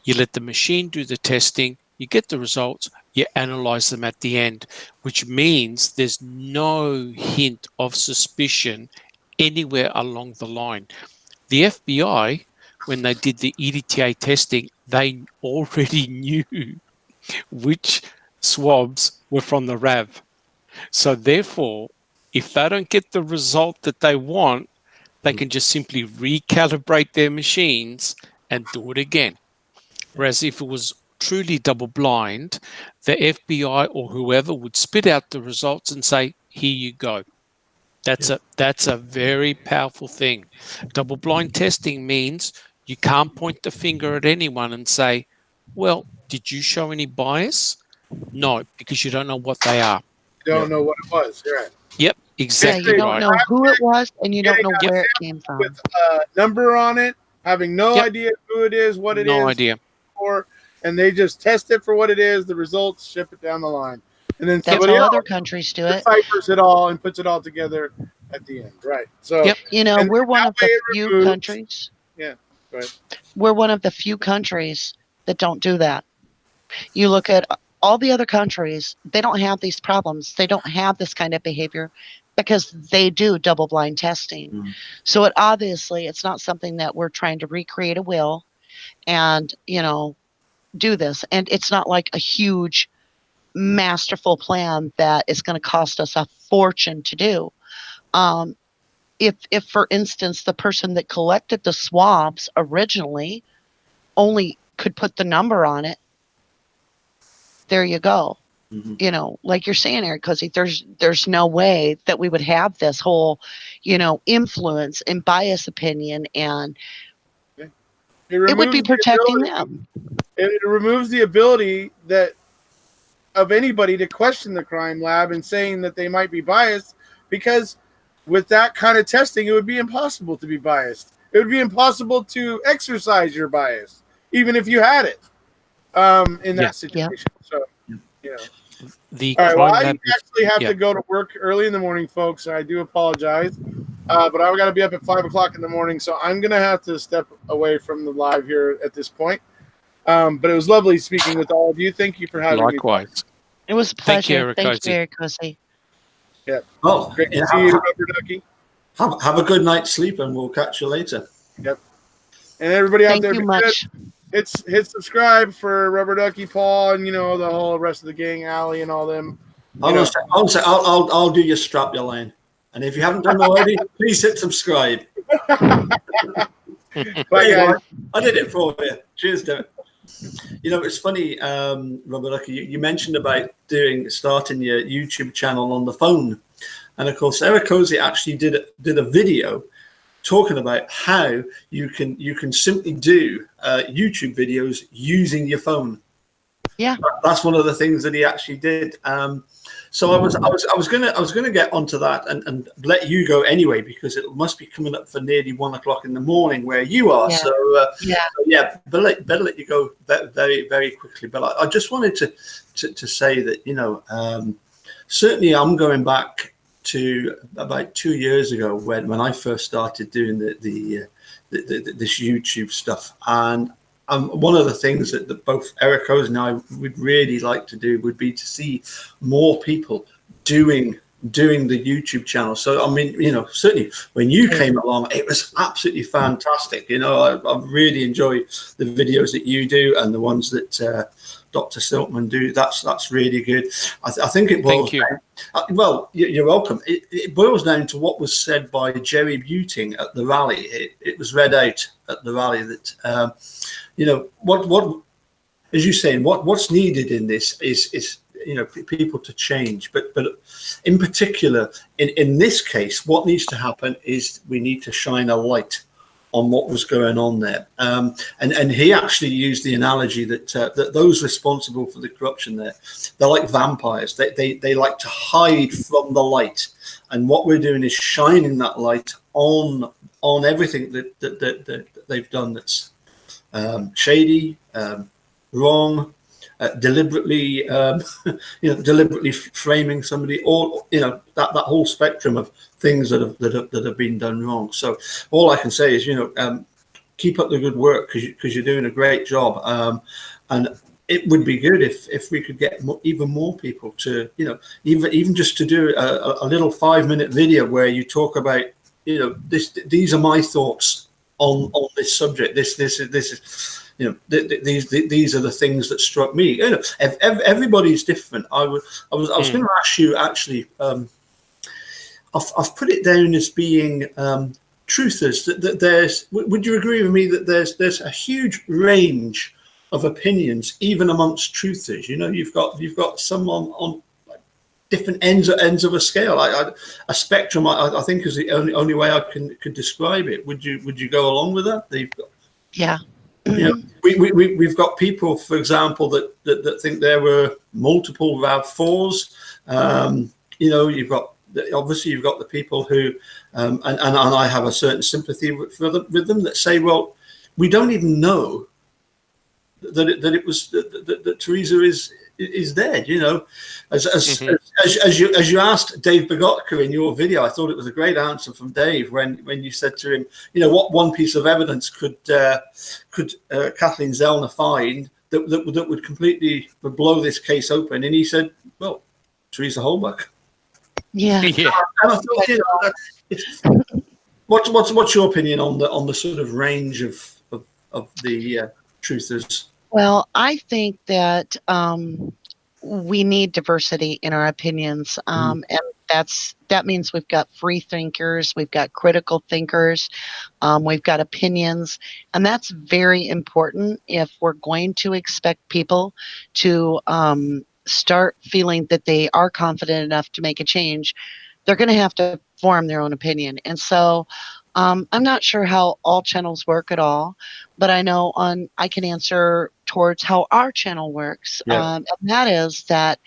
You let the machine do the testing, you get the results, you analyze them at the end, which means there's no hint of suspicion anywhere along the line. The FBI, when they did the EDTA testing, they already knew which swabs were from the RAV. So therefore, if they don't get the result that they want, they can just simply recalibrate their machines and do it again. Whereas if it was truly double blind, the FBI or whoever would spit out the results and say, here you go. That's a very powerful thing. Double blind testing means you can't point the finger at anyone and say, well, did you show any bias? No, because you don't know what they are. You don't know what it was. Right. Yep, exactly. You don't know who it was, and you don't know where it came from. With a number on it, having no idea who it is, what it is. No idea. And they just test it for what it is, the results, ship it down the line. And then that's how other countries do it. Deciphers it all and puts it all together at the end. Right. So we're one of the few countries. Yeah. Right. We're one of the few countries that don't do that. You look at all the other countries, they don't have these problems. They don't have this kind of behavior because they do double blind testing. So it's not something that we're trying to recreate a will and, do this. And it's not like a huge masterful plan that is going to cost us a fortune to do. if for instance the person that collected the swabs originally only could put the number on it, there you go. You know, like you're saying, Erekose, there's no way that we would have this whole, you know, influence and bias opinion, and it would be protecting them. It removes the ability that of anybody to question the crime lab and saying that they might be biased, because with that kind of testing, it would be impossible to be biased. It would be impossible to exercise your bias, even if you had it in that situation. So, you know. All right, well, I actually have to go to work early in the morning, folks. I do apologize, but I've got to be up at 5 o'clock in the morning, so I'm going to have to step away from the live here at this point. But it was lovely speaking with all of you. Thank you for having me. Likewise. It was a pleasure. Thank you, Erekose. Yeah. Well, great to see you, Rubber Ducky. Have a good night's sleep, and we'll catch you later. Yep. And everybody out there, thank you much. Hit subscribe for Rubber Ducky, Paul, and you know the whole rest of the gang, Allie, and all them. I'll do your strap your line, and if you haven't done already, please hit subscribe. Bye, guys. I did it for you. Cheers, Derek. You know, it's funny, Robert Ducky, you mentioned about starting your YouTube channel on the phone, and of course, Erekose actually did a video talking about how you can simply do YouTube videos using your phone. Yeah, that's one of the things that he actually did. So I was gonna get onto that and let you go anyway, because it must be coming up for nearly 1 o'clock in the morning where you are. Yeah. So better let you go very, very quickly. But I just wanted to say that, you know, certainly I'm going back to about 2 years ago when I first started doing this YouTube stuff, and one of the things that both Erekose and I would really like to do would be to see more people doing the YouTube channel. So I mean, you know, certainly when you came along, it was absolutely fantastic. You know, I really enjoy the videos that you do and the ones that Dr. Silkman do. That's really good. I think it boils down. Well, you're welcome. It boils down to what was said by Jerry Buting at the rally. It was read out at the rally that you know, what as you saying, what's needed in this is you know, people to change, but in particular in this case, what needs to happen is we need to shine a light on what was going on there. And he actually used the analogy that those responsible for the corruption there, they're like vampires. They like to hide from the light, and what we're doing is shining that light on everything that they've done that's shady, wrong, deliberately deliberately framing somebody, or you know, that whole spectrum of things that have been done wrong. So all I can say is, you know, keep up the good work, because you're doing a great job, and it would be good if we could get even more people to, you know, even just to do a little 5-minute video where you talk about, you know, these are my thoughts on this subject. This is, you know, these are the things that struck me. You know, everybody's different. I was going to ask you actually. I've put it down as being truthers. That there's. Would you agree with me that there's a huge range of opinions even amongst truthers? You know, you've got some on different ends of a scale. A spectrum, I think, is the only way I could describe it. Would you go along with that? Yeah. You know, we've got people, for example, that think there were multiple RAV4s. You know, you've got the people who, and I have a certain sympathy with them that say, well, we don't even know that it was that Teresa is dead. You know, as you asked Dave Bogotka in your video, I thought it was a great answer from Dave when you said to him, you know, what one piece of evidence could Kathleen Zellner find that would completely blow this case open? And he said, well, Teresa Holbach. Yeah. And I thought, you know, what's your opinion on the sort of range of the truthers? Well, I think that we need diversity in our opinions, and that means we've got free thinkers, we've got critical thinkers, we've got opinions, and that's very important if we're going to expect people to start feeling that they are confident enough to make a change. They're going to have to form their own opinion. And so I'm not sure how all channels work at all, but I know I can answer towards how our channel works. And that is that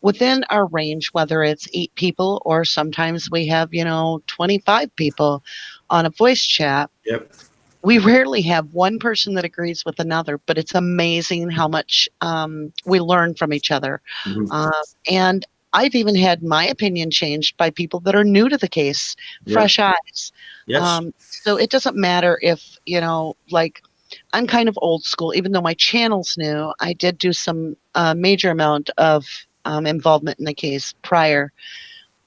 within our range, whether it's 8 people or sometimes we have, 25 people on a voice chat, we rarely have one person that agrees with another, but it's amazing how much we learn from each other. And I've even had my opinion changed by people that are new to the case, fresh eyes. So it doesn't matter if, like, I'm kind of old school, even though my channel's new. I did do some major amount of involvement in the case prior,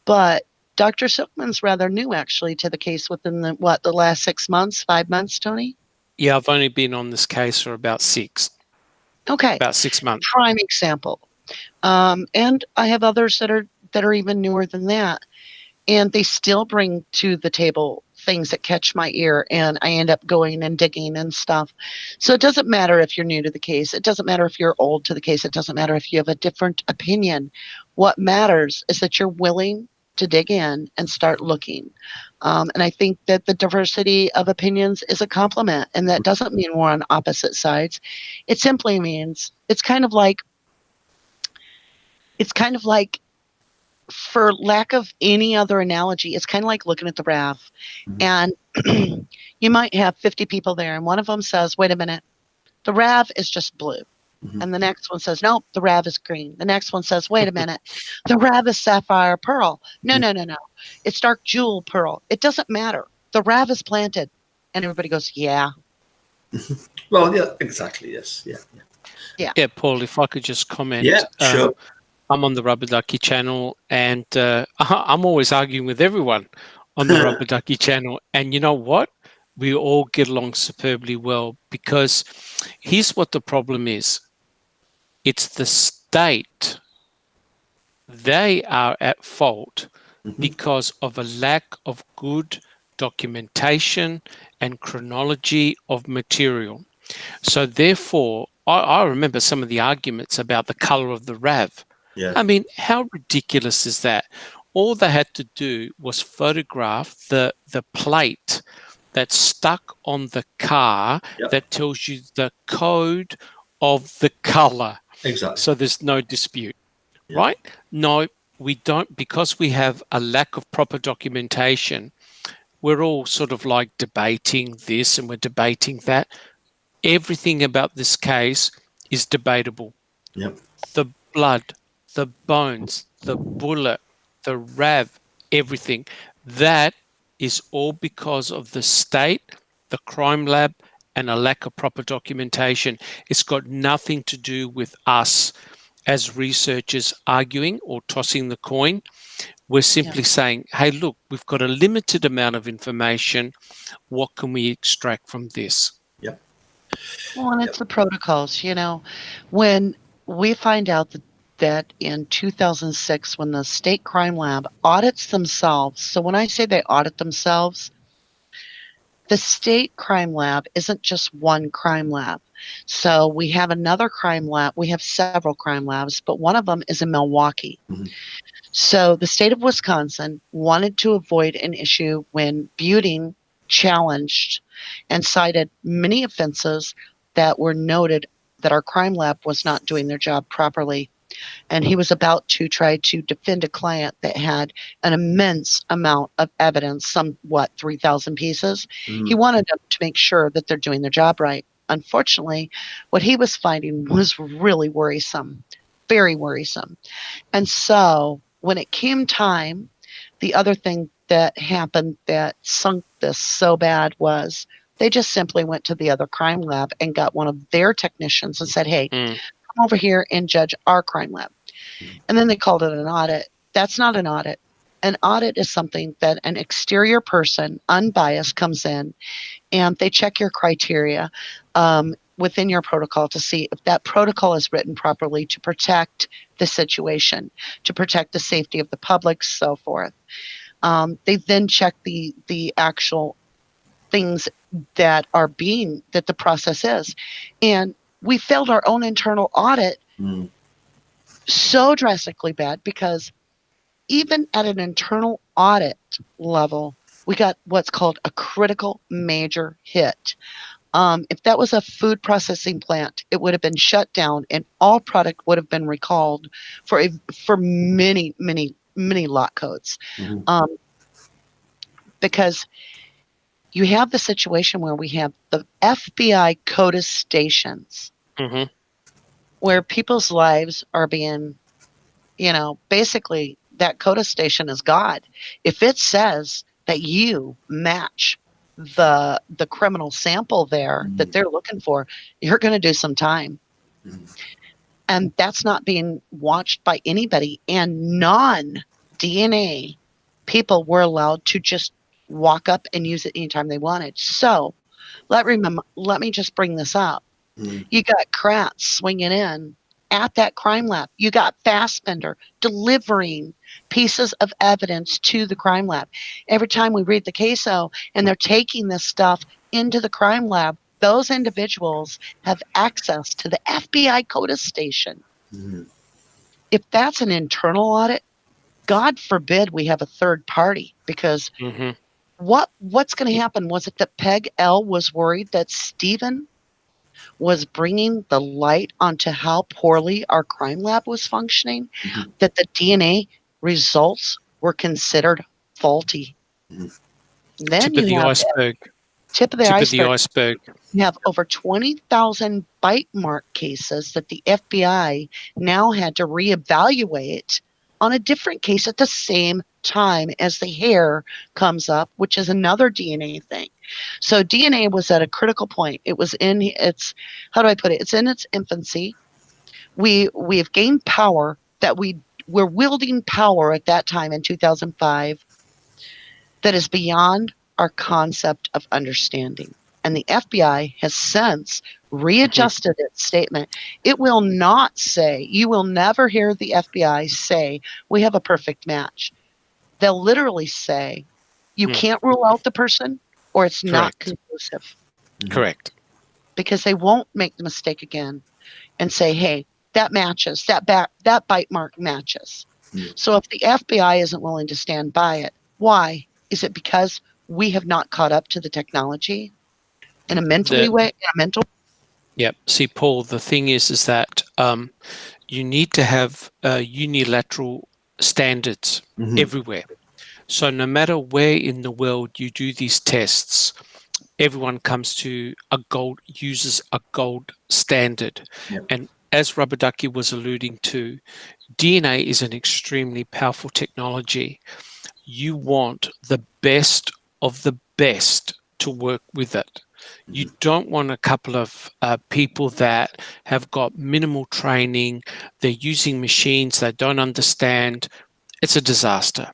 but Dr. Silkman's rather new actually to the case within the last 6 months, 5 months, Tony? Yeah, I've only been on this case for about 6. Okay. About 6 months. Prime example. And I have others that are even newer than that. And they still bring to the table things that catch my ear, and I end up going and digging and stuff. So it doesn't matter if you're new to the case. It doesn't matter if you're old to the case. It doesn't matter if you have a different opinion. What matters is that you're willing to dig in and start looking. And I think that the diversity of opinions is a compliment, and that doesn't mean we're on opposite sides. It simply means it's kind of like, for lack of any other analogy, it's kind of like looking at the RAV. And you might have 50 people there, and one of them says, wait a minute, the RAV is just blue. And the next one says, nope, the RAV is green. The next one says, wait a minute, the RAV is sapphire pearl. No. It's dark jewel pearl. It doesn't matter. The RAV is planted. And everybody goes, yeah. Well, yeah, exactly. Yes. Yeah, Paul, if I could just comment. Yeah, sure. I'm on the Rubber Ducky channel, and I'm always arguing with everyone on the Rubber Ducky channel. And you know what? We all get along superbly well, because here's what the problem is. It's the state. They are at fault because of a lack of good documentation and chronology of material. So therefore, I remember some of the arguments about the color of the RAV. I mean, how ridiculous is that? All they had to do was photograph the plate that's stuck on the car that tells you the code of the color. Exactly. So there's no dispute, right? No, we don't, because we have a lack of proper documentation. We're all sort of like debating this and we're debating that. Everything about this case is debatable. The blood, the bones, the bullet, the RAV, everything. That is all because of the state, the crime lab, and a lack of proper documentation. It's got nothing to do with us as researchers arguing or tossing the coin. We're simply saying, hey, look, we've got a limited amount of information. What can we extract from this? Well, and it's the protocols, when we find out that in 2006, when the state crime lab audits themselves, so when I say they audit themselves, the state crime lab isn't just one crime lab. So we have another crime lab. We have several crime labs, but one of them is in Milwaukee. So the state of Wisconsin wanted to avoid an issue when Buting challenged and cited many offenses that were noted that our crime lab was not doing their job properly. And he was about to try to defend a client that had an immense amount of evidence, 3,000 pieces. He wanted them to make sure that they're doing their job right. Unfortunately, what he was finding was really worrisome, very worrisome. And so when it came time, the other thing that happened that sunk this so bad was they just simply went to the other crime lab and got one of their technicians and said, hey, come over here and judge our crime lab. And then they called it an audit. That's not an audit. An audit is something that an exterior person, unbiased, comes in and they check your criteria. within your protocol to see if that protocol is written properly to protect the situation, to protect the safety of the public, so forth. They then check the actual things that the process is. And we failed our own internal audit so drastically bad because even at an internal audit level, we got what's called a critical major hit. If that was a food processing plant, it would have been shut down and all product would have been recalled for many, many, many lot codes. Because you have the situation where we have the FBI CODIS stations where people's lives are being, basically that CODIS station is God. If it says that you match the criminal sample there that they're looking for, you're going to do some time. And that's not being watched by anybody. And non-DNA people were allowed to just walk up and use it anytime they wanted. So let me just bring this up. You got Kratz swinging in at that crime lab. You got Fassbender delivering pieces of evidence to the crime lab. Every time we read the CASO and they're taking this stuff into the crime lab, those individuals have access to the FBI CODIS station. If that's an internal audit, God forbid we have a third party, because what's going to happen? Was it that Peg L was worried that Stephen was bringing the light onto how poorly our crime lab was functioning, that the DNA results were considered faulty? Then tip of the iceberg. Tip of the iceberg. You have over 20,000 bite mark cases that the FBI now had to reevaluate on a different case at the same time as the hair comes up, which is another DNA thing. So DNA was at a critical point. It was in its, how do I put it? It's in its infancy. We've gained power that we're wielding power at that time in 2005 that is beyond our concept of understanding. And the FBI has since readjusted its statement. It will not say, you will never hear the FBI say, we have a perfect match. They'll literally say, you can't rule out the person, or it's not conclusive. Correct. Because they won't make the mistake again and say, hey, that matches, that bite mark matches. So if the FBI isn't willing to stand by it, why? Is it because we have not caught up to the technology in a mental? Yeah. See, Paul, the thing is that you need to have unilateral standards everywhere. So no matter where in the world you do these tests, everyone uses a gold standard. And as Rubber Ducky was alluding to, DNA is an extremely powerful technology. You want the best of the best to work with it. You don't want a couple of people that have got minimal training, they're using machines they don't understand. It's a disaster.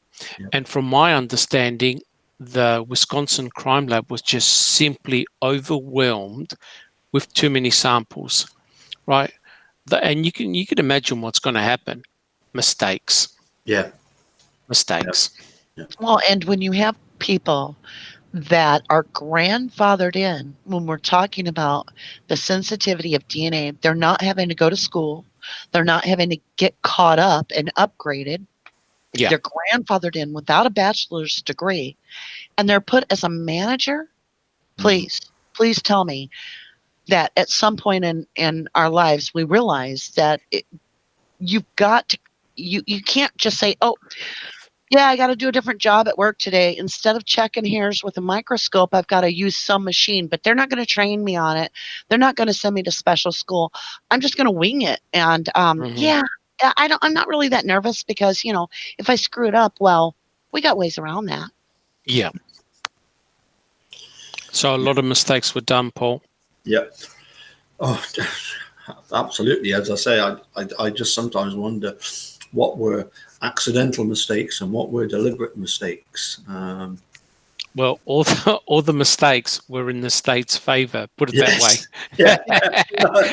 And from my understanding, the Wisconsin Crime Lab was just simply overwhelmed with too many samples, right? And you can imagine what's going to happen. Mistakes. Mistakes. Well, and when you have people that are grandfathered in, when we're talking about the sensitivity of DNA, they're not having to go to school. They're not having to get caught up and upgraded. They're grandfathered in without a bachelor's degree, and they're put as a manager. Please tell me that at some point in our lives, we realize that you've got to, you can't just say, oh, yeah, I got to do a different job at work today. Instead of checking hairs with a microscope, I've got to use some machine, but they're not going to train me on it. They're not going to send me to special school. I'm just going to wing it. And I'm not really that nervous because, if I screw it up, well, we got ways around that. Yeah. So a lot of mistakes were done, Paul. Yeah. Oh, absolutely. As I say, I just sometimes wonder what were accidental mistakes and what were deliberate mistakes. Well, all the mistakes were in the state's favor. Put it that way. Yeah.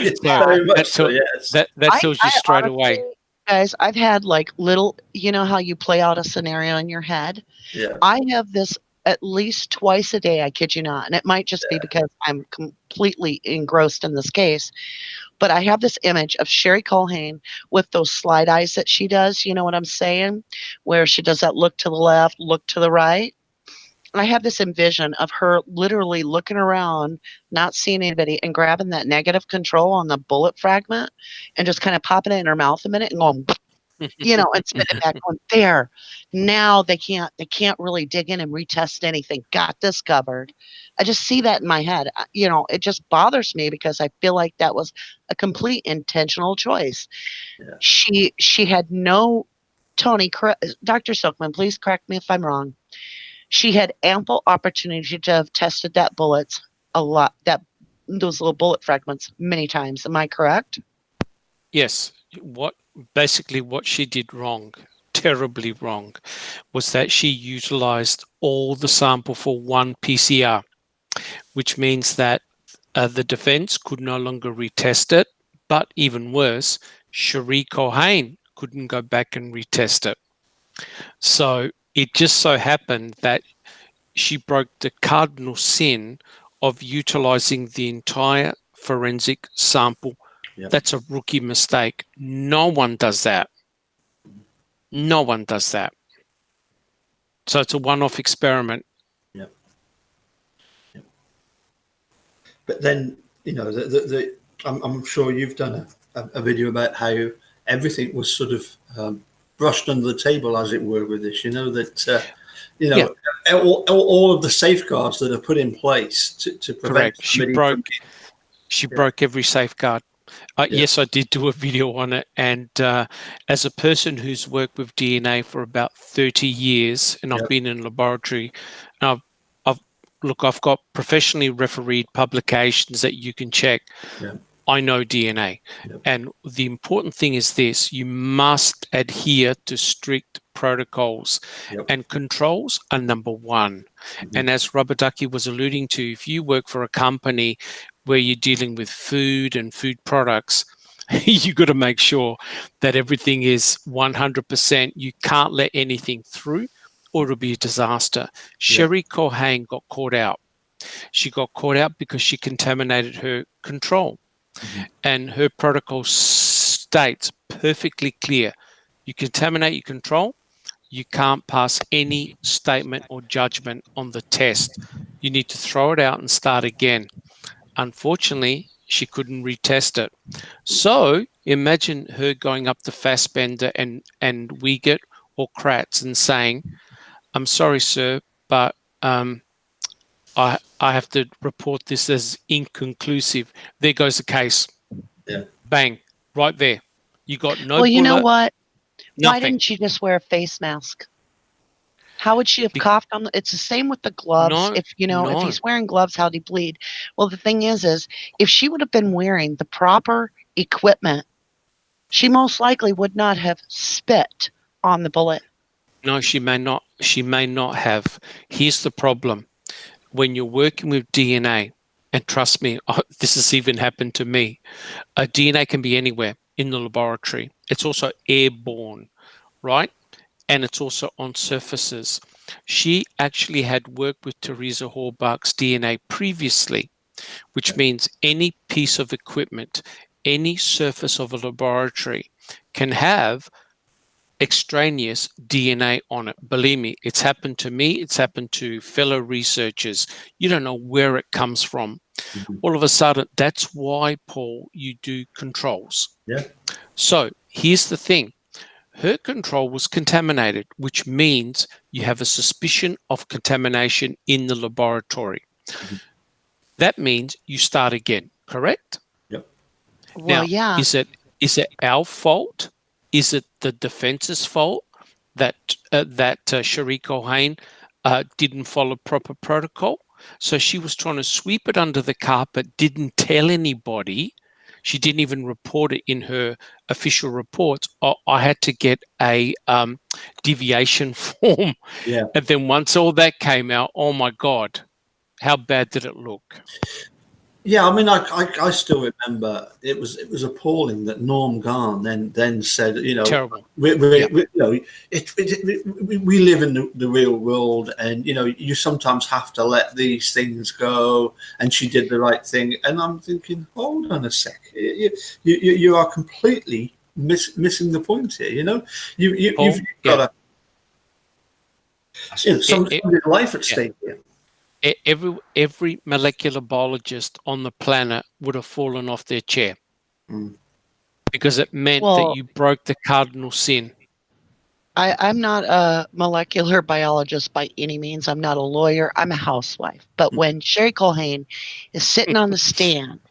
Yes, very much so, yes. That tells you straight away. Guys, I've had like little, you know how you play out a scenario in your head? Yeah. I have this at least twice a day, I kid you not. And it might just be because I'm completely engrossed in this case. But I have this image of Sherry Culhane with those slide eyes that she does. You know what I'm saying? Where she does that look to the left, look to the right. I have this envision of her literally looking around, not seeing anybody, and grabbing that negative control on the bullet fragment and just kind of popping it in her mouth a minute and going, you know, and spit it back on there. Now they can't really dig in and retest anything. Got this covered. I just see that in my head. You know, it just bothers me because I feel like that was a complete intentional choice. Yeah. She had no Tony, Dr. Silkman, please correct me if I'm wrong. She had ample opportunity to have tested that bullets a lot, those little bullet fragments many times. Am I correct? Yes. What she did wrong, terribly wrong, was that she utilized all the sample for one PCR, which means that the defense could no longer retest it. But even worse, Sherry Culhane couldn't go back and retest it. So it just so happened that she broke the cardinal sin of utilizing the entire forensic sample. Yep. That's a rookie mistake. No one does that. No one does that. So it's a one-off experiment. Yep. Yep. But then, you know, I'm sure you've done a video about how everything was sort of brushed under the table, as it were, with this. You know that you know all of the safeguards that are put in place to prevent. Correct. She broke every safeguard. Yes, I did do a video on it, and as a person who's worked with DNA for about 30 years, and I've been in laboratory, I've got professionally refereed publications that you can check. Yeah. I know DNA. Yep. And the important thing is this: you must adhere to strict protocols, and controls are number one. Mm-hmm. And as Rubber Ducky was alluding to, if you work for a company where you're dealing with food and food products, you got to make sure that everything is 100%. You can't let anything through or it'll be a disaster. Sherry Culhane got caught out. She got caught out because she contaminated her control. Mm-hmm. And her protocol states perfectly clear: you contaminate your control, you can't pass any statement or judgment on the test. You need to throw it out and start again. Unfortunately, she couldn't retest it. So imagine her going up to Fassbender and Wiegert or Kratz and saying, "I'm sorry, sir, but I have to report this as inconclusive." There goes the case. Yeah. Bang. Right there. You got no Well, you know bullet, what? nothing. Why didn't she just wear a face mask? How would she have coughed on it's the same with the gloves. If he's wearing gloves, how'd he bleed? Well, the thing is if she would have been wearing the proper equipment, she most likely would not have spit on the bullet. No, she may not. She may not have. Here's the problem. When you're working with DNA, and trust me, this has even happened to me, DNA can be anywhere in the laboratory. It's also airborne, right? And it's also on surfaces. She actually had worked with Teresa Horbach's DNA previously, which means any piece of equipment, any surface of a laboratory can have extraneous DNA on it. Believe me, it's happened to me. It's happened to fellow researchers. You don't know where it comes from. Mm-hmm. All of a sudden, that's why, Paul, you do controls. Yeah. So here's the thing. Her control was contaminated, which means you have a suspicion of contamination in the laboratory. Mm-hmm. That means you start again, correct? Yep. Well, now, is it our fault? Is it the defense's fault that Sherry Culhane didn't follow proper protocol? So she was trying to sweep it under the carpet, didn't tell anybody. She didn't even report it in her official reports. I had to get a deviation form. Yeah. And then once all that came out, oh my God, how bad did it look? Yeah, I mean, I still remember it was appalling that Norm Garn then said, Terrible. we live in the real world, and you sometimes have to let these things go. And she did the right thing, and I'm thinking, hold on a sec, you are completely missing the point here. You've got somebody's life at stake here. Every molecular biologist on the planet would have fallen off their chair because it meant that you broke the cardinal sin. I'm not a molecular biologist by any means. I'm not a lawyer. I'm a housewife. But when Sherry Culhane is sitting on the stand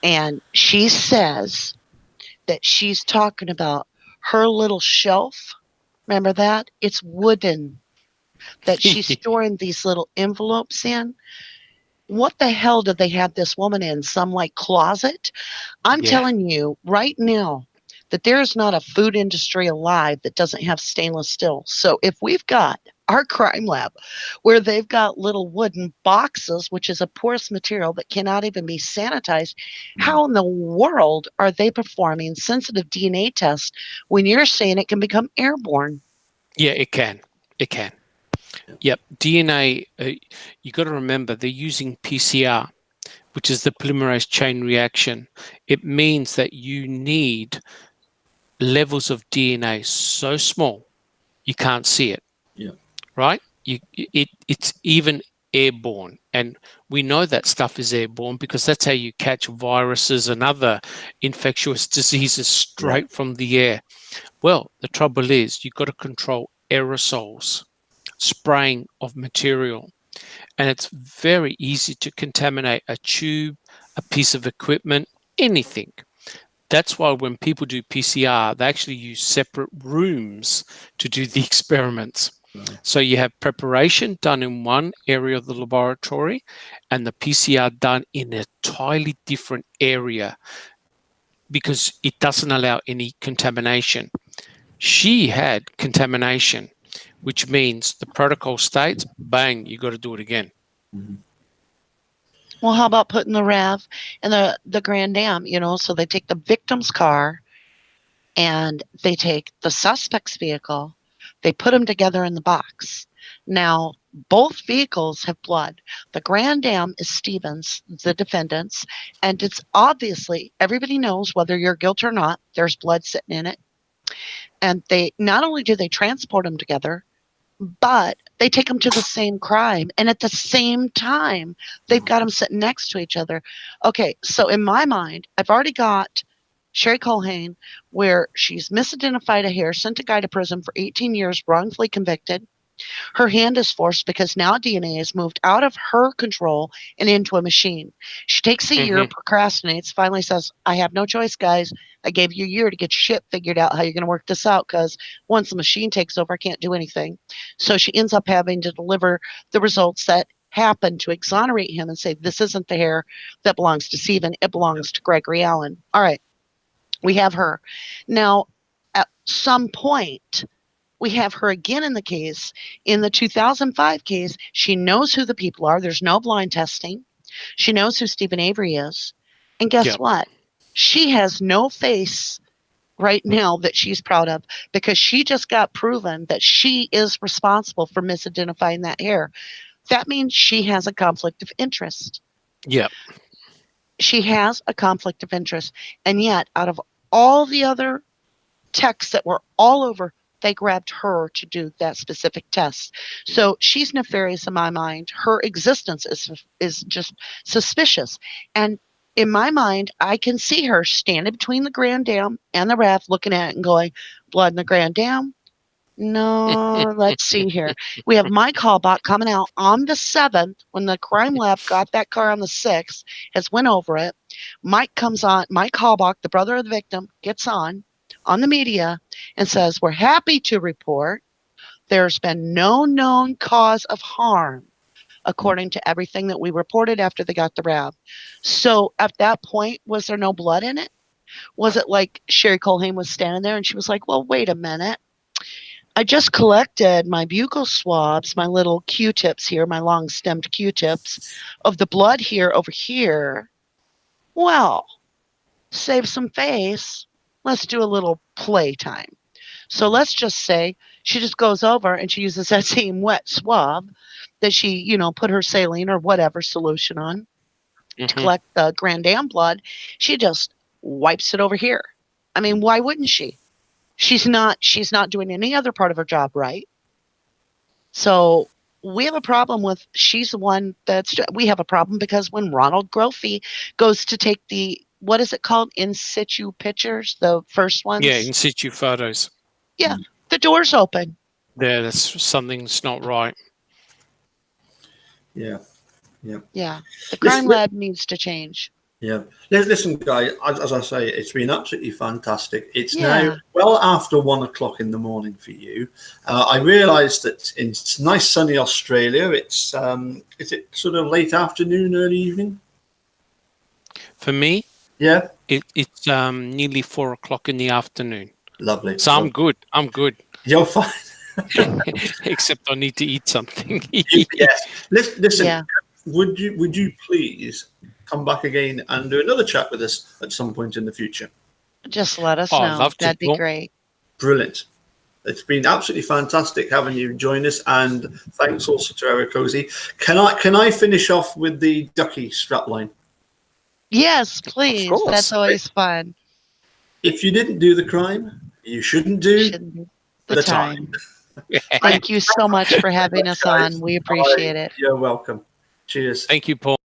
and she says that she's talking about her little shelf, remember that? It's wooden, that she's storing these little envelopes in. What the hell did they have this woman in? Some like closet? I'm telling you right now that there is not a food industry alive that doesn't have stainless steel. So if we've got our crime lab where they've got little wooden boxes, which is a porous material that cannot even be sanitized, how in the world are they performing sensitive DNA tests when you're saying it can become airborne? Yeah, it can. It can. Yep. DNA, you got to remember they're using PCR, which is the polymerase chain reaction. It means that you need levels of DNA so small you can't see it. Yeah. Right? It's even airborne, and we know that stuff is airborne because that's how you catch viruses and other infectious diseases straight from the air. Well, the trouble is you've got to control aerosols, spraying of material, and it's very easy to contaminate a tube, a piece of equipment, anything. That's why when people do PCR, they actually use separate rooms to do the experiments. Right. So you have preparation done in one area of the laboratory and the PCR done in an entirely different area because it doesn't allow any contamination. She had contamination, which means the protocol states, bang, you got to do it again. Mm-hmm. Well, how about putting the RAV in the Grand Dam, so they take the victim's car and they take the suspect's vehicle, they put them together in the box. Now, both vehicles have blood. The Grand Dam is Stevens, the defendant's, and it's obviously, everybody knows whether you're guilty or not, there's blood sitting in it. And they not only do they transport them together, but they take them to the same crime. And at the same time, they've got them sitting next to each other. Okay, so in my mind, I've already got Sherry Culhane where she's misidentified a hair, sent a guy to prison for 18 years, wrongfully convicted. Her hand is forced because now DNA is moved out of her control and into a machine. She takes a year, procrastinates, finally says, I have no choice, guys. I gave you a year to get your shit figured out how you're going to work this out because once the machine takes over, I can't do anything. So she ends up having to deliver the results that happen to exonerate him and say, this isn't the hair that belongs to Stephen. It belongs to Gregory Allen. All right. We have her. Now, at some point, we have her again in the case. In the 2005 case, she knows who the people are. There's no blind testing. She knows who Stephen Avery is. And guess what? She has no face right now that she's proud of because she just got proven that she is responsible for misidentifying that hair. That means she has a conflict of interest. Yep. She has a conflict of interest. And yet, out of all the other texts that were all over, they grabbed her to do that specific test. So she's nefarious in my mind. Her existence is just suspicious. And in my mind, I can see her standing between the Grand Dam and the raft looking at it and going, blood in the Grand Dam? No, let's see here. We have Mike Halbach coming out on the 7th when the crime lab got that car on the 6th, has went over it. Mike comes on, Mike Halbach, the brother of the victim, gets on the media and says, we're happy to report there's been no known cause of harm according to everything that we reported after they got the rab. So at that point, was there no blood in it? Was it like Sherry Colhane was standing there and she was like, well, wait a minute. I just collected my buccal swabs, my little Q-tips here, my long-stemmed Q-tips of the blood here over here. Well, save some face. Let's do a little playtime. So let's just say she just goes over and she uses that same wet swab that she, put her saline or whatever solution on to collect the Grand Am blood. She just wipes it over here. I mean, why wouldn't she? She's not doing any other part of her job right. So we have a problem with, she's the one we have a problem because when Ronald Grophy goes to take the, what is it called? In situ pictures, the first ones? Yeah, in situ photos. Yeah, the door's open. Yeah, that's something's not right. Yeah. Yeah, the crime lab needs to change. Yeah. Listen, guys, as I say, it's been absolutely fantastic. It's now well after 1 o'clock in the morning for you. I realised that in nice sunny Australia, it's is it sort of late afternoon, early evening? For me, yeah, it's nearly 4 o'clock in the afternoon. Lovely. So I'm good. You're fine. Except I need to eat something. Yes. Listen. Would you please come back again and do another chat with us at some point in the future? Just let us know. I'd love to. That'd be great. Brilliant. It's been absolutely fantastic having you join us, and thanks also to Erekose. Can I finish off with the Ducky strapline? Yes, please. That's always fun. If you didn't do the crime, you shouldn't do the time. Thank you so much for having us on. We appreciate it. You're welcome. Cheers. Thank you, Paul.